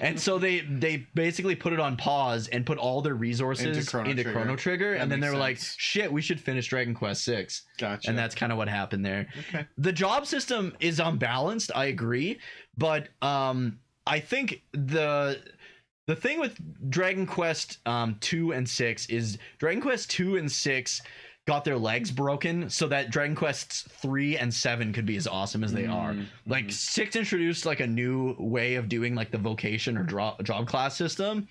S2: And so they basically put it on pause and put all their resources into Chrono Trigger. And then they were like, shit, we should finish Dragon Quest 6.
S1: Gotcha.
S2: And that's kind of what happened there.
S1: Okay.
S2: The job system is unbalanced, I agree, but I think the thing with Dragon Quest 2 and 6 is Dragon Quest 2 and 6 got their legs broken so that Dragon Quests 3 and 7 could be as awesome as they are. Like 6 introduced like a new way of doing like the vocation or job class system.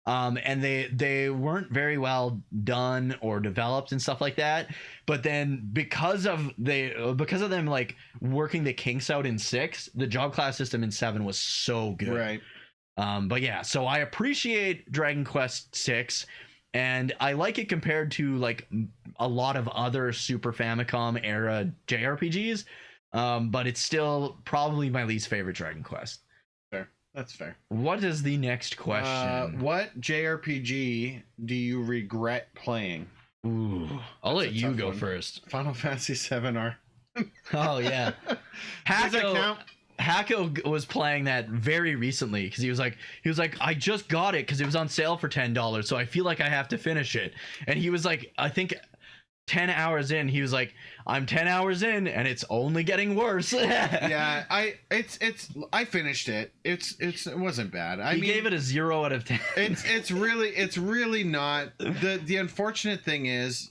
S2: And they weren't very well done or developed and stuff like that. But then because of them like working the kinks out in 6, the job class system in 7 was so good.
S1: Right.
S2: But yeah, so I appreciate Dragon Quest 6, and I like it compared to like a lot of other Super Famicom era JRPGs. But it's still probably my least favorite Dragon Quest.
S1: Fair. That's fair.
S2: What is the next question?
S1: What JRPG do you regret playing?
S2: Ooh, I'll let you
S1: tough
S2: go
S1: one.
S2: first.
S1: Final Fantasy 7R.
S2: Oh yeah.
S1: Does that count?
S2: Hacko was playing that very recently because he was like I just got it because it was on sale for $10, so I feel like I have to finish it. And he was like, I think 10 hours in, he was like, I'm 10 hours in and it's only getting worse.
S1: Yeah, I finished it. It wasn't bad. I
S2: He
S1: mean,
S2: gave it a 0 out of 10.
S1: it's really not. The unfortunate thing is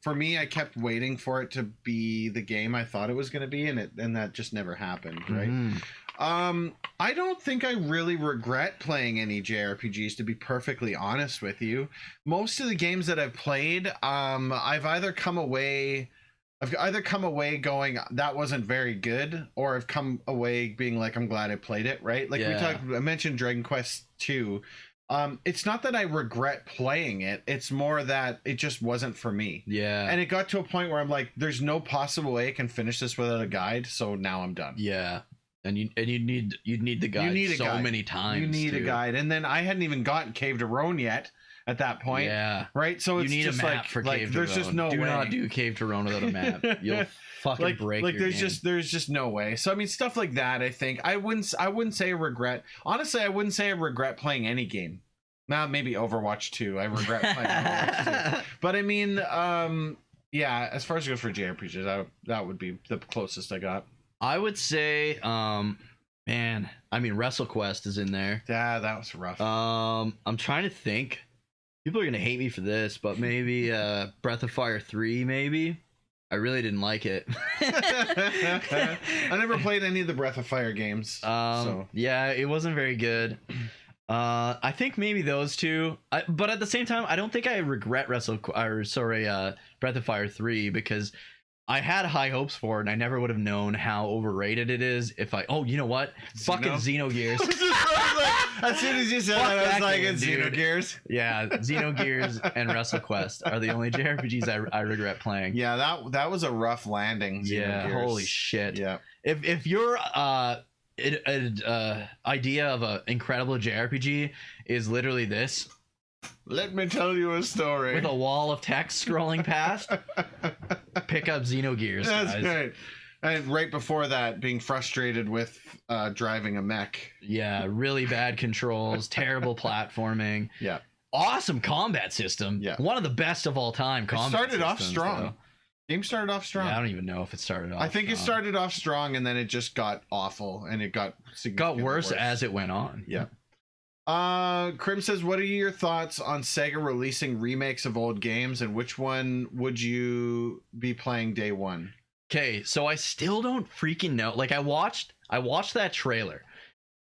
S1: for me, I kept waiting for it to be the game I thought it was going to be, and that just never happened, right?
S2: Mhm.
S1: I don't think I really regret playing any JRPGs, to be perfectly honest with you. Most of the games that I've played, I've either come away going, that wasn't very good, or I've come away being like, I'm glad I played it, right? Like
S2: Yeah.
S1: I mentioned Dragon Quest 2. It's not that I regret playing it. It's more that it just wasn't for me.
S2: Yeah.
S1: And it got to a point where I'm like, there's no possible way I can finish this without a guide. So now I'm done.
S2: Yeah. And you'd need the guide many times.
S1: You need
S2: too.
S1: a guide. And then I hadn't even gotten Cave to Roan yet at that point.
S2: Yeah.
S1: Right. So
S2: You
S1: it's
S2: need
S1: just
S2: a map
S1: like,
S2: for
S1: like
S2: Cave to
S1: there's
S2: Roan.
S1: just no
S2: do
S1: way.
S2: not do Cave to Roan without a map. You'll fucking break your
S1: there's
S2: game.
S1: there's just no way. So I mean, stuff like that. I think I wouldn't say regret. Honestly, I wouldn't say I regret playing any game. Nah, maybe Overwatch 2. I regret playing Overwatch 2. But I mean, yeah, as far as it goes for JRPGs, that would be the closest I got.
S2: I would say, man, I mean, WrestleQuest is in there.
S1: Yeah, that was rough.
S2: I'm trying to think. People are gonna hate me for this, but maybe Breath of Fire 3, maybe. I really didn't like it.
S1: I never played any of the Breath of Fire games. So.
S2: Yeah, it wasn't very good. I think maybe those two. But at the same time, I don't think I regret Breath of Fire 3 because I had high hopes for it and I never would have known how overrated it is if you know what? Fucking Xenogears.
S1: As soon as you said that, I was like, it's Xenogears.
S2: Yeah, Xenogears and WrestleQuest are the only JRPGs I regret playing.
S1: Yeah, that was a rough landing.
S2: Yeah,
S1: Xenogears.
S2: holy shit.
S1: Yeah.
S2: If your idea of an incredible JRPG is literally this,
S1: let me tell you a story.
S2: with a wall of text scrolling past, pick up Xenogears.
S1: That's
S2: guys.
S1: right. And right before that, being frustrated with driving a mech.
S2: Yeah, really bad controls, terrible platforming.
S1: Yeah.
S2: Awesome combat system.
S1: Yeah.
S2: One of the best of all time.
S1: It
S2: Combat
S1: started off
S2: systems,
S1: strong.
S2: though.
S1: Game started off strong.
S2: Yeah, I don't even know if it started off.
S1: I think it
S2: strong.
S1: started off strong and then it just got awful and it got significantly
S2: worse as it went on.
S1: Yeah. Crim says, what are your thoughts on Sega releasing remakes of old games and which one would you be playing day one?
S2: Okay, so I still don't freaking know. Like I watched that trailer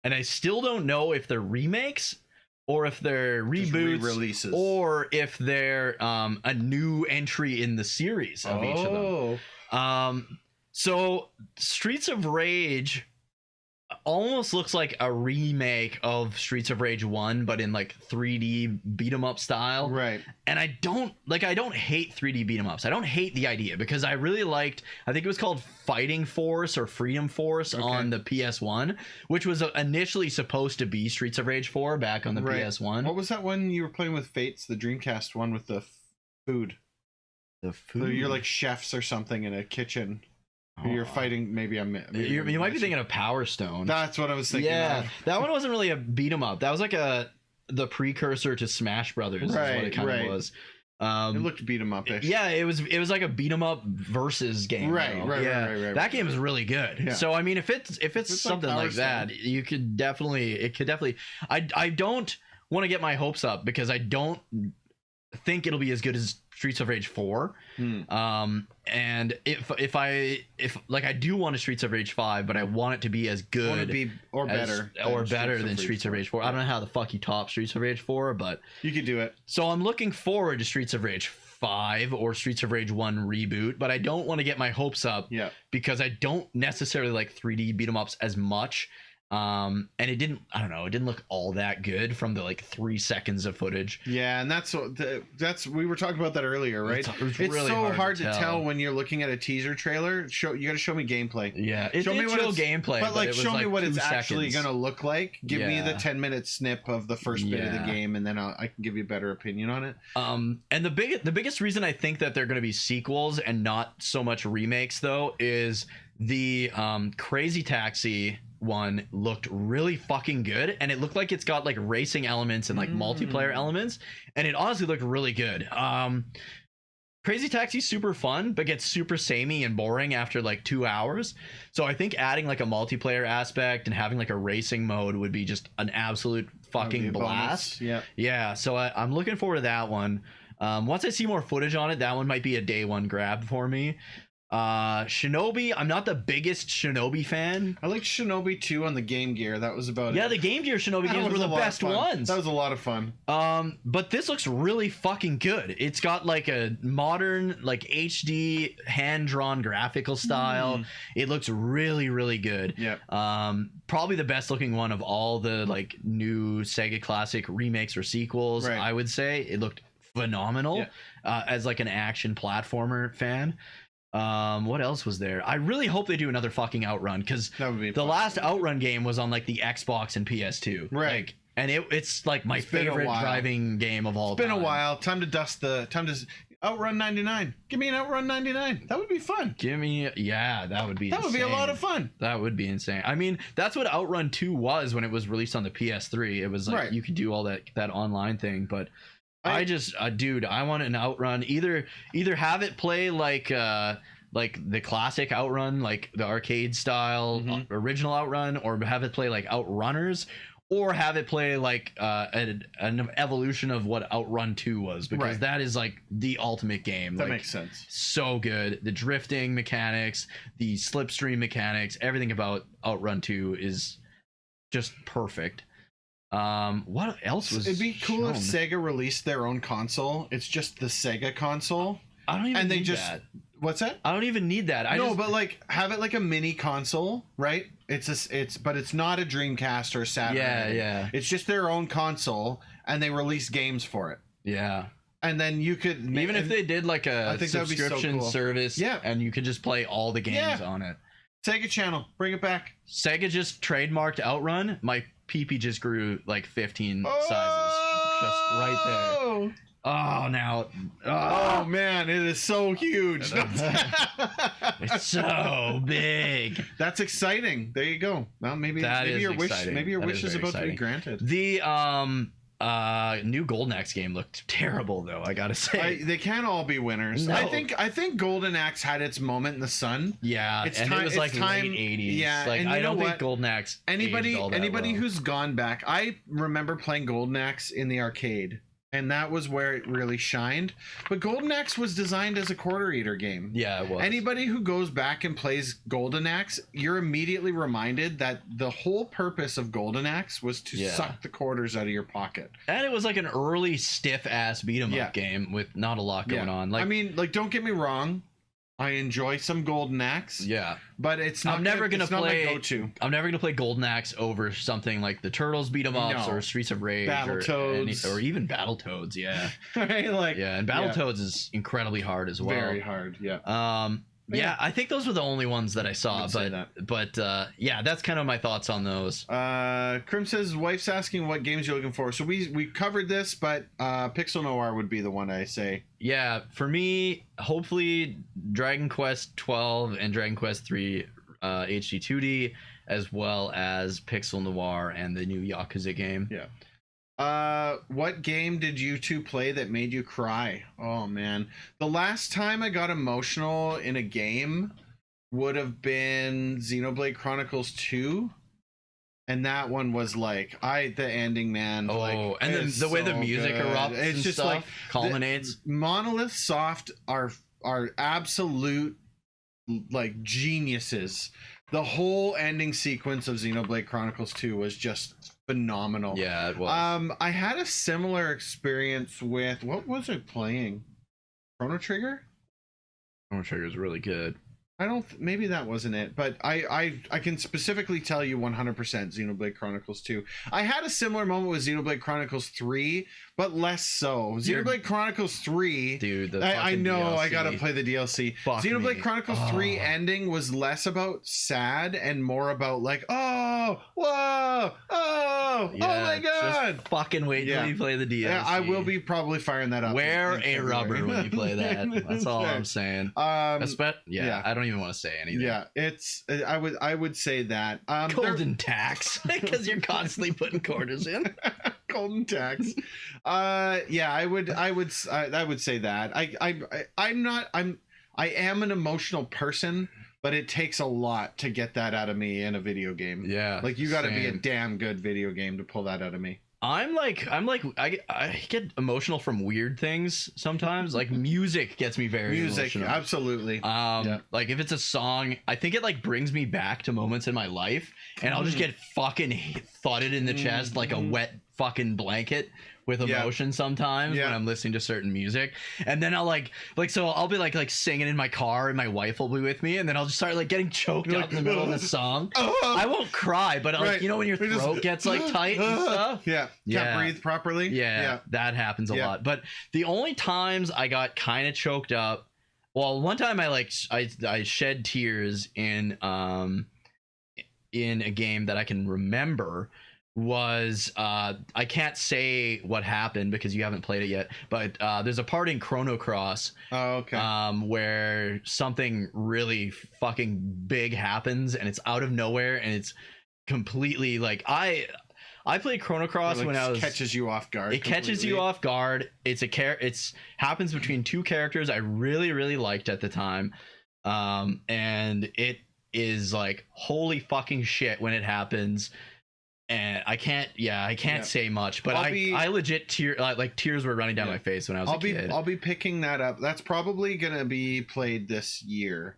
S2: and I still don't know if they're remakes or if they're reboots
S1: releases
S2: or if they're a new entry in the series of each of them. So Streets of Rage almost looks like a remake of Streets of Rage 1 but in like 3D beat 'em up style.
S1: Right.
S2: And I don't hate 3D beat 'em ups. I don't hate the idea because I really liked, I think it was called Fighting Force or Freedom Force on the PS1, which was initially supposed to be Streets of Rage 4 back on the PS1.
S1: What was that one you were playing with Fates, the Dreamcast one with the food?
S2: The food.
S1: So you're like chefs or something in a kitchen. You're fighting. Maybe you
S2: might be thinking of Power Stone.
S1: That's what I was thinking.
S2: Yeah,
S1: of.
S2: that one wasn't really a beat 'em up. That was like the precursor to Smash Brothers. Is what it kind of was.
S1: It looked beat 'em up-ish.
S2: Yeah, it was like a beat 'em up versus game.
S1: Right.
S2: That game is really good. Yeah. So I mean, if it's something like that, it could definitely. I don't want to get my hopes up because I don't think it'll be as good as Streets of Rage 4. And if I do want a Streets of Rage 5, but I want it to be as good better than Streets of Rage 4. I don't know how the fuck you top Streets of Rage 4, but
S1: you could do it.
S2: So I'm looking forward to Streets of Rage 5 or Streets of Rage 1 reboot, but I don't want to get my hopes up because I don't necessarily like 3D beat 'em ups as much. And it didn't look all that good from the like 3 seconds of footage.
S1: Yeah, and that's we were talking about that earlier, right?
S2: It's really
S1: so hard to tell when you're looking at a teaser trailer. You got to show me gameplay.
S2: Yeah, show me gameplay,
S1: but like show me what it's
S2: 2
S1: actually
S2: seconds.
S1: gonna look like. Give me the 10-minute snip of the first bit of the game, and then I can give you a better opinion on it.
S2: And the biggest reason I think that they're gonna be sequels and not so much remakes though is the Crazy Taxi one looked really fucking good, and it looked like it's got like racing elements and like multiplayer elements, and it honestly looked really good. Crazy Taxi's super fun but gets super samey and boring after like 2 hours, so I think adding like a multiplayer aspect and having like a racing mode would be just an absolute fucking blast. Yeah, so I'm looking forward to that one. Once I see more footage on it, that one might be a day one grab for me. Shinobi, I'm not the biggest Shinobi fan.
S1: I liked Shinobi 2 on the Game Gear. That was about
S2: it. The Game Gear Shinobi games were the best ones.
S1: That was a lot of fun.
S2: But this looks really fucking good. It's got like a modern, like HD hand-drawn graphical style. It looks really, really good.
S1: Yeah.
S2: Probably the best looking one of all the like new Sega Classic remakes or sequels.
S1: Right.
S2: I would say it looked phenomenal. As like an action platformer fan. What else was there? I really hope they do another fucking Outrun, because the last Outrun game was on like the Xbox and PS2,
S1: right?
S2: Like, and it's like my favorite driving game of all time.
S1: It's been a while. Time to Outrun 99. Give me an Outrun 99. That would be fun.
S2: That would be
S1: That would be a lot of fun.
S2: That would be insane. I mean, that's what Outrun 2 was when it was released on the PS3. It was like
S1: Right.
S2: you could do all that online thing, but I just dude, I want an Outrun. Either have it play like the classic Outrun, like the arcade style original Outrun, or have it play like Outrunners, or have it play like an evolution of what Outrun 2 was, because
S1: Right.
S2: that is like the ultimate game.
S1: That
S2: Like,
S1: makes sense.
S2: so good. The drifting mechanics, the slipstream mechanics, everything about Outrun 2 is just perfect. What else was
S1: It'd be cool if
S2: shown?
S1: Sega released their own console. It's just the Sega console.
S2: I don't even
S1: and they
S2: need
S1: just-
S2: that.
S1: What's that?
S2: I don't even need that.
S1: But like have it like a mini console, right? But it's not a Dreamcast or Saturn.
S2: Yeah.
S1: It's just their own console, and they release games for it.
S2: Yeah.
S1: And then you could
S2: Even if they did like
S1: I
S2: a
S1: think that would be so
S2: subscription
S1: cool.
S2: service,
S1: Yeah.
S2: and you could just play all the games
S1: Yeah.
S2: on it.
S1: Sega Channel, bring it back.
S2: Sega just trademarked Outrun. My PP just grew like 15 sizes. Just right there. Oh, now.
S1: Oh man, it is so huge.
S2: It's so big.
S1: That's exciting. There you go. Well, maybe your wish
S2: exciting.
S1: maybe your
S2: That
S1: wish
S2: is
S1: is
S2: very
S1: about to be
S2: exciting.
S1: granted.
S2: The new Golden Axe game looked terrible, though, I gotta say.
S1: They can't all be winners.
S2: No.
S1: I think Golden Axe had its moment in the sun.
S2: Yeah,
S1: It's
S2: and
S1: time-
S2: it was
S1: it's
S2: like
S1: time-
S2: late 80s.
S1: yeah,
S2: Like,
S1: and you
S2: I
S1: know
S2: don't think
S1: what?
S2: Golden Axe
S1: Anybody
S2: aged all that well.
S1: who's gone back, I remember playing Golden Axe in the arcade, and that was where it really shined. But Golden Axe was designed as a quarter eater game.
S2: Yeah, it was.
S1: Anybody who goes back and plays Golden Axe, you're immediately reminded that the whole purpose of Golden Axe was to
S2: Yeah.
S1: suck the quarters out of your pocket.
S2: And it was like an early stiff ass beat 'em
S1: Yeah.
S2: up game with not a lot going on. Like,
S1: I mean, like, don't get me wrong, I enjoy some Golden Axe,
S2: yeah.
S1: but it's not.
S2: I'm never gonna
S1: it's not
S2: play-
S1: my go-to.
S2: I'm never gonna play Golden Axe over something like the Turtles beat 'em ups
S1: No.
S2: or Streets of Rage
S1: Battletoads.
S2: or even Battletoads. Yeah,
S1: Right? Like,
S2: yeah, and Battletoads is incredibly hard as well.
S1: very hard. Yeah.
S2: Yeah, I think those were the only ones that I saw.
S1: would say
S2: But yeah, that's kind of my thoughts on those.
S1: Krim says wife's asking what games you're looking for. So we covered this, but Pixel Noir would be the one I say.
S2: Yeah, for me, hopefully Dragon Quest 12 and Dragon Quest 3 HD 2D, as well as Pixel Noir and the new Yakuza game.
S1: Yeah. What game did you two play that made you cry? Oh man, the last time I got emotional in a game would have been Xenoblade Chronicles 2. And that one was like the ending, man.
S2: Oh,
S1: like,
S2: and then
S1: it's
S2: the way the
S1: so
S2: music
S1: good.
S2: erupts
S1: It's
S2: and
S1: just
S2: stuff,
S1: like
S2: culminates.
S1: Monolith Soft are absolute like geniuses. The whole ending sequence of Xenoblade Chronicles 2 was just phenomenal.
S2: Yeah, it was.
S1: I had a similar experience with what was I playing? Chrono Trigger?
S2: Chrono Trigger is really good.
S1: I don't. Maybe that wasn't it, but I can specifically tell you 100% Xenoblade Chronicles 2. I had a similar moment with Xenoblade Chronicles 3, but less so. Xenoblade Chronicles 3.
S2: Dude, the
S1: I
S2: fucking
S1: know I
S2: DLC.
S1: gotta play the DLC.
S2: Fuck
S1: Xenoblade
S2: me.
S1: Chronicles 3
S2: Oh.
S1: ending was less about sad and more about like, oh, whoa, oh my god.
S2: Just fucking wait
S1: Yeah.
S2: till you play the DLC.
S1: Yeah, I will be probably firing that up.
S2: Wear
S1: in
S2: a rubber
S1: February.
S2: when you play that. That's all I'm saying.
S1: yeah,
S2: Yeah, I don't even want to say anything.
S1: yeah, it's I would say that.
S2: Golden tax, because you're constantly putting quarters in.
S1: Golden tax. Yeah, I would say that. I am an emotional person, but it takes a lot to get that out of me in a video game.
S2: Yeah,
S1: Like you got to be a
S2: same.
S1: damn good video game to pull that out of me.
S2: I get emotional from weird things sometimes. Like music gets me very
S1: Music,
S2: emotional.
S1: absolutely.
S2: Yeah. Like if it's a song, I think it like brings me back to moments in my life, and I'll just get fucking thudded in the chest like a wet fucking blanket with
S1: Yeah.
S2: emotion sometimes when
S1: Yeah.
S2: I'm listening to certain music. And then I'll like so I'll be like singing in my car and my wife will be with me, and then I'll just start like getting choked
S1: You're
S2: up in the middle of the song.
S1: Oh,
S2: I won't cry, but like
S1: right.
S2: you know when your
S1: We just-
S2: throat gets like tight and stuff.
S1: Yeah,
S2: Yeah.
S1: can't breathe properly.
S2: Yeah, that happens a
S1: Yeah.
S2: lot. But the only times I got kind of choked up, well, one time I shed tears in a game that I can remember was I can't say what happened because you haven't played it yet, but there's a part in Chrono Cross
S1: Oh, okay.
S2: where something really fucking big happens and it's out of nowhere and it's completely like I played Chrono Cross
S1: It, like,
S2: when I was
S1: catches you off guard.
S2: it catches you
S1: completely.
S2: off guard. It's happens between two characters I really liked at the time, and it is like holy fucking shit when it happens. And I can't say much, but I legit tears were running down my face when I was a kid.
S1: I'll be picking that up. That's probably gonna be played this year.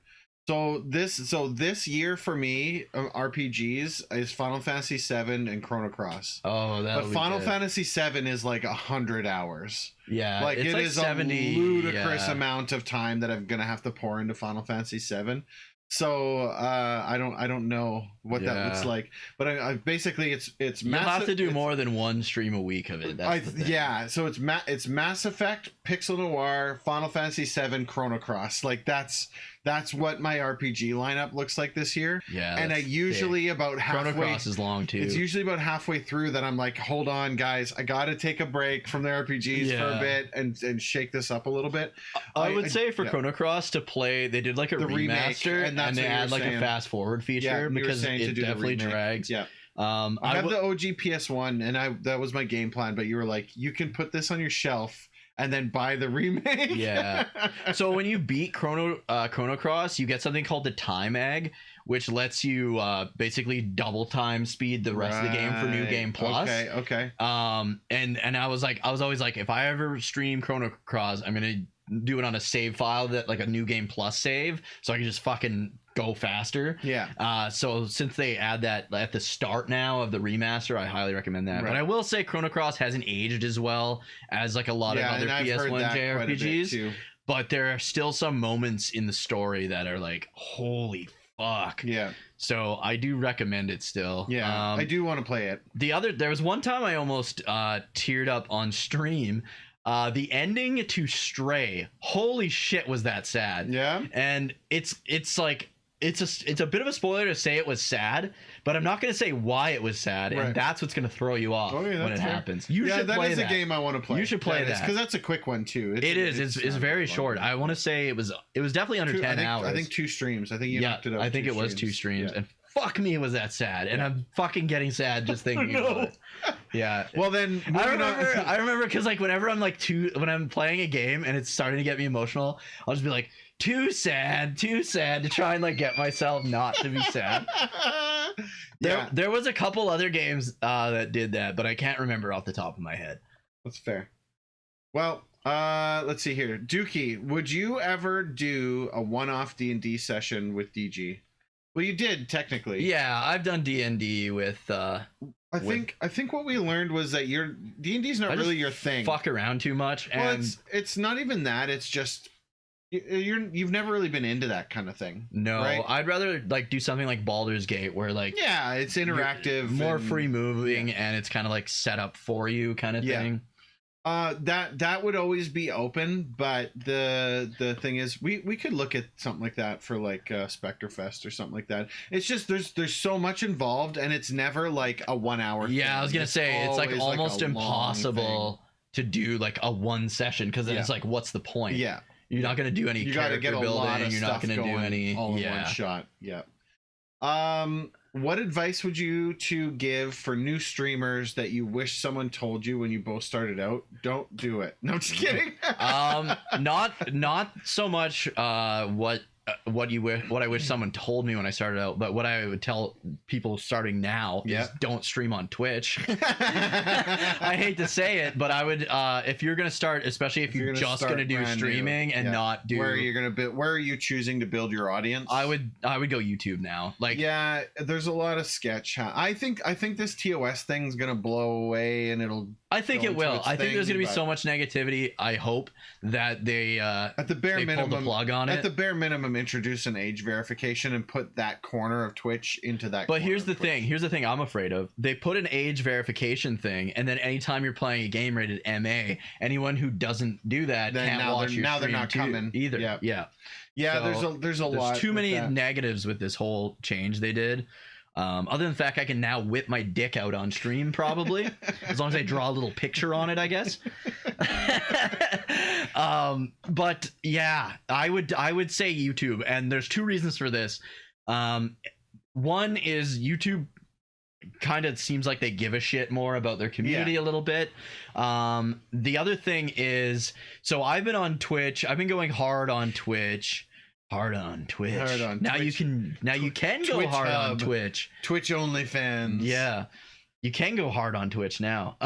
S1: So this year for me, RPGs is Final Fantasy VII and Chrono Cross.
S2: Oh, that.
S1: But Final Fantasy VII is like 100 hours.
S2: Yeah,
S1: Like
S2: it's
S1: it
S2: like
S1: is
S2: 70,
S1: a ludicrous
S2: yeah.
S1: amount of time that I'm gonna have to pour into Final Fantasy VII. So I don't know what that looks
S2: Yeah.
S1: like, but I basically it's
S2: You'll have to do more than one stream a week of it. That's the thing.
S1: yeah. So it's Mass Effect, Pixel Noir, Final Fantasy VII, Chrono Cross. Like that's what my RPG lineup looks like this year.
S2: Yeah,
S1: and I
S2: that's
S1: usually about halfway.
S2: Chrono Cross is long too.
S1: It's usually about halfway through that I'm like, hold on, guys, I got to take a break from the RPGs for a bit and shake this up a little bit.
S2: I would say for Chrono Cross to play, they did like a
S1: The remake,
S2: remaster
S1: and that's
S2: they
S1: what you
S2: add
S1: were
S2: like
S1: saying.
S2: a fast forward feature because it definitely drags.
S1: Yeah.
S2: I
S1: have the OG PS1 and that was my game plan, but you were like, you can put this on your shelf and then buy the remake.
S2: Yeah. So when you beat Chrono Cross, you get something called the Time Egg, which lets you basically double time speed the rest of the game for New Game Plus.
S1: Okay.
S2: And I was always like, if I ever stream Chrono Cross, I'm gonna do it on a save file that like a New Game Plus save, so I can just fucking go faster.
S1: Yeah.
S2: So since they add that at the start now of the remaster, I highly recommend that.
S1: Right.
S2: But I will say Chrono Cross hasn't aged as well as like a lot of other
S1: and I've heard
S2: PS1
S1: that quite a bit
S2: JRPGs.
S1: too.
S2: But there are still some moments in the story that are like, holy fuck.
S1: Yeah.
S2: So I do recommend it still.
S1: Yeah. I do want to play it.
S2: There was one time I almost teared up on stream. The ending to Stray, holy shit, was that sad.
S1: Yeah.
S2: And it's like it's a bit of a spoiler to say it was sad, but I'm not going to say why it was sad,
S1: Right.
S2: and that's what's going to throw you off when it happens. You should play
S1: that is a game I want to play.
S2: You should play that
S1: because that's a quick one too.
S2: It's very short. I want to say it was definitely under 10 hours.
S1: I think 2 streams. I think you knocked it out.
S2: I think it was 2 streams.
S1: Yeah.
S2: And fuck me, was that sad? And I'm fucking getting sad just thinking about it. Yeah.
S1: Well then,
S2: I remember because like whenever I'm like when I'm playing a game and it's starting to get me emotional, I'll just be like, too sad, to try and like get myself not to be sad. There was a couple other games that did that, but I can't remember off the top of my head.
S1: That's fair. Well, let's see here. Dookie, would you ever do a one-off D&D session with DG? Well, you did technically.
S2: Yeah, I've done D&D with.
S1: I think what we learned was that your D&D's not really your thing.
S2: Fuck around too much,
S1: Well,
S2: and
S1: it's not even that. It's just you've never really been into that kind of thing.
S2: no,
S1: right?
S2: I'd rather like do something like Baldur's Gate, where like
S1: Yeah, it's interactive,
S2: more
S1: and-
S2: free moving, and it's kind of like set up for you, kind of
S1: Yeah.
S2: thing.
S1: That would always be open, but the thing is, we could look at something like that for like Spectrefest or something like that. It's just there's so much involved, and it's never like a 1 hour.
S2: Yeah,
S1: thing.
S2: I was gonna say it's like
S1: always,
S2: almost
S1: a long
S2: impossible to do like a one session because then
S1: Yeah.
S2: it's like, what's the point?
S1: thing. Yeah,
S2: You're not gonna do any
S1: you got to
S2: character
S1: get a
S2: building.
S1: lot of
S2: You're not
S1: stuff
S2: gonna do
S1: going
S2: any.
S1: all in
S2: Yeah.
S1: one shot. Yeah. What advice would you two give for new streamers that you wish someone told you when you both started out? Don't do it. No, I'm just kidding.
S2: Not so much what I wish someone told me when I started out, but what I would tell people starting now
S1: Yeah.
S2: is don't stream on Twitch. I hate to say it, but I would if you're gonna start, especially if you're
S1: gonna
S2: just
S1: start
S2: gonna do
S1: brand new,
S2: streaming and
S1: yeah.
S2: not do
S1: Where are you choosing to build your audience?
S2: I would go YouTube now. Like
S1: Yeah, there's a lot of sketch. I think this TOS thing's gonna blow away, and it'll.
S2: I think
S1: go
S2: it
S1: into
S2: will.
S1: its
S2: I think there's
S1: thing,
S2: gonna be
S1: but-
S2: so much negativity. I hope that they
S1: At the bare
S2: they
S1: minimum,
S2: pulled the plug on
S1: at
S2: it.
S1: the bare minimum, introduce an age verification and put that corner of Twitch into that.
S2: But
S1: corner
S2: here's
S1: of
S2: the
S1: Twitch.
S2: thing. Here's the thing I'm afraid of. They put an age verification thing, and then anytime you're playing a game rated MA, anyone who doesn't do that
S1: Then
S2: can't
S1: now
S2: watch
S1: they're-
S2: your
S1: now they're
S2: stream
S1: not
S2: too,
S1: coming.
S2: either.
S1: Yeah.
S2: Yeah.
S1: Yeah,
S2: So,
S1: there's a lot.
S2: There's too
S1: with
S2: many
S1: that.
S2: negatives with this whole change they did. Other than the fact I can now whip my dick out on stream, probably, as long as I draw a little picture on it, I guess. But yeah, I would say YouTube, and there's two reasons for this. One is YouTube kind of seems like they give a shit more about their community a little bit. The other thing is, so I've been on Twitch. I've been going hard on Twitch. Hard on Twitch. Now Twitch. You can go
S1: Twitch
S2: hard on
S1: Hub.
S2: Twitch.
S1: Twitch OnlyFans.
S2: Yeah, you can go hard on Twitch now.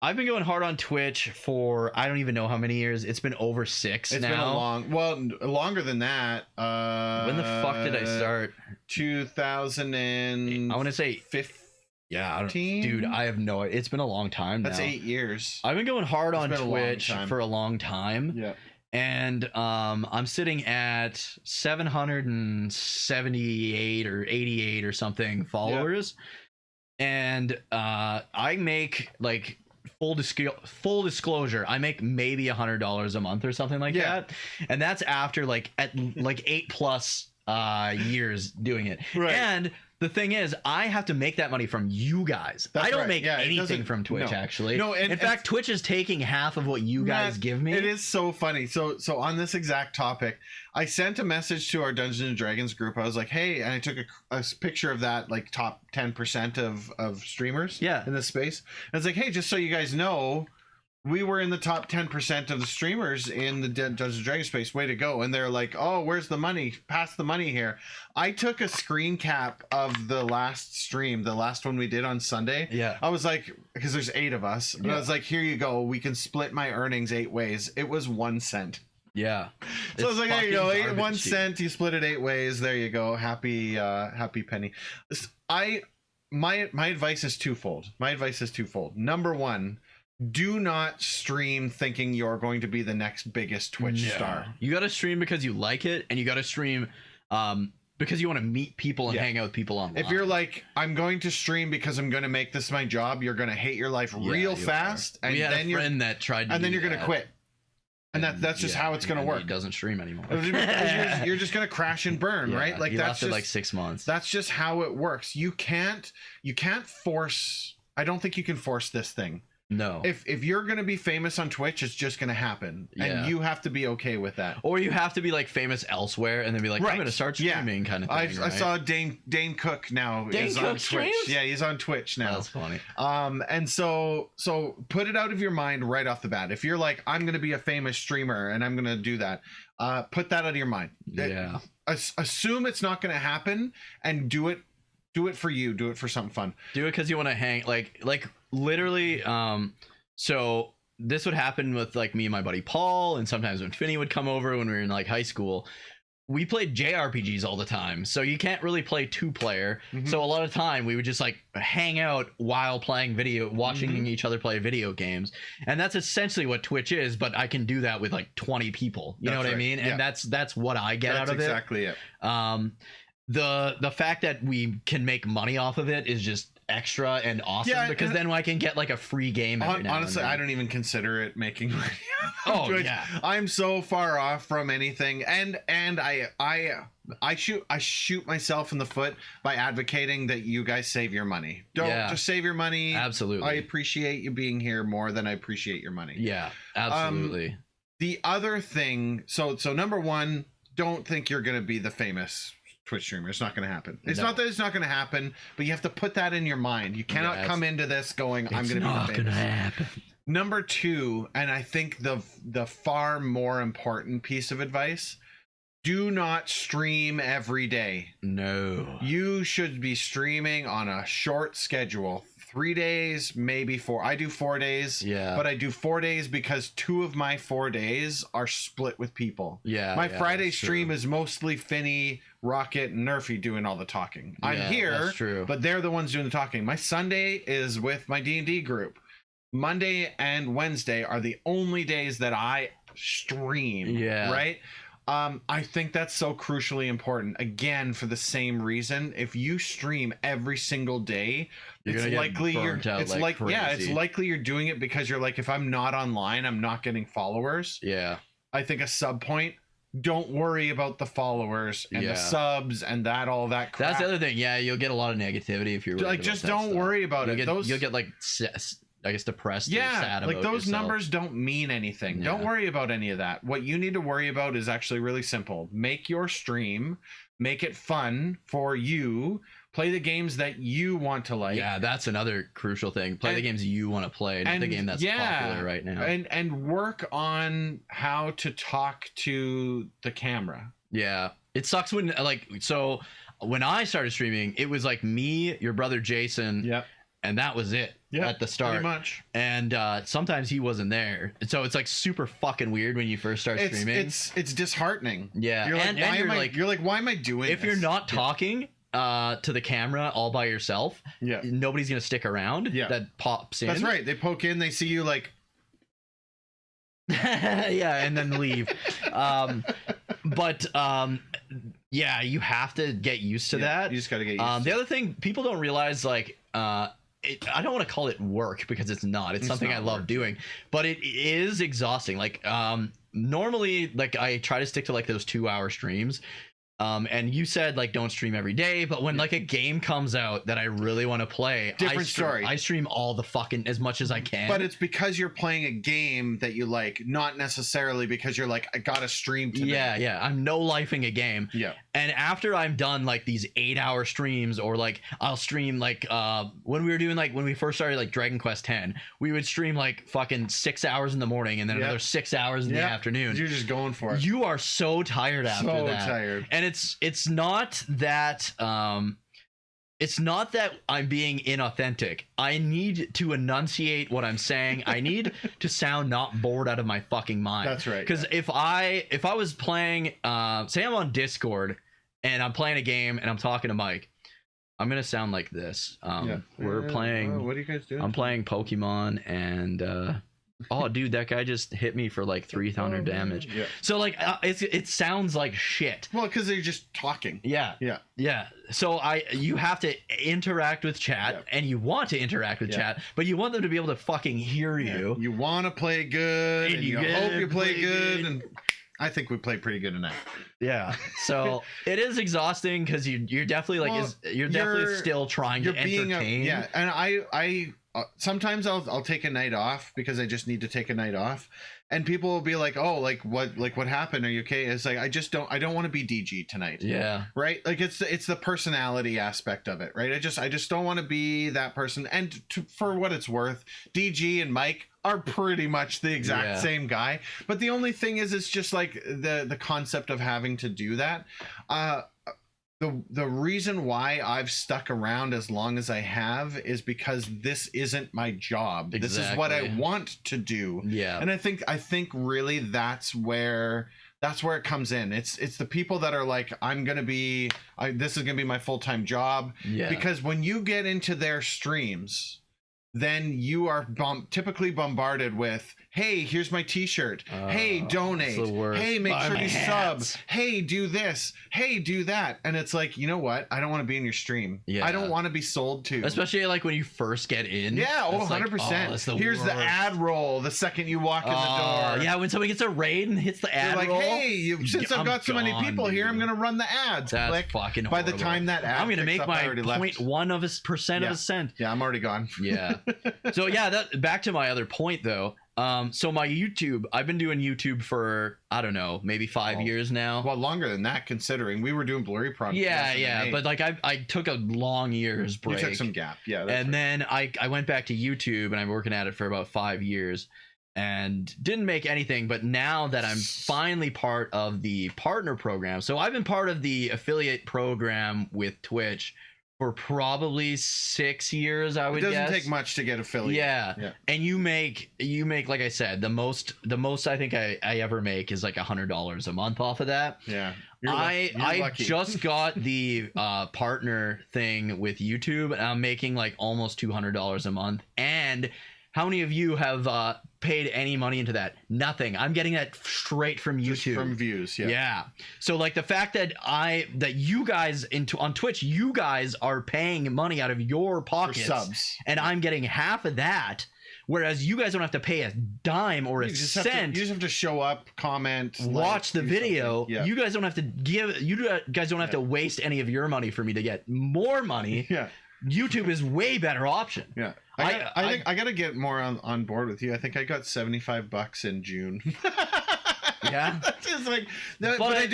S2: I've been going hard on Twitch for I don't even know how many years. It's been over 6
S1: It's
S2: now.
S1: been longer than that.
S2: When the fuck did I start?
S1: 2000 and
S2: I want to say
S1: 15.
S2: yeah, I don't, dude. I have no. It's been a long time now.
S1: That's 8 years.
S2: I've been going hard on
S1: been a long
S2: Twitch
S1: time.
S2: for a long time.
S1: Yeah.
S2: And I'm sitting at 778 or 88 or something followers. And I make like full disclosure, I make maybe $100 a month or something like that. And that's after like 8+ years doing it.
S1: Right.
S2: And the thing is, I have to make that money from you guys.
S1: That's
S2: I don't
S1: right.
S2: make
S1: Yeah, it
S2: anything
S1: doesn't-
S2: from Twitch,
S1: no.
S2: actually.
S1: No, and-
S2: in fact, Twitch is taking half of what you guys
S1: Matt,
S2: give me.
S1: It is so funny. So on this exact topic, I sent a message to our Dungeons and Dragons group. I was like, hey, and I took a picture of that like top 10% of streamers in this space. And it's like, hey, just so you guys know, we were in the top 10% of the streamers in the Dungeons and Dragons space. Way to go. And they're like, oh, where's the money? Pass the money here. I took a screen cap of the last stream, the last one we did on Sunday.
S2: Yeah.
S1: I was like, because there's 8 of us. And I was like, here you go. We can split my earnings 8 ways. It was 1 cent.
S2: Yeah.
S1: So I was like, there you go.
S2: Fucking
S1: 1
S2: garbage,
S1: cent. You split it 8 ways. There you go. Happy penny. My advice is twofold. Number 1, do not stream thinking you're going to be the next biggest Twitch star.
S2: You got to stream because you like it, and you got to stream because you want to meet people and hang out with people online.
S1: If you're like, I'm going to stream because I'm going to make this my job, you're going to hate your life real fast, and
S2: we had
S1: then
S2: a friend that tried to
S1: and then
S2: do
S1: you're going to
S2: that.
S1: quit. And that's just how it's going to work.
S2: He doesn't stream anymore.
S1: You're just going to crash and burn, right? Like
S2: he
S1: that's
S2: lasted
S1: just
S2: like 6 months.
S1: That's just how it works. You can't force. I don't think you can force this thing.
S2: No.
S1: If you're going to be famous on Twitch, it's just going to happen, and you have to be okay with that.
S2: Or you have to be like famous elsewhere, and then be like, I'm going to start streaming, kind of thing.
S1: I saw Dane Cook now is on Twitch.
S2: Streams?
S1: Yeah, he's on Twitch now.
S2: That's funny.
S1: And so put it out of your mind right off the bat. If you're like, I'm going to be a famous streamer and I'm going to do that, put that out of your mind.
S2: Yeah.
S1: Assume it's not going to happen, and do it for you. Do it for something fun.
S2: Do it because you want to hang, like literally. So this would happen with like me and my buddy Paul, and sometimes when Finney would come over when we were in like high school. We played JRPGs all the time, so you can't really play 2-player. So a lot of time we would just like hang out while playing watching each other play video games, and that's essentially what Twitch is. But I can do that with like 20 people. You know what I mean? And that's what I get out of it.
S1: That's exactly it.
S2: The fact that we can make money off of it is just extra and awesome, because then I can get like a free game every now
S1: honestly,
S2: and then.
S1: I don't even consider it making money.
S2: Oh yeah,
S1: I'm so far off from anything, and I shoot myself in the foot by advocating that you guys save your money. Don't just save your money.
S2: Absolutely.
S1: I appreciate you being here more than I appreciate your money.
S2: Yeah, absolutely.
S1: The other thing, so number 1, don't think you're going to be the famous Twitch streamer. It's not going to happen. It's not that it's not going to happen, but you have to put that in your mind. You cannot come into this going, I'm going to be the famous.
S2: It's not going to happen.
S1: Number 2, and I think the far more important piece of advice, do not stream every day.
S2: No.
S1: You should be streaming on a short schedule. 3 days, maybe 4. I do 4 days.
S2: Yeah.
S1: But I do 4 days because 2 of my 4 days are split with people.
S2: Yeah.
S1: My Friday stream is mostly Finney, Rocket, and Nerfy doing all the talking. I'm here,
S2: that's true.
S1: but they're the ones doing the talking. My Sunday is with my D&D group. Monday and Wednesday are the only days that I stream.
S2: Yeah.
S1: Right? I think that's so crucially important. Again, for the same reason, if you stream every single day, it's likely it's likely you're doing it because you're like, if I'm not online, I'm not getting followers.
S2: Yeah.
S1: I think a sub point don't worry about the followers and
S2: Yeah.
S1: the subs and all that crap.
S2: That's the other thing. Yeah, you'll get a lot of negativity if you're worried
S1: Like,
S2: about
S1: just
S2: that
S1: don't
S2: stuff.
S1: worry about it.
S2: You'll get like I guess depressed. Or sad
S1: like
S2: about
S1: those
S2: yourself.
S1: numbers don't mean anything. Don't
S2: Yeah.
S1: worry about any of that. What you need to worry about is actually really simple. Make your stream, make it fun for you. Play the games that you want to like.
S2: Yeah, that's another crucial thing. Play the games you want to play, not the game that's popular right now.
S1: And work on how to talk to the camera.
S2: Yeah, it sucks when when I started streaming, it was like me, your brother Jason,
S1: Yep.
S2: and that was it at the start.
S1: Pretty much.
S2: And sometimes he wasn't there, and so it's like super fucking weird when you first start streaming.
S1: It's disheartening.
S2: Yeah,
S1: You're like,
S2: and
S1: why
S2: you're
S1: am
S2: like,
S1: you're like, why am I doing
S2: if
S1: this?
S2: you're not talking to the camera all by yourself,
S1: Yeah.
S2: nobody's gonna stick around.
S1: Yeah.
S2: That pops in.
S1: That's right. They poke in, they see you like,
S2: Yeah, and then leave. But yeah, you have to get used to that.
S1: You just got to get used to
S2: The other thing people don't realize, like, I don't want to call it work because it's not. It's something
S1: not
S2: I love
S1: work.
S2: doing, but it is exhausting. Like, normally, like, I try to stick to like those 2-hour streams. And you said like don't stream every day, but when like a game comes out that I really want to play,
S1: Different story.
S2: I stream all the fucking as much as I can.
S1: But it's because you're playing a game that you like, not necessarily because you're like, I gotta stream today.
S2: yeah, I'm no lifing a game.
S1: Yeah.
S2: And after I'm done like these 8-hour streams, or like I'll stream like when we were doing like when we first started like Dragon Quest X, we would stream like fucking 6 hours in the morning and then
S1: Yep.
S2: another 6 hours in the
S1: Yep.
S2: afternoon.
S1: You're just going for it.
S2: You are so tired after
S1: So
S2: that.
S1: tired.
S2: And it's not that I'm being inauthentic. I need to enunciate what I'm saying. I need to sound not bored out of my fucking mind.
S1: That's right,
S2: Because if I was playing, say I'm on Discord and I'm playing a game and I'm talking to Mike, I'm gonna sound like this. We're playing.
S1: What are you guys doing?
S2: I'm playing Pokemon and. Oh, dude, that guy just hit me for like 300 damage.
S1: Yeah.
S2: So like, it sounds like shit.
S1: Well, because they're just talking.
S2: Yeah.
S1: Yeah.
S2: So you have to interact with chat,
S1: Yep.
S2: and you want to interact with chat, but you want them to be able to fucking hear you.
S1: You want to play good, and you hope you play good, and I think we played pretty good tonight.
S2: Yeah. So it is exhausting because you're definitely like
S1: Well,
S2: you're definitely still trying to
S1: being
S2: entertain.
S1: and I sometimes I'll take a night off because I just need to take a night off, and people will be like, oh, like what happened, are you okay? It's like I don't want to be DG tonight.
S2: Yeah.
S1: Right, like it's the personality aspect of it, right? I just don't want to be that person. And for what it's worth, DG and Mike are pretty much the exact same guy, but the only thing is it's just like the concept of having to do that. The reason why I've stuck around as long as I have is because this isn't my job. This is what I want to do.
S2: Yeah.
S1: And I think really that's where it comes in. It's the people that are like, this is gonna be my full-time job.
S2: Yeah.
S1: Because when you get into their streams, then you are typically bombarded with, hey, here's my t-shirt. Hey, donate.
S2: it's the worst.
S1: Hey, make
S2: Buy
S1: sure
S2: my
S1: you
S2: hats.
S1: sub. Hey, do this. Hey, do that. And it's like, you know what? I don't want to be in your stream.
S2: Yeah.
S1: I don't want to be sold to.
S2: Especially like when you first get in.
S1: Yeah,
S2: It's like,
S1: 100%.
S2: that's the
S1: Here's the
S2: worst.
S1: ad roll the second you walk in the door.
S2: Yeah, when somebody gets a raid and hits the ad
S1: You're like,
S2: roll,
S1: hey, since I've
S2: I'm
S1: got so many
S2: gone,
S1: people here, I'm
S2: dude.
S1: going to run the ads.
S2: That's
S1: Click.
S2: fucking
S1: By the
S2: horrible.
S1: time that ad
S2: I'm gonna
S1: picks
S2: make
S1: up, I
S2: my
S1: already left.
S2: 0.1% of a cent.
S1: Yeah, I'm already gone.
S2: Yeah. So yeah, back to my other point though. So my YouTube, I've been doing YouTube for I don't know, maybe 5 years now.
S1: Well, longer than that, considering we were doing Blurry Project.
S2: Yeah, but like I took a long year's
S1: you
S2: break.
S1: took some gap. Yeah, that's
S2: And
S1: right.
S2: then I went back to YouTube and I'm working at it for about 5 years and didn't make anything. But now that I'm finally part of the partner program, so I've been part of the affiliate program with Twitch for probably 6 years, I would
S1: It doesn't
S2: guess.
S1: take much to get affiliate.
S2: Yeah. And you make like I said, the most I think I ever make is like $100 a month off of that.
S1: Yeah.
S2: I
S1: lucky.
S2: just got the partner thing with YouTube and I'm making like almost $200 a month. And how many of you have paid any money into that? Nothing. I'm getting that straight from YouTube.
S1: Just from views. Yeah.
S2: Yeah. So like the fact that you guys on Twitch, you guys are paying money out of your
S1: For
S2: pockets
S1: subs.
S2: and I'm getting half of that Whereas you guys don't have to pay a dime or a
S1: You just
S2: cent.
S1: you just have to show up, comment,
S2: Watch the
S1: do
S2: video.
S1: something. Yeah.
S2: You guys don't have to give. You guys don't have to waste any of your money for me to get more money.
S1: Yeah.
S2: YouTube is way better option.
S1: Yeah. I think I got to get more on board with you. I think I got $75 in June.
S2: Yeah.
S1: That's just like, but I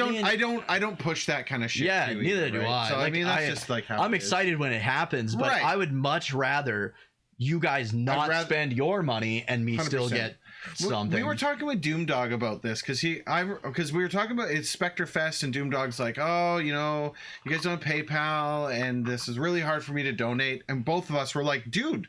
S1: don't push that kind of shit.
S2: Yeah,
S1: too
S2: neither
S1: either,
S2: do
S1: right?
S2: I.
S1: So
S2: Like,
S1: I mean, that's just like how
S2: I'm
S1: it is.
S2: excited when it happens, but
S1: Right.
S2: I would much rather you guys not
S1: rather-
S2: spend your money and me still
S1: 100%.
S2: get something.
S1: We were talking with Doomdog about this because we were talking about it's Spectre Fest and Doomdog's like, oh, you know, you guys don't have PayPal and this is really hard for me to donate, and both of us were like, dude,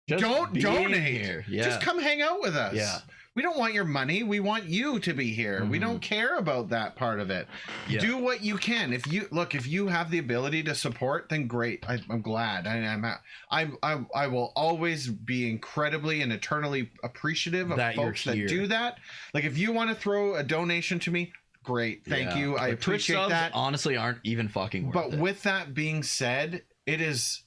S2: Just
S1: don't
S2: being
S1: donate
S2: here. Yeah.
S1: just come hang out with us.
S2: Yeah.
S1: We don't want your money. We want you to be here. We don't care about that part of it.
S2: Yeah.
S1: Do what you can. If you have the ability to support, then great. I'm glad. I will always be incredibly and eternally appreciative of
S2: That you're
S1: folks that
S2: here.
S1: do that. Like if you want to throw a donation to me, great. Thank
S2: Yeah.
S1: you. I
S2: But Twitch
S1: appreciate
S2: subs
S1: that.
S2: honestly aren't even fucking worth
S1: But
S2: it.
S1: with that being said, it is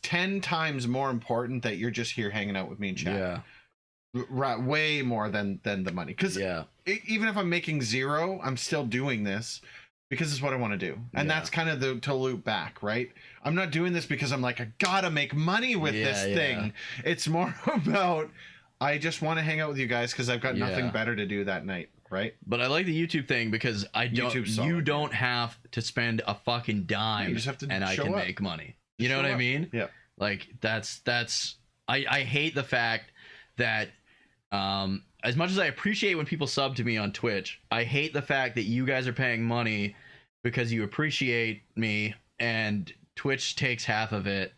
S1: 10 times more important that you're just here hanging out with me and chat.
S2: Yeah.
S1: Right, way more than the money. Because
S2: Yeah.
S1: even if I'm making zero, I'm still doing this because it's what I want to do. And
S2: Yeah.
S1: that's kind of to loop back, right? I'm not doing this because I'm like, I gotta make money with this
S2: Yeah,
S1: thing. It's more about, I just want to hang out with you guys because I've got nothing
S2: Yeah.
S1: better to do that night, right?
S2: But I like the YouTube thing because
S1: YouTube's solid,
S2: you don't have to spend a fucking dime
S1: You just have to
S2: and I
S1: show
S2: can
S1: up.
S2: make money. You know
S1: Show
S2: what I
S1: up.
S2: mean?
S1: Yeah.
S2: Like that's I hate the fact that as much as I appreciate when people sub to me on Twitch, I hate the fact that you guys are paying money because you appreciate me and Twitch takes half of it,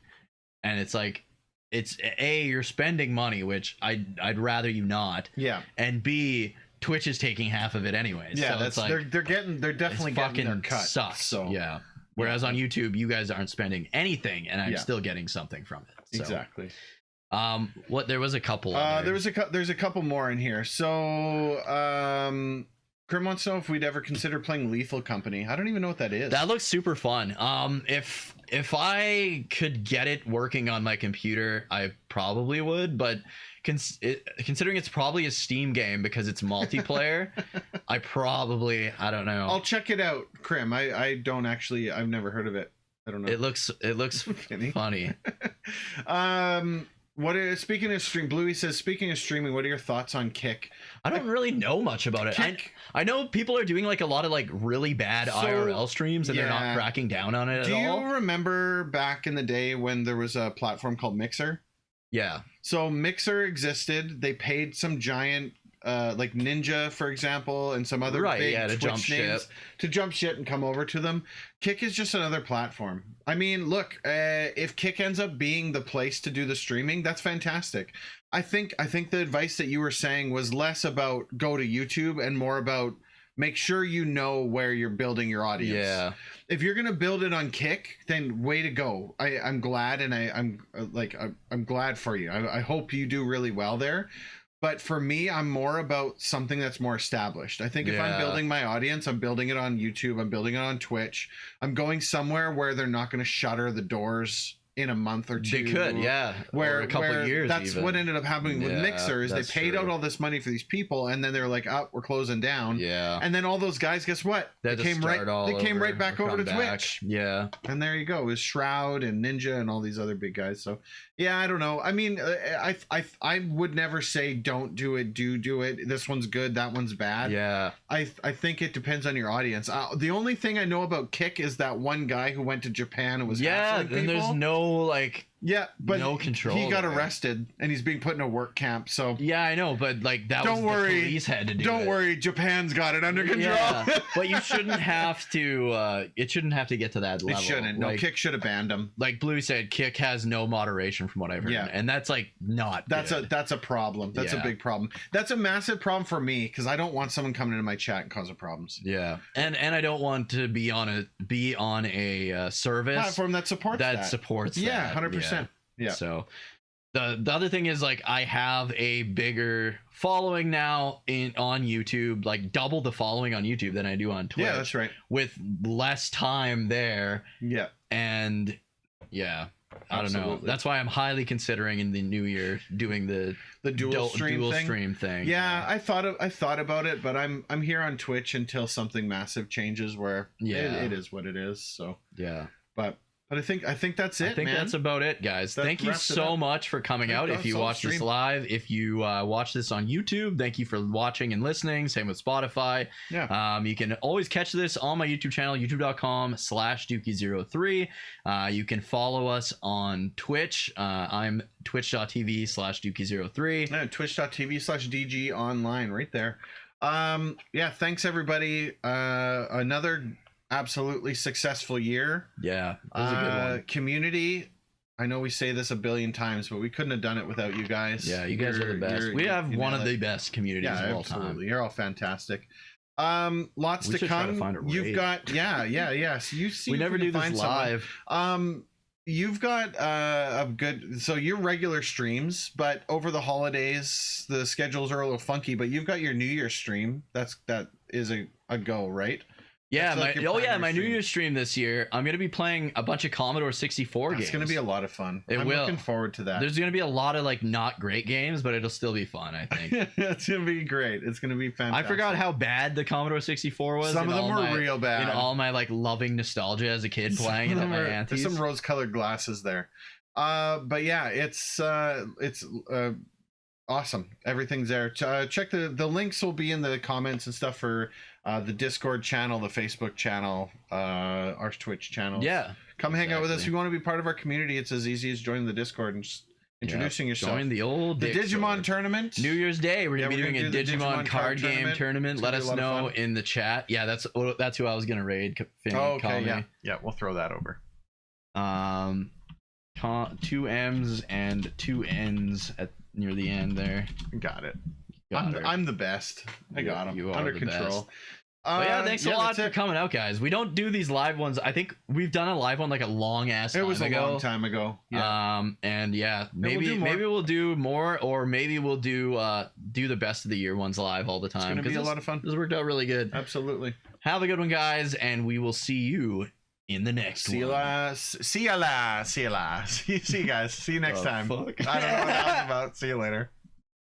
S2: and it's like it's A, you're spending money, which I'd rather you not,
S1: Yeah.
S2: and B, Twitch is taking half of it anyways.
S1: Yeah,
S2: so
S1: that's
S2: it's like
S1: they're definitely
S2: it's
S1: getting their
S2: fucking
S1: cut.
S2: sucks.
S1: So
S2: Yeah. Whereas on YouTube, you guys aren't spending anything, and I'm
S1: Yeah.
S2: still getting something from it. So,
S1: exactly.
S2: What there was a couple.
S1: There's a couple more in here. So, Grim wants to know if we'd ever consider playing Lethal Company. I don't even know what that is.
S2: That looks super fun. If I could get it working on my computer, I probably would. But considering it's probably a Steam game because it's multiplayer, I don't know.
S1: I'll check it out, Krim. I don't actually. I've never heard of it. I don't know.
S2: It looks
S1: Funny.
S2: funny.
S1: Speaking of stream, Bluey says, speaking of streaming, what are your thoughts on Kick?
S2: I don't really know much about it.
S1: Kick.
S2: I know people are doing like a lot of like really bad
S1: So,
S2: IRL streams and they're
S1: yeah.
S2: not cracking down on it
S1: Do
S2: at
S1: you
S2: all.
S1: remember back in the day when there was a platform called Mixer?
S2: Yeah.
S1: So Mixer existed. They paid some giant, like Ninja, for example, and some other
S2: Right,
S1: big
S2: yeah, to
S1: Twitch
S2: jump
S1: names
S2: ship.
S1: to jump shit and come over to them. Kick is just another platform. I mean, look, if Kick ends up being the place to do the streaming, that's fantastic. I think the advice that you were saying was less about go to YouTube and more about make sure you know where you're building your audience.
S2: Yeah.
S1: If you're gonna build it on Kick, then way to go. I'm glad, and I'm glad for you. I hope you do really well there. But for me, I'm more about something that's more established. I think if I'm
S2: Yeah.
S1: building my audience, I'm building it on YouTube, I'm building it on Twitch. I'm going somewhere where they're not going to shutter the doors in a month or two.
S2: They could, yeah.
S1: Where
S2: or a couple
S1: where
S2: years.
S1: That's
S2: even.
S1: what ended up happening with
S2: Yeah,
S1: Mixer is they
S2: that's
S1: paid
S2: true.
S1: out all this money for these people, and then they were like, "Oh, we're closing down."
S2: Yeah.
S1: And then all those guys, guess what?
S2: They
S1: They came right back
S2: or
S1: over to
S2: come back.
S1: Twitch.
S2: Yeah.
S1: And there you go. It was Shroud and Ninja and all these other big guys. So yeah, I don't know. I mean, I would never say don't do it. Do it. This one's good. That one's bad.
S2: Yeah.
S1: I think it depends on your audience. The only thing I know about Kick is that one guy who went to Japan and was
S2: Yeah.
S1: hassling
S2: And there's
S1: people.
S2: no like.
S1: Yeah, but
S2: no control
S1: He got
S2: there.
S1: arrested and he's being put in a work camp. So
S2: Yeah, I know, but like that
S1: Don't
S2: was
S1: worry.
S2: the police had to do
S1: don't
S2: it.
S1: worry, Japan's got it under control.
S2: Yeah, but you shouldn't have to. It shouldn't have to get to that
S1: It
S2: level.
S1: shouldn't. No,
S2: Like,
S1: Kick should have banned him.
S2: like Blue said, Kick has no moderation from what I've heard,
S1: Yeah.
S2: and that's like not.
S1: That's
S2: good.
S1: a problem. That's a
S2: Yeah.
S1: big problem. That's a massive problem for me because I don't want someone coming into my chat and causing problems.
S2: Yeah, and I don't want to be on a service
S1: Platform that supports that.
S2: supports.
S1: Yeah,
S2: that.
S1: 100%. Yeah.
S2: So the other thing is like I have a bigger following now on YouTube, like double the following on YouTube than I do on Twitch.
S1: Yeah, that's right.
S2: With less time there,
S1: Yeah.
S2: and yeah, I don't know.
S1: Absolutely.
S2: That's why I'm highly considering in the new year doing the
S1: dual stream
S2: thing.
S1: Yeah, I thought about it, but I'm here on Twitch until something massive changes where it is what it is. So
S2: yeah.
S1: But I think that's it.
S2: I think
S1: man.
S2: that's about it, guys.
S1: That
S2: thank you
S1: wraps it
S2: so
S1: up.
S2: much for coming out. If you watch this live, if you watch this on YouTube, thank you for watching and listening. Same with Spotify.
S1: Yeah.
S2: You can always catch this on my YouTube channel, youtube.com/Dookie03. You can follow us on Twitch. I'm twitch.tv/Dookie03.
S1: Yeah, twitch.tv/DG online right there. Yeah, thanks everybody. Another absolutely successful year.
S2: Yeah, it was a good one.
S1: Community, I know we say this a billion times, but we couldn't have done it without you guys.
S2: Yeah, you guys are the best. We have one of the best communities of all
S1: absolutely.
S2: time.
S1: You're all fantastic. Lots
S2: We
S1: to
S2: should try to
S1: come.
S2: find a
S1: You've
S2: raid.
S1: got So you see
S2: We
S1: if
S2: never
S1: can
S2: do this
S1: find someone.
S2: live.
S1: You've got a good, so your regular streams, but over the holidays the schedules are a little funky, but you've got your New Year stream. That is a go, right?
S2: Yeah,
S1: That's like your primary
S2: my New
S1: stream.
S2: Year's stream this year. I'm gonna be playing a bunch of Commodore 64 games.
S1: It's going to be a lot of fun.
S2: It
S1: I'm
S2: will.
S1: looking forward to that.
S2: There's gonna be a lot of like not great games, but it'll still be fun. I think.
S1: It's going to be great. It's going to be
S2: I
S1: fantastic.
S2: forgot how bad the Commodore 64 was.
S1: Some
S2: in
S1: of them
S2: all
S1: were
S2: my-
S1: real bad.
S2: In all my like loving nostalgia as a kid playing it at my
S1: There's
S2: auntie's.
S1: some rose-colored glasses there. But yeah, it's awesome. Everything's there. Check the links will be in the comments and stuff for the Discord channel, the Facebook channel, our Twitch channel.
S2: Yeah.
S1: Come hang out with us. If
S2: exactly.
S1: you want to be part of our community, it's as easy as joining the Discord and just introducing yourself.
S2: Join the old
S1: the
S2: Dick
S1: Digimon
S2: Sword.
S1: tournament.
S2: New Year's Day, we're
S1: Yeah,
S2: gonna be
S1: we're
S2: doing
S1: gonna
S2: a
S1: do the
S2: Digimon card game
S1: tournament.
S2: tournament.
S1: It's
S2: Let
S1: gonna
S2: us
S1: be a lot of
S2: know
S1: fun.
S2: in the chat. Yeah, that's who I was gonna raid. Finn,
S1: Oh,
S2: call
S1: okay,
S2: me.
S1: yeah, we'll throw that over.
S2: 2 M's and 2 N's at near the end there.
S1: Got it.
S2: Got her.
S1: I'm the best. I got him
S2: You are
S1: under
S2: the
S1: control.
S2: best. But yeah, thanks a lot
S1: that's
S2: for
S1: it.
S2: coming out, guys. We don't do these live ones. I think we've done a live one like a long ass time
S1: It was a
S2: ago.
S1: long time ago. Yeah.
S2: And yeah,
S1: we'll do more.
S2: maybe we'll do more, or maybe we'll do the best of the year ones live all the
S1: It's
S2: time.
S1: gonna be a
S2: this-
S1: lot of fun.
S2: This worked out really good.
S1: Absolutely.
S2: Have a good one, guys, and we will see you in the next
S1: See you
S2: one.
S1: last. See you guys. See you next
S2: The
S1: time.
S2: fuck?
S1: I don't know what that was about. See you later.